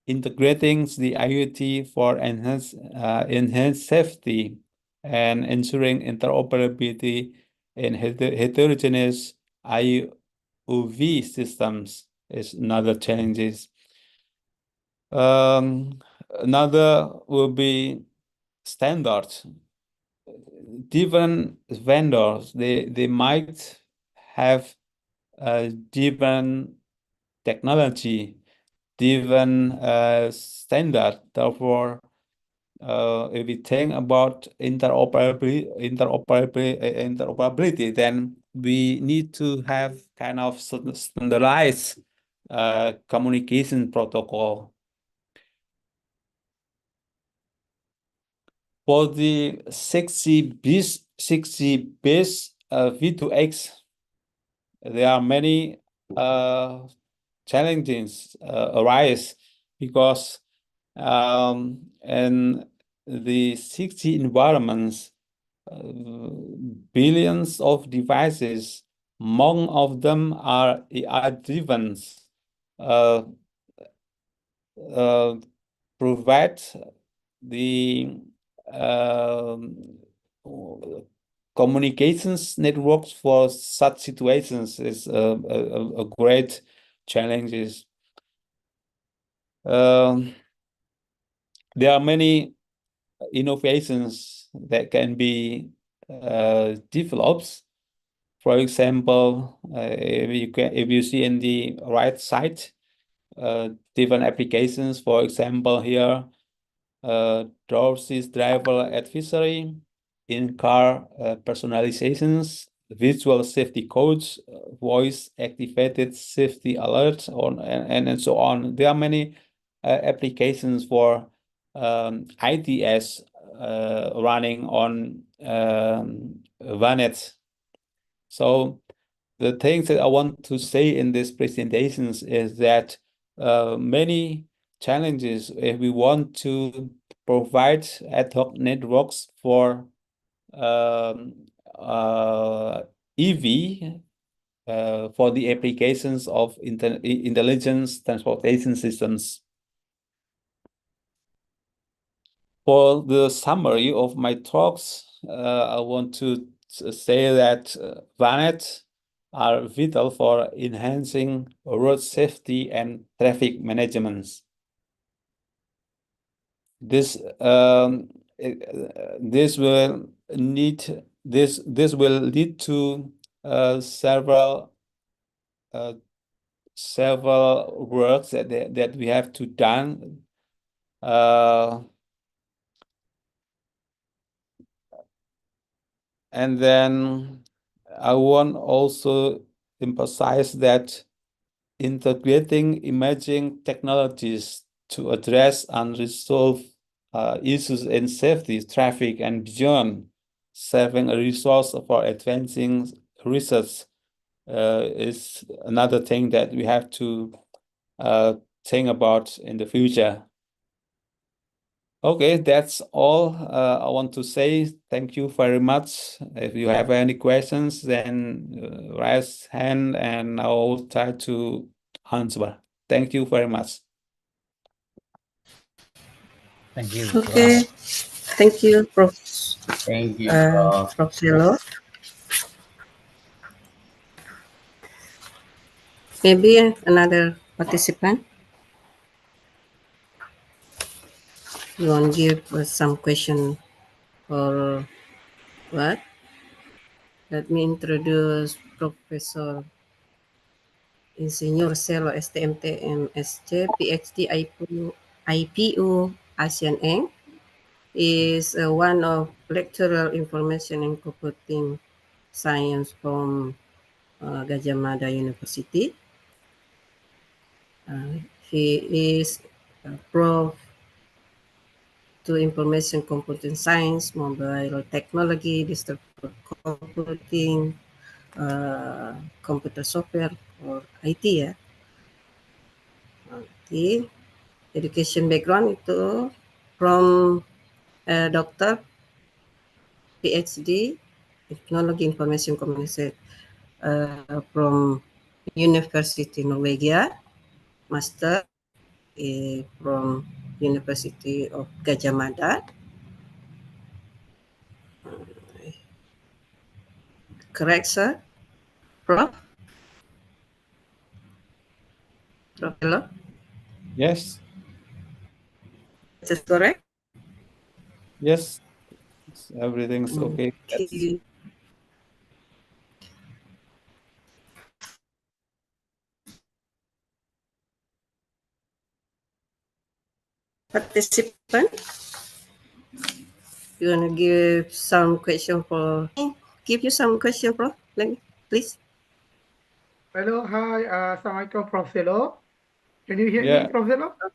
[SPEAKER 9] integrating the IoT for enhanced safety, and ensuring interoperability in heterogeneous IUV systems is another challenges. Another will be standards. Different vendors, they might have a different technology, different standard. Therefore, if we think about interoperability, then we need to have kind of standardized communication protocol. For the 60-bit V2X, there are many challenges arise because in the 60 environments, billions of devices, among of them are AI-driven, provide the communications networks for such situations is a great challenges. There are many innovations that can be developed. For example, if you see in the right side, different applications. For example, here, Dorsey's driver advisory, in-car personalizations, visual safety codes, voice-activated safety alerts, and so on. There are many applications for ITS running on VANET. So the things that I want to say in these presentations is that many challenges if we want to provide ad hoc networks for EV for the applications of intelligence transportation systems. For the summary of my talks, I want to say that VANET are vital for enhancing road safety and traffic management. This will lead to several works that we have to done. And then I want also emphasize that integrating emerging technologies to address unresolved issues in safety, traffic, and beyond, serving a resource for advancing research is another thing that we have to think about in the future. Okay, that's all I want to say. Thank you very much. If you have any questions, then raise hand and I'll try to answer. Thank you very much.
[SPEAKER 1] Thank you.
[SPEAKER 2] Okay, thank you, Prof.
[SPEAKER 8] Thank you,
[SPEAKER 2] Prof. Selo. Maybe another participant. You want to give some question or what? Let me introduce Professor Insinyur Selo STMT MSc PhD IPU ASEAN Eng is one of lecturer information and computing science from Gajah Mada University. He is Prof to Information Computing Science, Mobile Technology, Distributed Computing, Computer Software, or IT ya. IT. Education background itu from Doctor, PhD, Technology Information Communication from University Norwegia, Master from University of Gajah Mada. Correct, sir? Prof? Professor?
[SPEAKER 9] Yes,
[SPEAKER 2] Is this correct?
[SPEAKER 9] yes, everything's okay.
[SPEAKER 2] Okay. Participant, you wanna give some question for? Give you some question, Prof. Please.
[SPEAKER 7] Hello, hi, Assalamualaikum, Prof. Zelo. Can you hear
[SPEAKER 9] Yeah.
[SPEAKER 7] me, Prof. Zelo? Prof.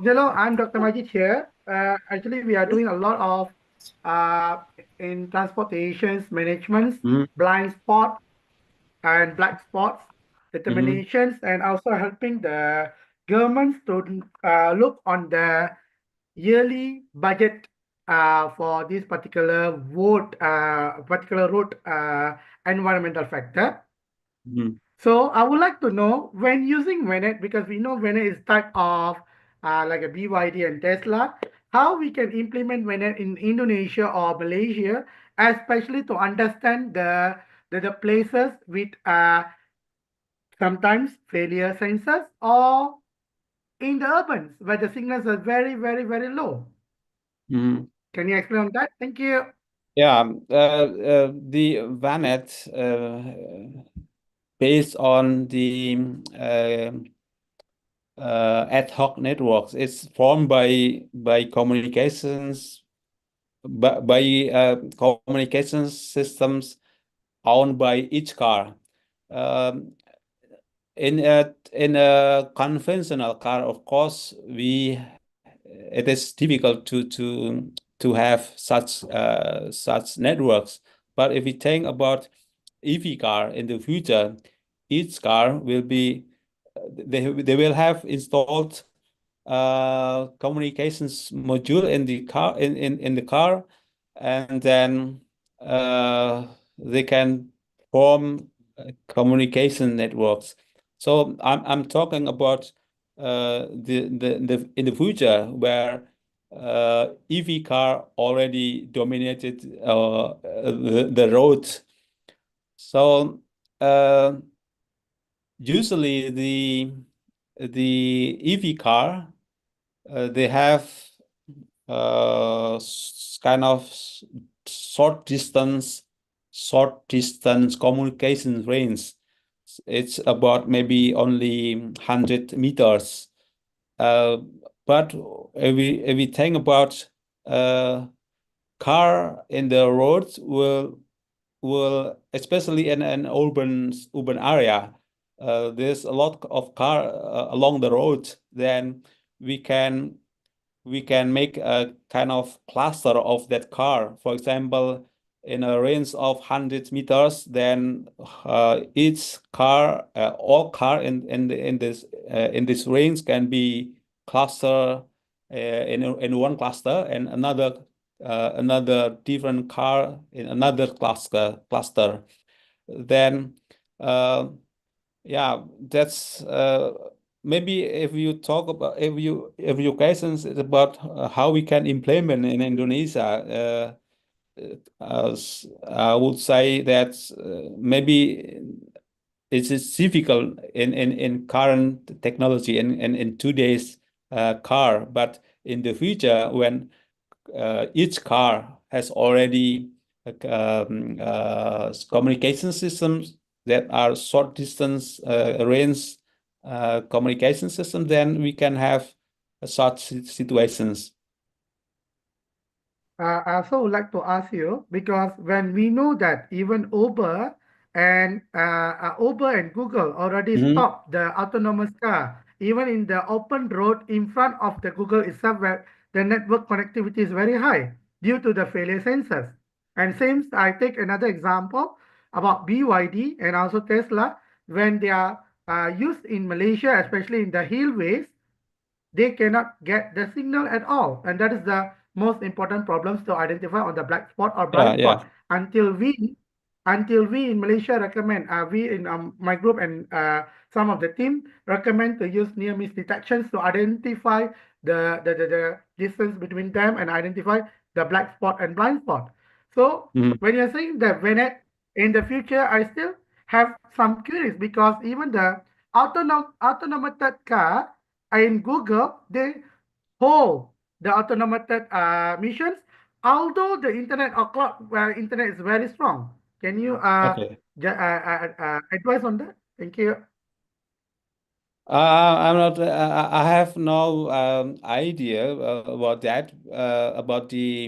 [SPEAKER 7] Zelo, I'm Dr. Majid here. Actually, we are doing a lot of in transportations, management, blind spot and black spots, determinations, and also helping the governments to look on the yearly budget for this particular road environmental factor. So I would like to know when using VNet, because we know VNet is type of like a BYD and Tesla, how we can implement VNet in Indonesia or Malaysia, especially to understand the places with sometimes failure sensors, or in the urbans where the signals are very, very, very low. Can you explain on that? Thank you.
[SPEAKER 9] Yeah, the VANET, based on the ad hoc networks, it's formed by communications communications systems owned by each car. In a conventional car, of course, it is difficult to have such networks. But if we think about EV car in the future, each car will be they will have installed communications module in the car in the car, and then they can form communication networks. So I'm talking about the in the future where EV car already dominated the road. So usually the EV car they have kind of short distance communication range. It's about maybe only 100 meters. But if we think about car in the roads will especially in an urban area, there's a lot of car along the road. Then we can make a kind of cluster of that car. For example, in a range of 100 meters, then each car, all car in this range can be cluster in one cluster, and another different car in another cluster. Then yeah, that's maybe if you talk about if your questions is about how we can implement in Indonesia, I would say that maybe it is difficult in current technology and in today's car, but in the future when each car has already communication systems that are short distance range communication system, then we can have such situations.
[SPEAKER 7] I also would like to ask you, because when we know that even Uber and Google already stopped the autonomous car, even in the open road in front of the Google itself, where the network connectivity is very high due to the failure sensors. And since I take another example about BYD and also Tesla, when they are used in Malaysia, especially in the hillways, they cannot get the signal at all. And that is the most important problems to identify on the black spot or blind spot. Until we in Malaysia recommend, we in my group and some of the team recommend to use near miss detections to identify the distance between them and identify the black spot and blind spot. So when you're saying that VNet in the future, I still have some queries, because even the automated car in Google, they hold the automated missions, although the internet or cloud internet is very strong. Can you
[SPEAKER 9] Okay.
[SPEAKER 7] advise on that? Thank you.
[SPEAKER 9] I'm not. I have no idea about that. About the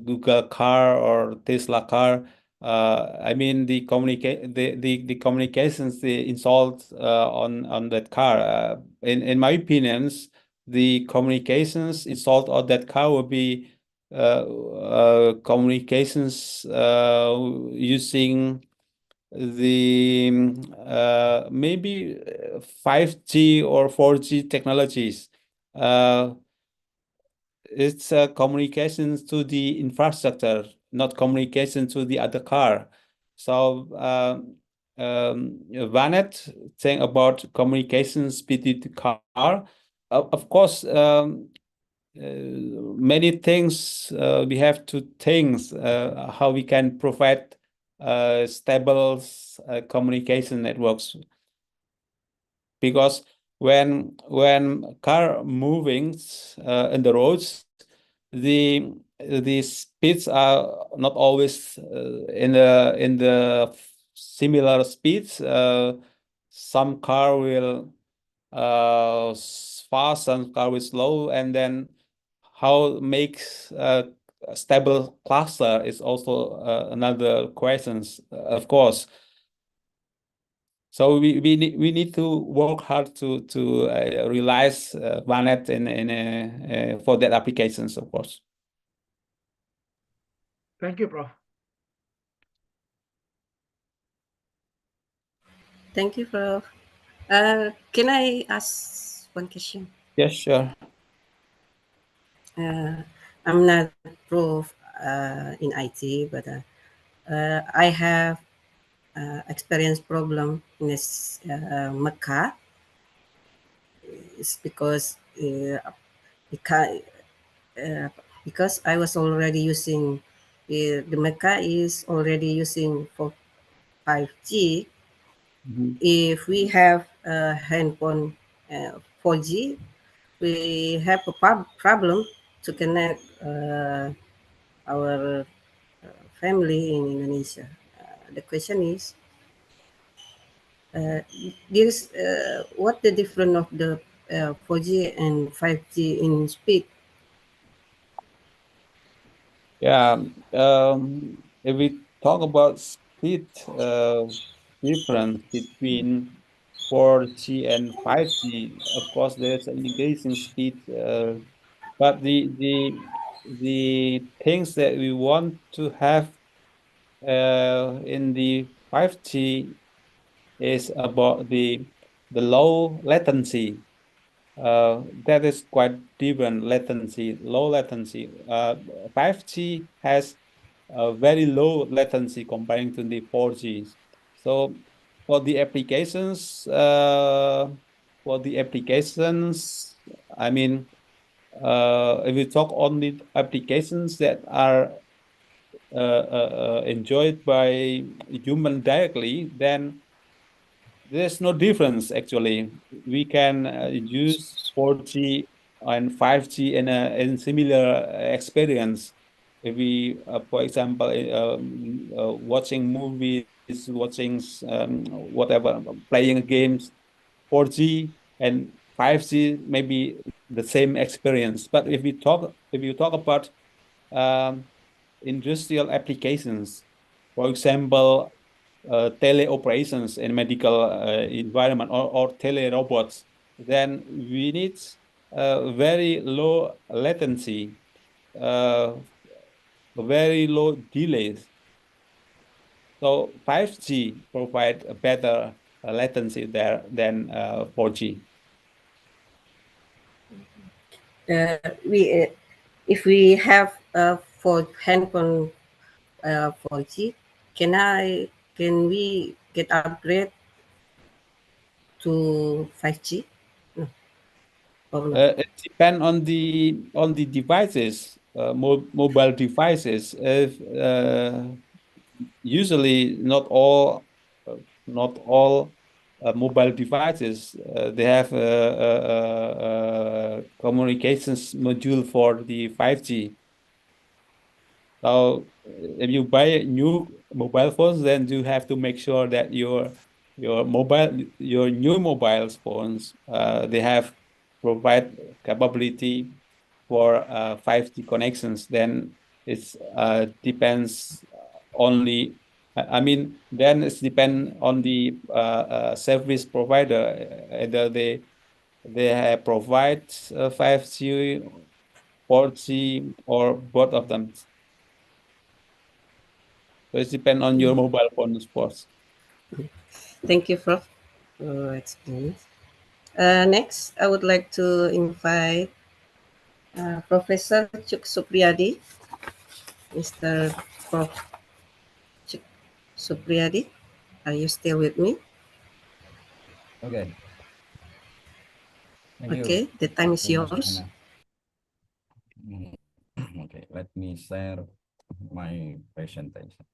[SPEAKER 9] Google car or Tesla car. I mean the communications they installed on that car. In my opinions, the communications installed on that car will be communications using the maybe 5G or 4G technologies. It's communications to the infrastructure, not communication to the other car. So Vanet saying about communications between the car. Of course, many things we have to think how we can provide stable communication networks, because when car moving in the roads, the speeds are not always in the similar speeds. Some car will fast, some car will slow, and then how makes a stable cluster is also another questions, of course. So we need to work hard to realize VANET in for that applications, of course.
[SPEAKER 7] Thank you, Prof.
[SPEAKER 2] Thank you, Prof. Can I ask one question?
[SPEAKER 9] Yes, sure.
[SPEAKER 2] I'm not Prof in IT, but I have experience problem in this Mecca. It's because because I was already using the Mecca is already using for 5G. If we have a handphone 4G, we have a problem to connect our family in Indonesia. The question is, what the difference of the 4G and 5G in speed?
[SPEAKER 9] Yeah, if we talk about speed difference between 4G and 5G, of course, there's an increasing speed, but the things that we want to have in the 5G is about the low latency. That is quite different latency, low latency. 5G has a very low latency comparing to the 4G. So for the applications, I mean, if we talk on the applications that are enjoyed by human directly, then there's no difference actually. We can use 4G and 5G in similar experience. If we, for example, watching movies, watching whatever, playing games, 4G and 5G may be the same experience. But if you talk about industrial applications, for example, teleoperations in medical environment or telerobots, then we need very low latency, very low delays. So 5G provide a better latency there than 4G.
[SPEAKER 2] If we have for handphone 4G, can we get upgrade to 5G? No.
[SPEAKER 9] It depends on the devices, mobile devices. If usually not all mobile devices, they have a communications module for the 5G. So if you buy new mobile phones, then you have to make sure that your new mobile phones they have provide capability for 5G connections. Then it's depends only. I mean, then it's depend on the service provider. Either they provide 5G, 4G, or both of them. So it depends on your mobile phone sports.
[SPEAKER 2] Thank you, Prof, for explaining. Next, I would like to invite Professor Chuk Supriyadi. Mr. Prof. Chuk Supriyadi, are you still with me?
[SPEAKER 1] Okay. Thank you.
[SPEAKER 2] Okay, the time is
[SPEAKER 1] Thank you, Mas
[SPEAKER 2] yours.
[SPEAKER 1] Ana. Okay, let me share my presentation.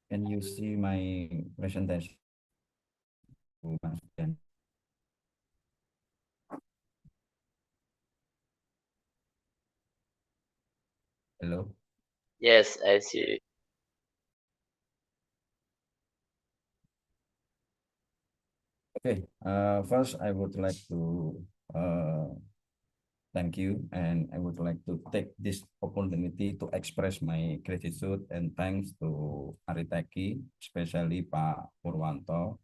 [SPEAKER 1] Can you see my presentation? Hello.
[SPEAKER 8] Yes, I see.
[SPEAKER 1] Okay. First, I would like to thank you, and I would like to take this opportunity to express my gratitude and thanks to Ariteki, especially Pak Purwanto,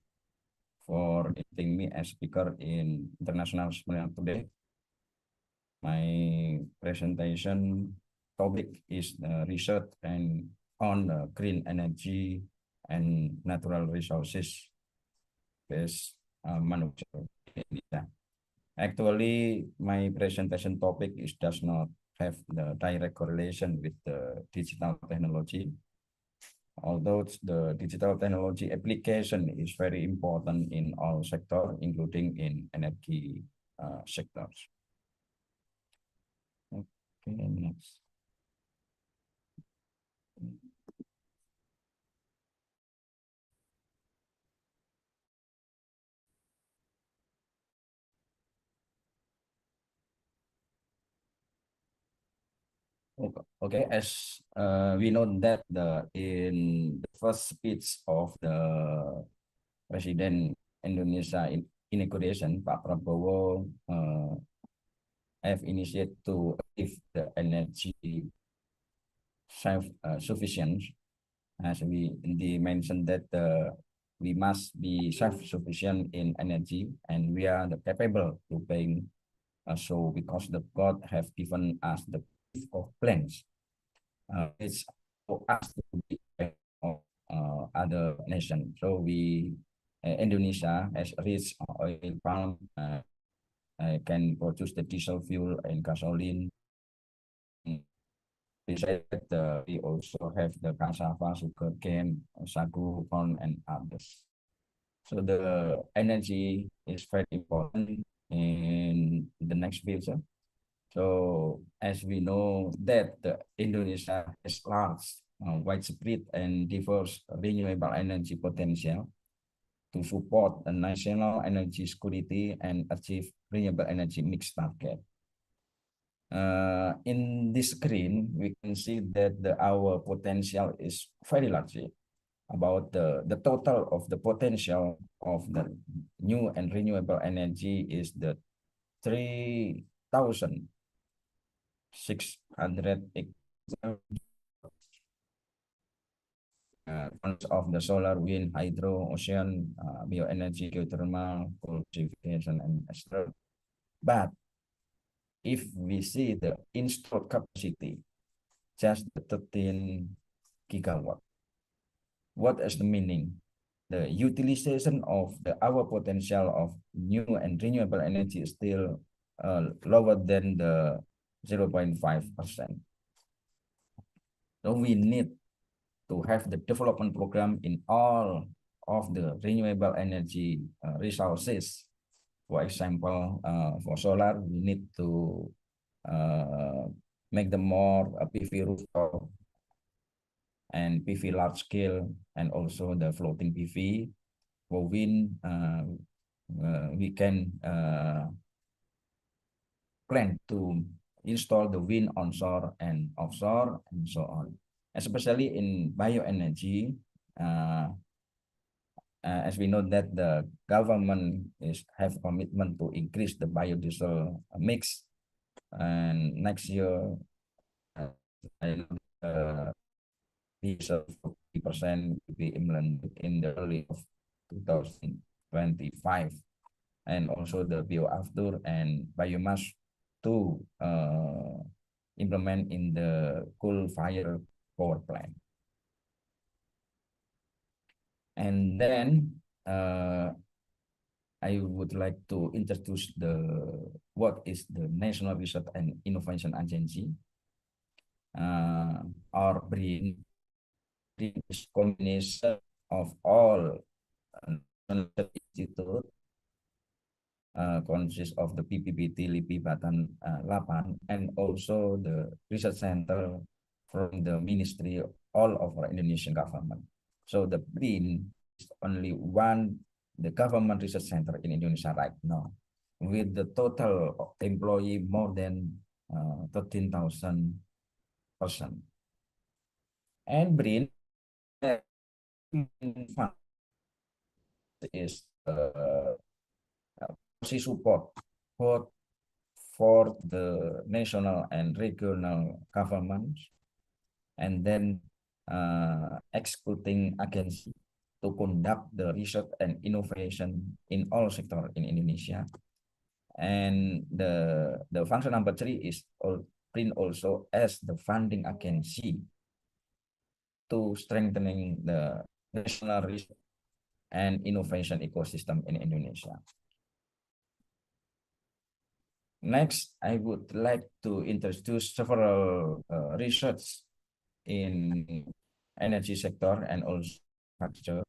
[SPEAKER 1] for inviting me as speaker in International Seminar today. My presentation topic is research and on green energy and natural resources based manufacturing in Indonesia. Actually, my presentation topic does not have the direct correlation with the digital technology, although the digital technology application is very important in all sectors, including in energy sectors. Okay, next. Okay, as we know that in the first speech of the President Indonesia in inauguration, Pak Prabowo have initiated to achieve the energy self-sufficient, as they mentioned that we must be self-sufficient in energy, and we are capable to pay. So because the God have given us the gift of plants, it's for us to be of other nation. So we Indonesia has rich oil palm, can produce the diesel fuel and gasoline. Besides that, we also have the cassava, sugarcane, sagu, corn, and others. So the energy is very important in the next future. So as we know that Indonesia has large, widespread and diverse renewable energy potential to support the national energy security and achieve renewable energy mix target. In this screen, we can see that our potential is very large. About the total of the potential of the new and renewable energy is the 3,600 tons of the solar, wind, hydro, ocean, bioenergy, geothermal, coal-gasification, and astral. But if we see the installed capacity, just 13 gigawatt. What is the meaning? The utilization of our potential of new and renewable energy is still lower than the 0.5%. So we need
[SPEAKER 10] to have the development program in all of the renewable energy resources. For example, for solar, we need to make them more PV rooftop and PV large scale, and also the floating PV. For wind, we can plan to install the wind onshore and offshore and so on. Especially in bioenergy, as we know that the government have commitment to increase the biodiesel mix, and next year, diesel 40% will be implemented in the early of 2025, and also the bioafter and biomass to implement in the coal-fired power plant. And then I would like to introduce what is the National Research and Innovation Agency, or BRIN. BRIN is combination of all institute, consists of the PPBT, LIPI, Batan, Lapan, and also the research center from the ministry all over Indonesian government. So the BRIN is only the government research center in Indonesia right now, with the total employee more than 13,000 person. And BRIN is policy support both for the national and regional governments, and then executing agency to conduct the research and innovation in all sectors in Indonesia. And the function number 3 is BRIN also as the funding agency to strengthening the national research and innovation ecosystem in Indonesia. Next, I would like to introduce several research in energy sector and also structure.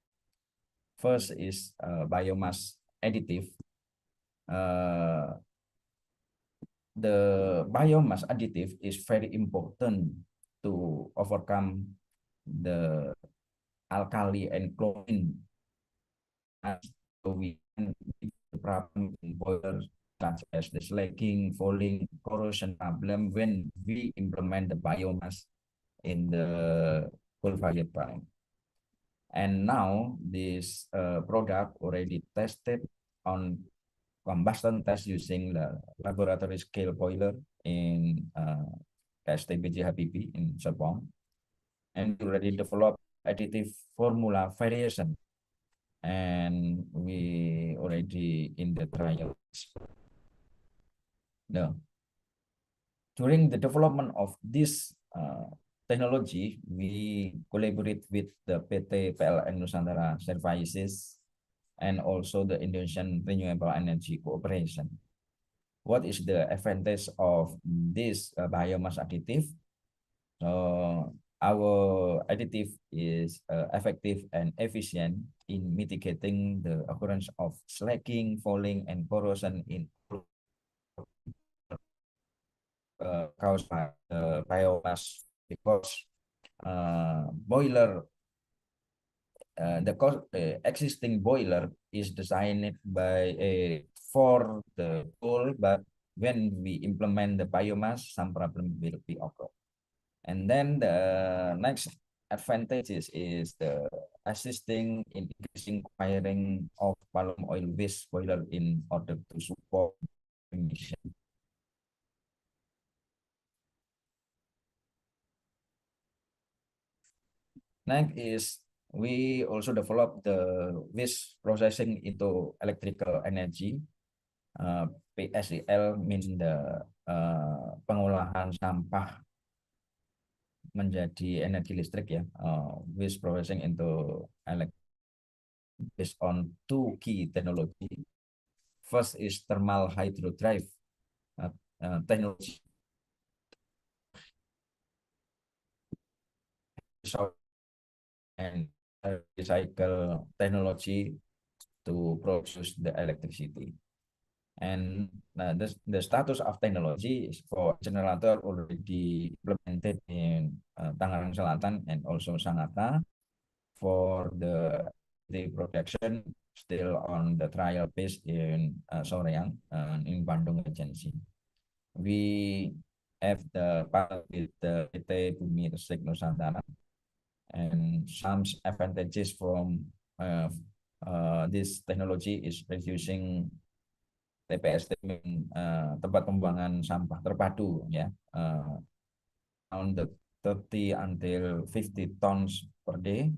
[SPEAKER 10] First is biomass additive. The biomass additive is very important to overcome the alkali and chlorine. So we can the problem in boilers such as the slaking, falling, corrosion problem when we implement the biomass in the coal-fired plant. And now this product already tested on combustion test using the laboratory scale boiler in STBJ Habibie in Serpong, and we already developed additive formula variation, and we already in the trials. Now, during the development of this technology, we collaborate with the PT PLN Nusantara Services and also the Indonesian Renewable Energy Cooperation. What is the advantage of this biomass additive? Our additive is effective and efficient in mitigating the occurrence of slaking, falling, and corrosion in caused by biomass, because boiler, the existing boiler is designed for the coal, but when we implement the biomass, some problem will be occur. And then the next advantage is the assisting in increasing firing of palm oil waste boiler in order to support emission. Next is we also develop the waste processing into electrical energy. PSEL means the pengolahan sampah menjadi energi listrik ya. Waste processing into electric based on 2 key technology. First is thermal hydrodrive technology. and recycle technology to produce the electricity. And the status of technology is for generator already implemented in Tangerang Selatan and also Sangatta. For the production, still on the trial base in Soreang in Bandung agency. We have the part with the PT Bumi Resik Nusantara, and some advantages from this technology is reducing TPS, tempat pembuangan sampah terpadu, ya, on the 30 until 50 tons per day,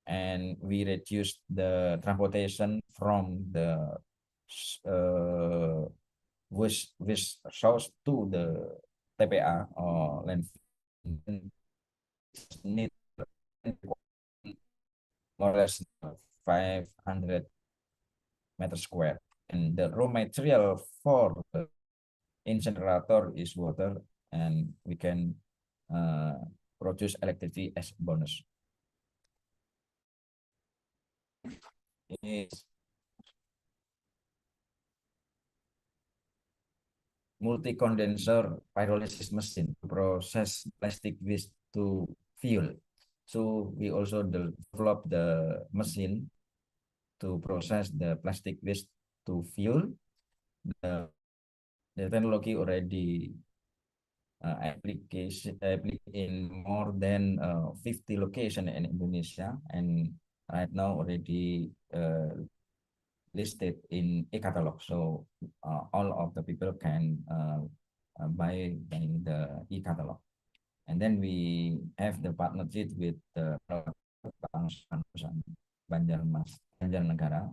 [SPEAKER 10] and we reduced the transportation from the waste source to the TPA or landfill. Need more or less 500 meters square. And the raw material for the incinerator is water, and we can produce electricity as bonus. Is multi-condenser pyrolysis machine to process plastic waste to fuel. So we also developed the machine to process the plastic waste to fuel. The technology already application in more than 50 locations in Indonesia, and right now already listed in e-catalog. So all of the people can buy in the e-catalog. And then we have the partnership with the Banjarnegara.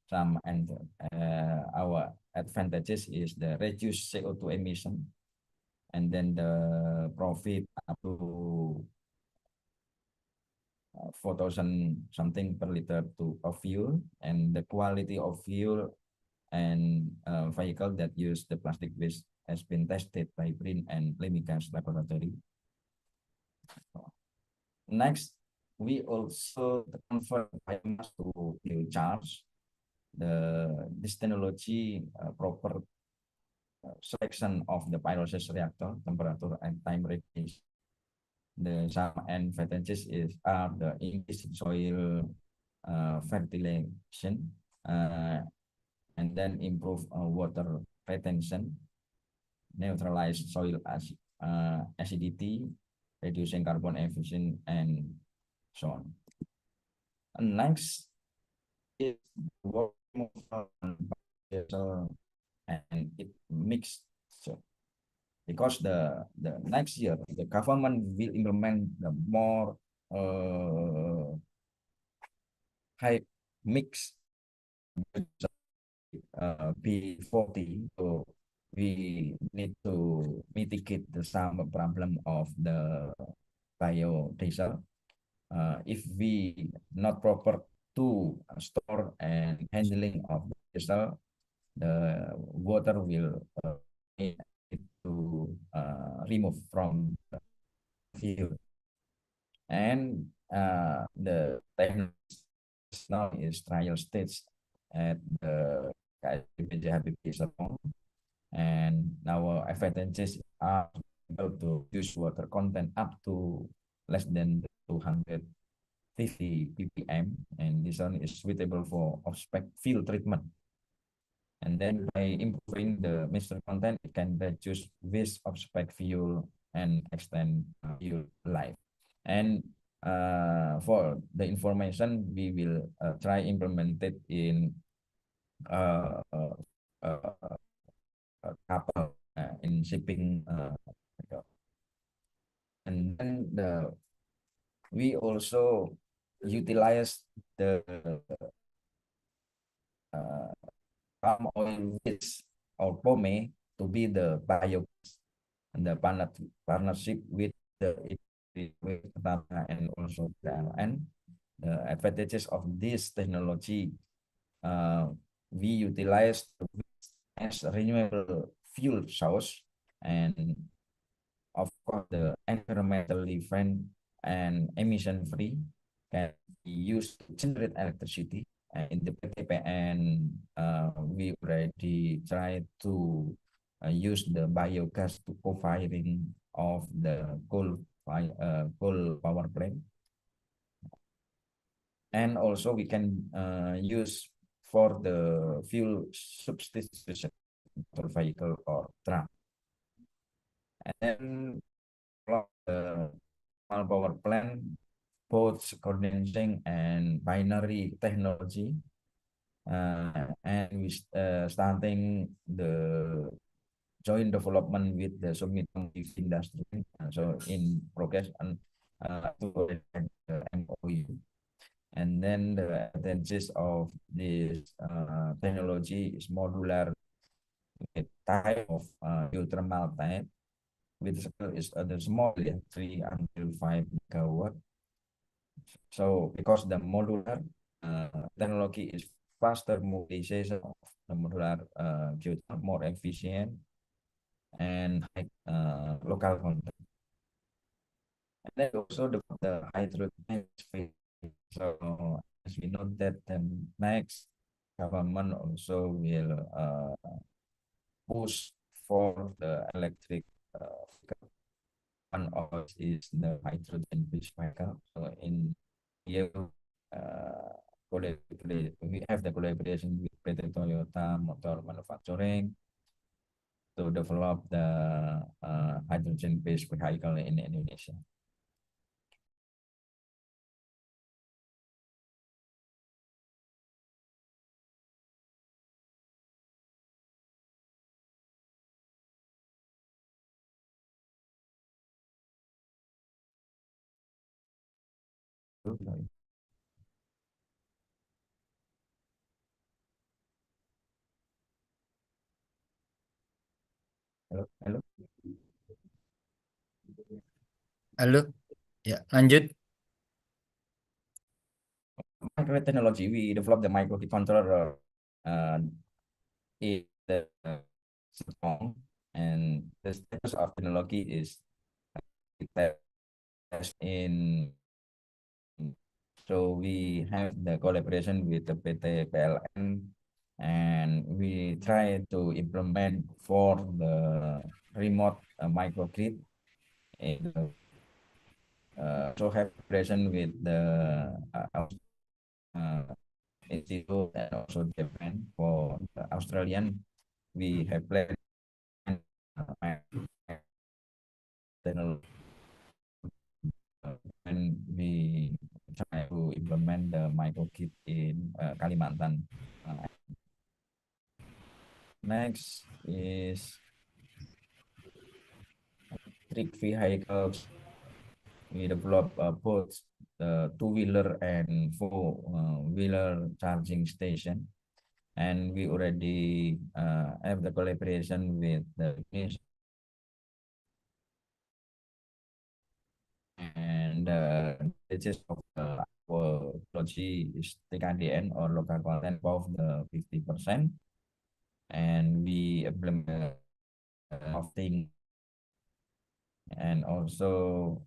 [SPEAKER 10] Some and our advantages is the reduced CO2 emission, and then the profit up to 4,000 something per liter of fuel, and the quality of fuel and vehicle that use the plastic waste has been tested by Brin and Lemmiga's laboratory. Next, we also convert biomass to fuel charge. This technology proper selection of the pyrolysis reactor, temperature and time regulation. The some advantages are the increase in soil fertilization, and then improve water retention, neutralize soil acidity, reducing carbon emission, and so on. And next is work and it mixed. So because the next year the government will implement the more high mix B40, so we need to mitigate the some problem of the biodiesel. If we not proper to store and handling of the diesel, the water will need to remove from the fuel. And the technology now is trial stage at the Jafa, and our advantages are able to use water content up to less than 250 ppm, and this one is suitable for off-spec fuel treatment. And then by improving the mixture content, it can reduce waste of spec fuel and extend fuel life. And for the information, we will try implement it in couple in shipping. And then we also utilize the palm oil waste or pome to be the biogas, and the partnership with the and also the PLN. The advantages of this technology, we utilize as renewable fuel source, and of course the environmentally friendly and emission-free can be used to generate electricity. And in the PTPN, we already tried to use the biogas to co-firing of the coal power plant. And also we can use for the fuel substitution for vehicle or truck. And then the power plant, both condensing and binary technology, and we starting the joint development with the Sumitomo industry. So in progress and to the MOU. And then the advantages of this technology is modular type of geothermal type, which is the small 3 until 5 megawatt. So because the modular technology is faster mobilization of the modular geothermal, more efficient and high local content. And then also the hydrogen. So as we know that the next government also will push for the electric one of it is the hydrogen-based vehicle. So in here, we have the collaboration with PT Toyota Motor Manufacturing to develop the hydrogen-based vehicle in Indonesia. Halo.
[SPEAKER 1] Halo, ya lanjut.
[SPEAKER 10] Microtechnology, we develop the microcontroller in the strong, and the status of technology is in. So we have the collaboration with the PT PLN, and we try to implement for the remote microgrid. So have collaboration with the institute and also Japan. For the Australian, we have planned and we try to implement the microgrid in Kalimantan. Next is electric vehicles. We develop both the two-wheeler and four-wheeler charging station, and we already have the collaboration with the and the gist of the technology is TKDN or local content above the 50%, and we implement thing and also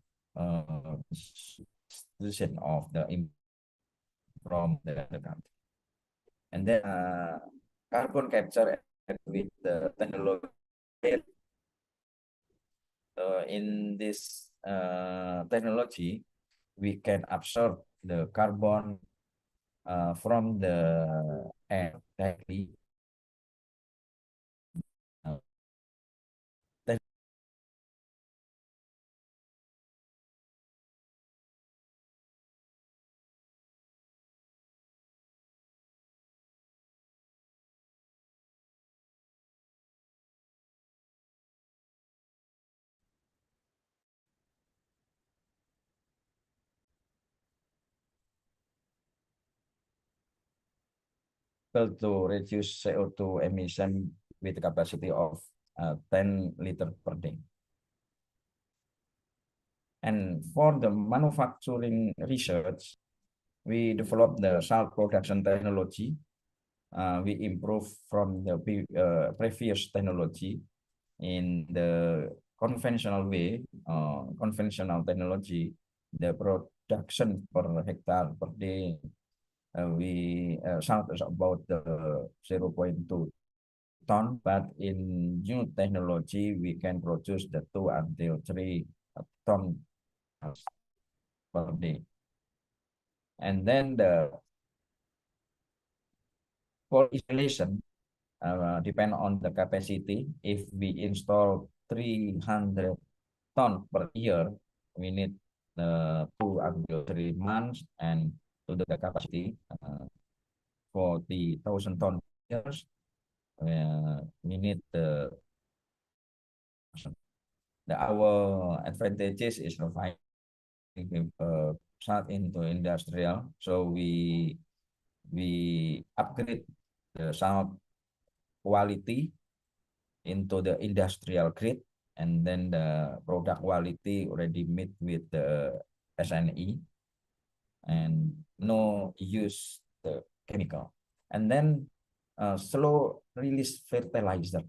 [SPEAKER 10] solution of the from the country. And then carbon capture with the technology. In this technology, we can absorb the carbon from the air directly. To reduce CO2 emission with a capacity of 10 liters per day. And for the manufacturing research, we developed the salt production technology. We improved from the previous technology in the conventional way, conventional technology. the production per hectare per day, we sound about the 0.2 ton, but in new technology, we can produce the 2 until 3 ton per day. And then for installation, depend on the capacity. If we install 300 ton per year, we need 2 until 3 months, and to the capacity 40,000 ton years, we need our advantages is providing start into industrial, so we upgrade the sound quality into the industrial grade, and then the product quality already meet with the SNE and no use the chemical. And then slow release fertilizer.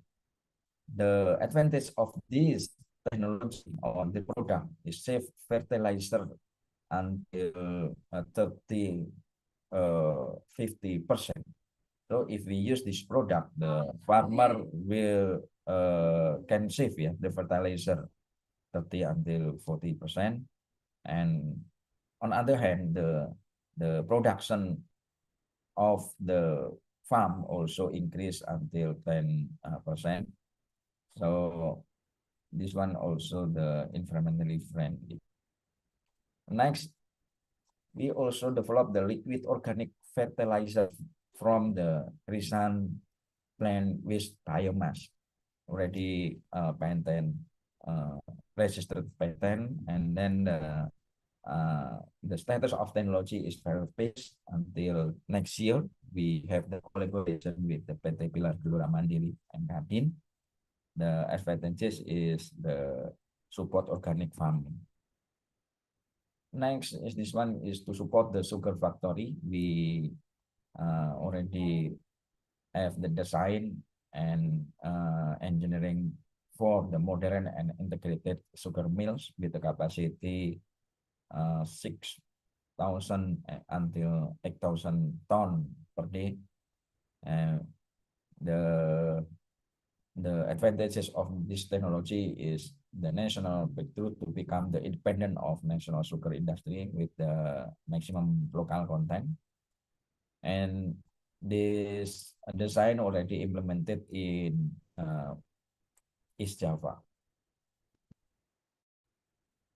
[SPEAKER 10] The advantage of this technology on the product is save fertilizer until 50%. So if we use this product, the farmer will can save the fertilizer 30 until 40%. And on the other hand, the production of the farm also increase until 10%. So this one also the environmentally friendly. Next, we also develop the liquid organic fertilizer from the recent plant waste biomass, already patent, registered patent, and then the status of technology is verified until next year. We have the collaboration with the PT Pilar Gelora Mandiri and Kadin. The advantages is the support organic farming. Next is this one is to support the sugar factory. We already have the design and engineering for the modern and integrated sugar mills with the capacity 6,000 until 8,000 ton per day. And the advantages of this technology is the national breakthrough to become the independent of national sugar industry with the maximum local content. And this design already implemented in East Java.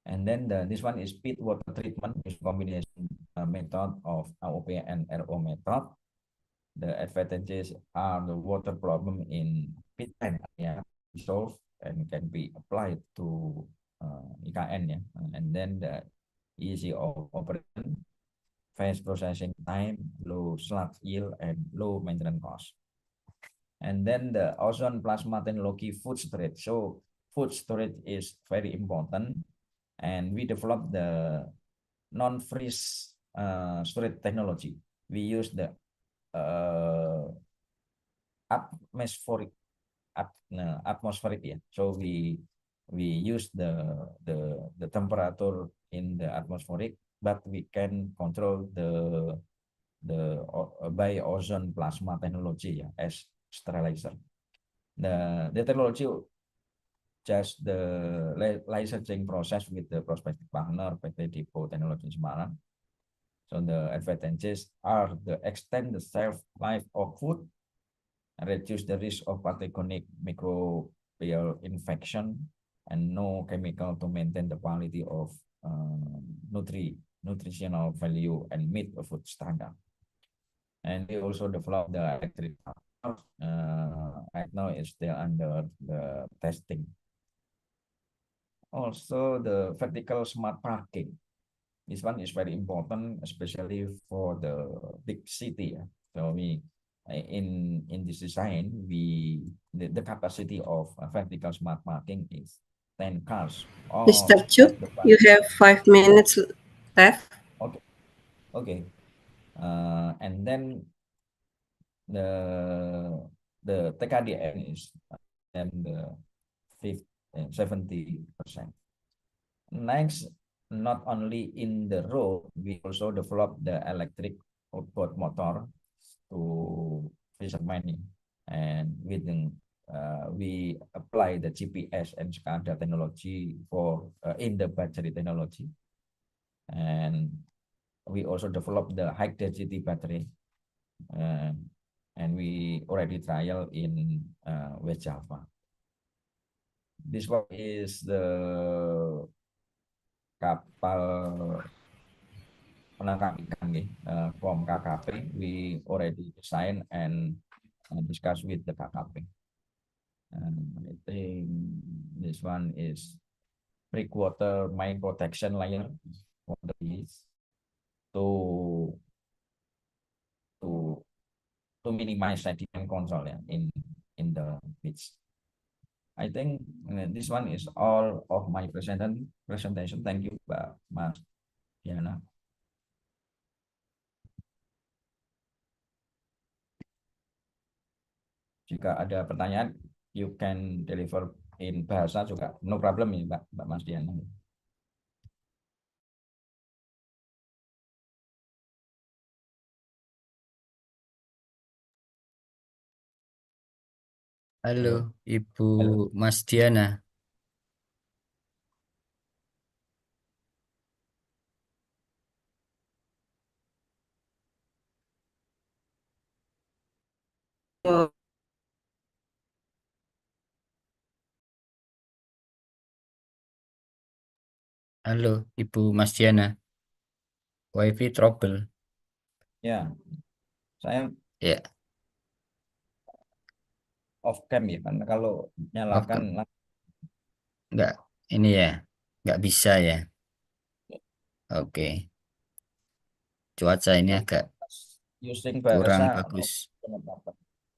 [SPEAKER 10] And then this one is pit water treatment is combination method of AOP and RO method. The advantages are the water problem in pit tank solved and can be applied to IKN, and then the easy of operation, fast processing time, low sludge yield, and low maintenance cost. And then the ozone plasma technology food storage. So food storage is very important, and we developed the non-freeze storage technology. We use the atmospheric, so we use the temperature in the atmospheric, but we can control the by ozone plasma technology as sterilizer. The technology just the licensing process with the prospective partner PT Depot Technology Semarang. So the advantages are the extend the shelf life of food, reduce the risk of pathogenic microbial infection, and no chemical to maintain the quality of nutritional value and meet the food standard. And they also develop the electric car. Right now it's still under the testing. Also the vertical smart parking. This one is very important, especially for the big city. So we in this design, the capacity of a vertical smart parking is 10 cars.
[SPEAKER 2] Mr. Chu, you have 5 minutes left.
[SPEAKER 10] Okay. And then the TKDN is the 70%. Next, not only in the road, we also develop the electric outboard motor to fishermen, and we apply the GPS and SCADA technology for in the battery technology, and we also develop the high density battery, and we already trial in West Java. This one is the kapal penangkap ikan from KKP. We already design and discuss with the KKP. I think this one is breakwater mine protection layer for the beach to minimize sediment control in the beach. I think this one is all of my presentation. Thank you, Mas Diana. Jika ada pertanyaan, you can deliver in bahasa juga, no problem ya, Mbak Mas Diana.
[SPEAKER 1] Halo, Ibu Mas Diana. Halo, Ibu Mas Diana. Wifi trouble.
[SPEAKER 10] Ya, saya
[SPEAKER 1] Ya,
[SPEAKER 10] off cam ya, kan kalau nyalakan
[SPEAKER 1] enggak ini ya, enggak bisa ya. Oke. Cuaca ini agak
[SPEAKER 10] using
[SPEAKER 1] kurang
[SPEAKER 10] bahasa
[SPEAKER 1] bagus.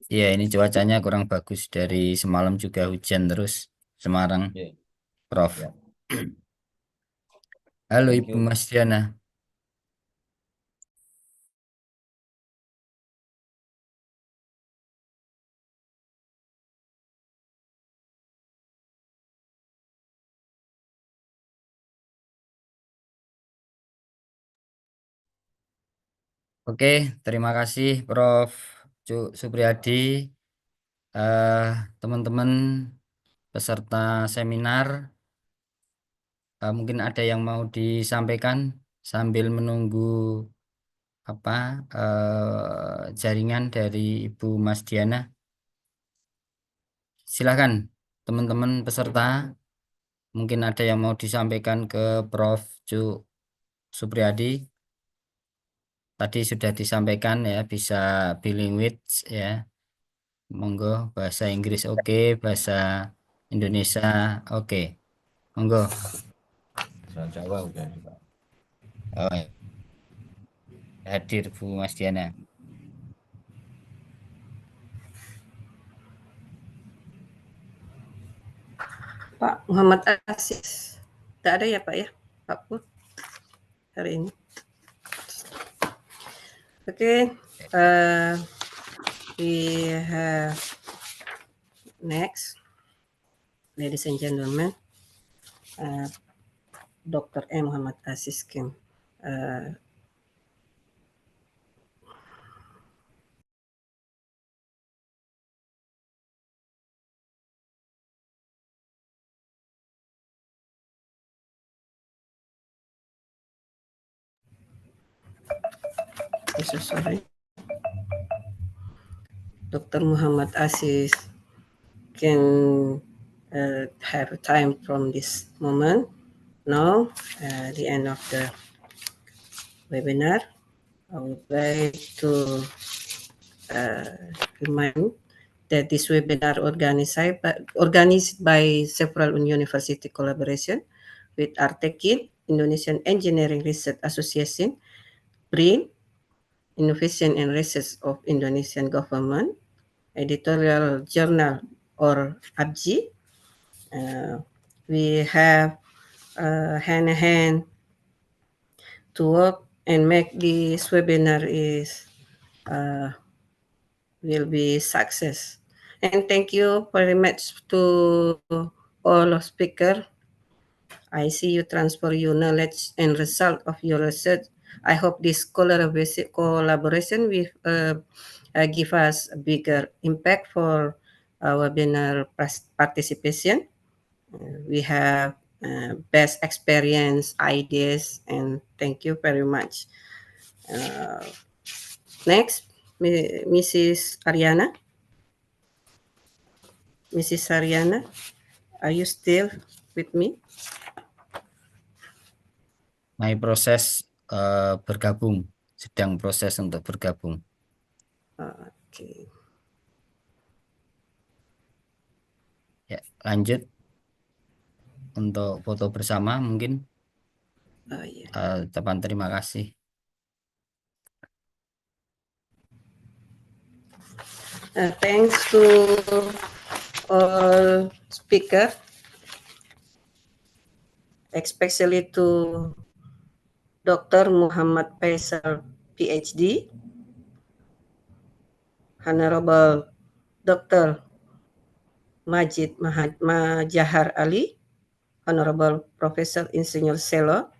[SPEAKER 1] Iya, ini cuacanya kurang bagus. Dari semalam juga hujan terus. Semarang, Prof.
[SPEAKER 10] Ya.
[SPEAKER 1] Halo,
[SPEAKER 10] Thank
[SPEAKER 1] Ibu
[SPEAKER 10] you.
[SPEAKER 1] Mas Diana. Oke, terima kasih Prof. Cuk Supriyadi. Teman-teman peserta seminar, mungkin ada yang mau disampaikan sambil menunggu jaringan dari Ibu Mas Diana. Silakan teman-teman peserta, mungkin ada yang mau disampaikan ke Prof. Cuk Supriyadi. Tadi sudah disampaikan ya, bisa bilingual ya. Monggo, bahasa Inggris oke, bahasa Indonesia oke. Monggo.
[SPEAKER 10] Bahasa Jawa udah juga.
[SPEAKER 1] Oh, hadir Bu Mas Diana.
[SPEAKER 2] Pak Muhammad Asis. Tidak ada ya Pak ya? Pak Pur hari ini. Oke, we have next, ladies and gentlemen, Dr. M. Muhammad Asis Kim. So sorry. Dr. Muhammad Asis can have time from this moment. Now, the end of the webinar, I would like to remind that this webinar organized by several university collaboration with Artekid, Indonesian Engineering Research Association, BRIN, Innovation and Research of Indonesian Government, Editorial Journal or ABJI. We have hand-in-hand to work and make this webinar will be success. And thank you very much to all speakers I see you transfer your knowledge and result of your research. I hope this collaboration will give us a bigger impact for our webinar participation. We have best experience, ideas, and thank you very much. Next, Mrs. Ariana. Mrs. Ariana, are you still with me?
[SPEAKER 1] My proses bergabung, sedang proses untuk bergabung.
[SPEAKER 2] Oke.
[SPEAKER 1] Ya, lanjut untuk foto bersama mungkin.
[SPEAKER 2] Oh, iya.
[SPEAKER 1] Ucapan terima kasih.
[SPEAKER 2] Thanks to all speaker, especially to Dr. Muhammad Faisal, PhD, Honorable Dr. Majid Majahar Ali, Honorable Professor Insinyur Selo,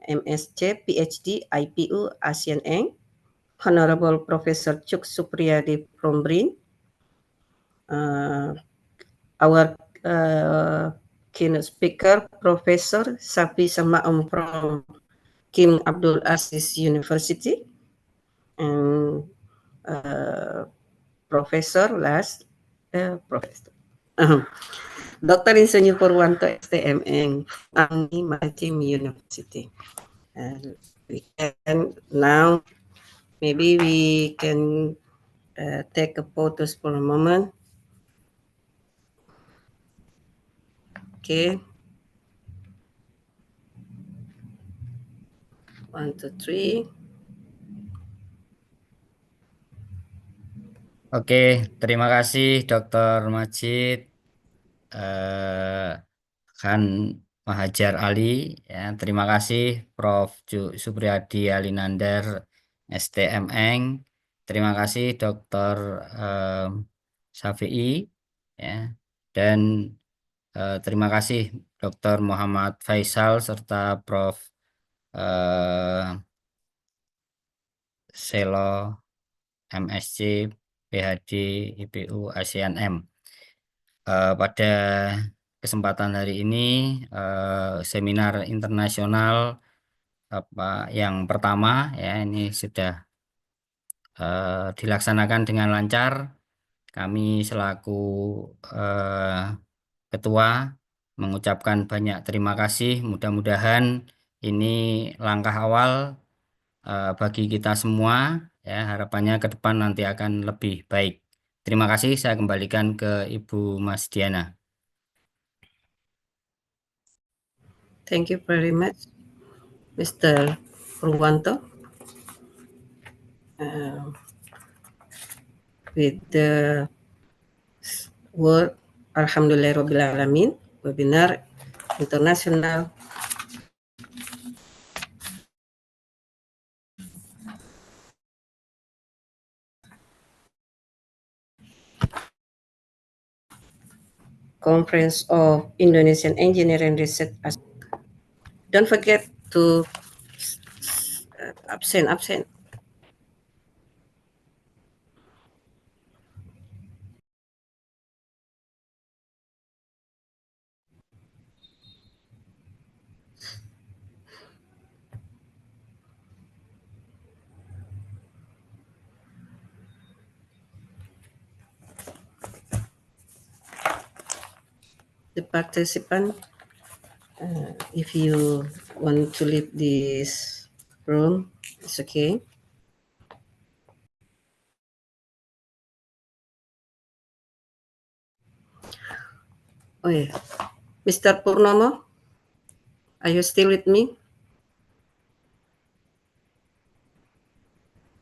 [SPEAKER 2] MSc, PhD, IPU, ASEAN Eng, Honorable Professor Cuk Supriyadi from BRIN, our keynote speaker, Professor Sapi Samaum from King Abdul Aziz University, and Professor Dr. Insinyur Purwanto STMN, Angni Maritime University. And we can now, maybe we can take a photos for a moment. Okay. 1, 2, 3.
[SPEAKER 1] Oke, terima kasih Dr. Majid, Khan Mahajar Ali, ya, terima kasih Prof. Supriyadi Alinandar, STMN, terima kasih Dr. Syafi'i, ya, dan terima kasih Dr. Muhammad Faisal serta Prof. Selo, MSc, PhD, IPU, ASEAN M. Pada kesempatan hari ini seminar internasional yang pertama ya ini sudah dilaksanakan dengan lancar. Kami selaku ketua mengucapkan banyak terima kasih. Mudah-mudahan ini langkah awal bagi kita semua. Ya, harapannya ke depan nanti akan lebih baik. Terima kasih, saya kembalikan ke Ibu Mas Diana.
[SPEAKER 2] Thank you very much, Mr. Purwanto. With the word Alhamdulillahirrahmanirrahim, webinar international Conference of Indonesian Engineering Research. Don't forget to absent. The participant, if you want to leave this room, it's okay. Oh yeah, Mr. Purnomo, are you still with me?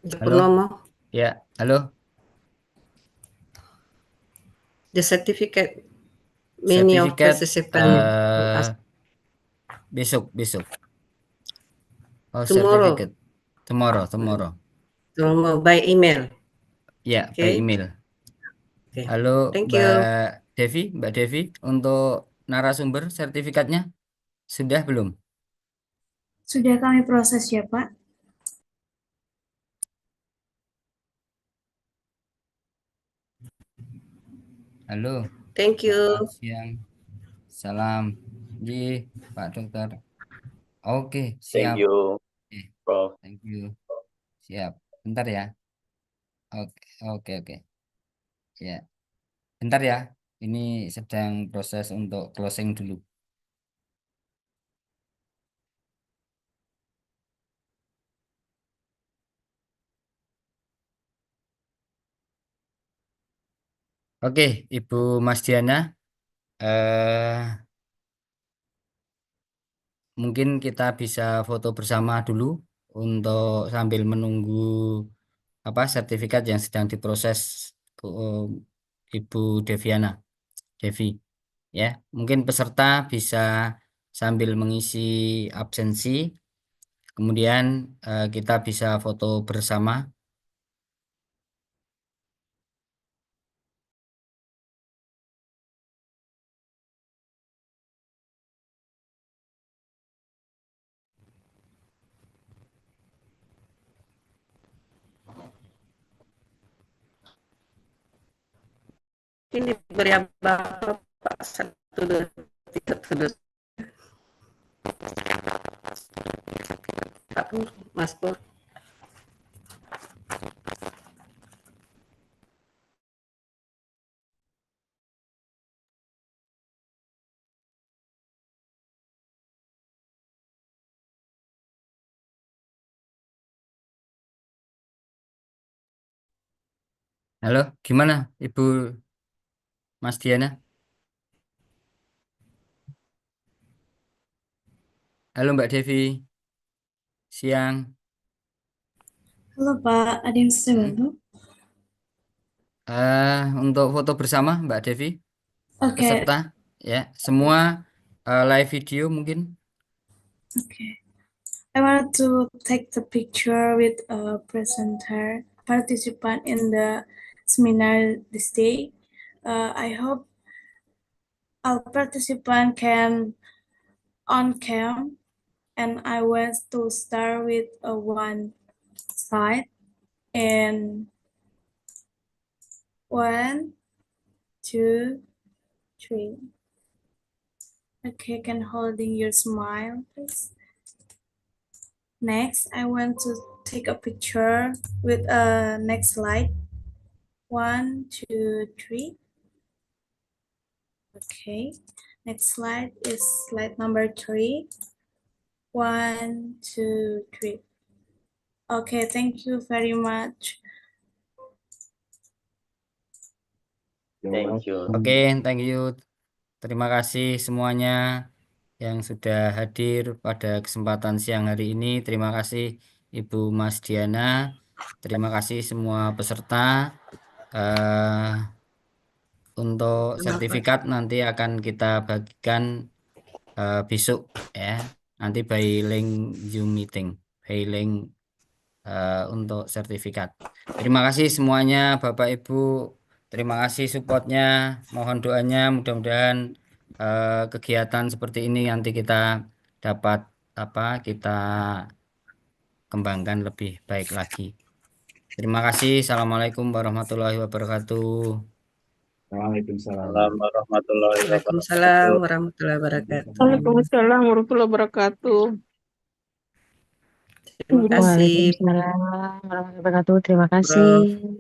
[SPEAKER 2] Mr.
[SPEAKER 1] Halo.
[SPEAKER 2] Purnomo,
[SPEAKER 1] Ya, halo.
[SPEAKER 2] the certificate, many of participants
[SPEAKER 1] besok. Oh,
[SPEAKER 2] tomorrow.
[SPEAKER 1] certificate. Tomorrow.
[SPEAKER 2] By email.
[SPEAKER 1] Ya, by
[SPEAKER 2] Okay.
[SPEAKER 1] email.
[SPEAKER 2] Okay.
[SPEAKER 1] Halo,
[SPEAKER 2] Thank you.
[SPEAKER 1] Mbak Devi, untuk narasumber sertifikatnya. Sudah belum?
[SPEAKER 4] Sudah kami proses ya, Pak.
[SPEAKER 1] Halo,
[SPEAKER 2] Thank you.
[SPEAKER 1] selamat siang. Salam. Ji, Pak Dokter. Oke, siap.
[SPEAKER 8] Thank you,
[SPEAKER 1] Eh,
[SPEAKER 8] Prof.
[SPEAKER 1] thank you. Siap. Bentar ya. Oke, oke, oke. Ya, bentar ya. Ini sedang proses untuk closing dulu. Oke, Ibu Mas Diana, mungkin kita bisa foto bersama dulu untuk sambil menunggu apa sertifikat yang sedang diproses Ibu Devi. Ya, mungkin peserta bisa sambil mengisi absensi, kemudian kita bisa foto bersama.
[SPEAKER 2] Ini beri apa Pak? 1, 2, 3, terus. Pak Pur, Mas Pur.
[SPEAKER 1] Halo, gimana Ibu Mas Diana? Halo Mbak Devi, siang.
[SPEAKER 4] Halo, Pak. Ada yang saya bantu?
[SPEAKER 1] Untuk foto bersama Mbak Devi,
[SPEAKER 4] Oke,
[SPEAKER 1] peserta, ya, semua live video mungkin.
[SPEAKER 4] okay. I want to take the picture with a presenter, participant in the seminar this day. I hope all participants can on cam, and I want to start with a one slide and 1, 2, 3. Okay, can holding your smile, please. Next, I want to take a picture with a next slide. 1, 2, 3. Okay. Next slide is slide number 3. 1, 2, 3. Okay, thank you very much.
[SPEAKER 8] Thank you.
[SPEAKER 1] Oke, thank you. Terima kasih semuanya yang sudah hadir pada kesempatan siang hari ini. Terima kasih Ibu Mas Diana. Terima kasih semua peserta. Untuk sertifikat nanti akan kita bagikan besok ya. Nanti by link Zoom meeting, by link untuk sertifikat. Terima kasih semuanya Bapak Ibu. Terima kasih supportnya. Mohon doanya mudah-mudahan kegiatan seperti ini nanti kita dapat kita kembangkan lebih baik lagi. Terima kasih. Assalamualaikum warahmatullahi wabarakatuh.
[SPEAKER 9] Waalaikumsalam.
[SPEAKER 8] Salam warahmatullahi
[SPEAKER 2] Waalaikumsalam
[SPEAKER 8] wabarakatuh.
[SPEAKER 2] warahmatullahi wabarakatuh.
[SPEAKER 11] Waalaikumsalam warahmatullahi wabarakatuh.
[SPEAKER 2] Terima kasih,
[SPEAKER 12] Waalaikumsalam warahmatullahi wabarakatuh. Terima
[SPEAKER 2] Prof.
[SPEAKER 12] kasih.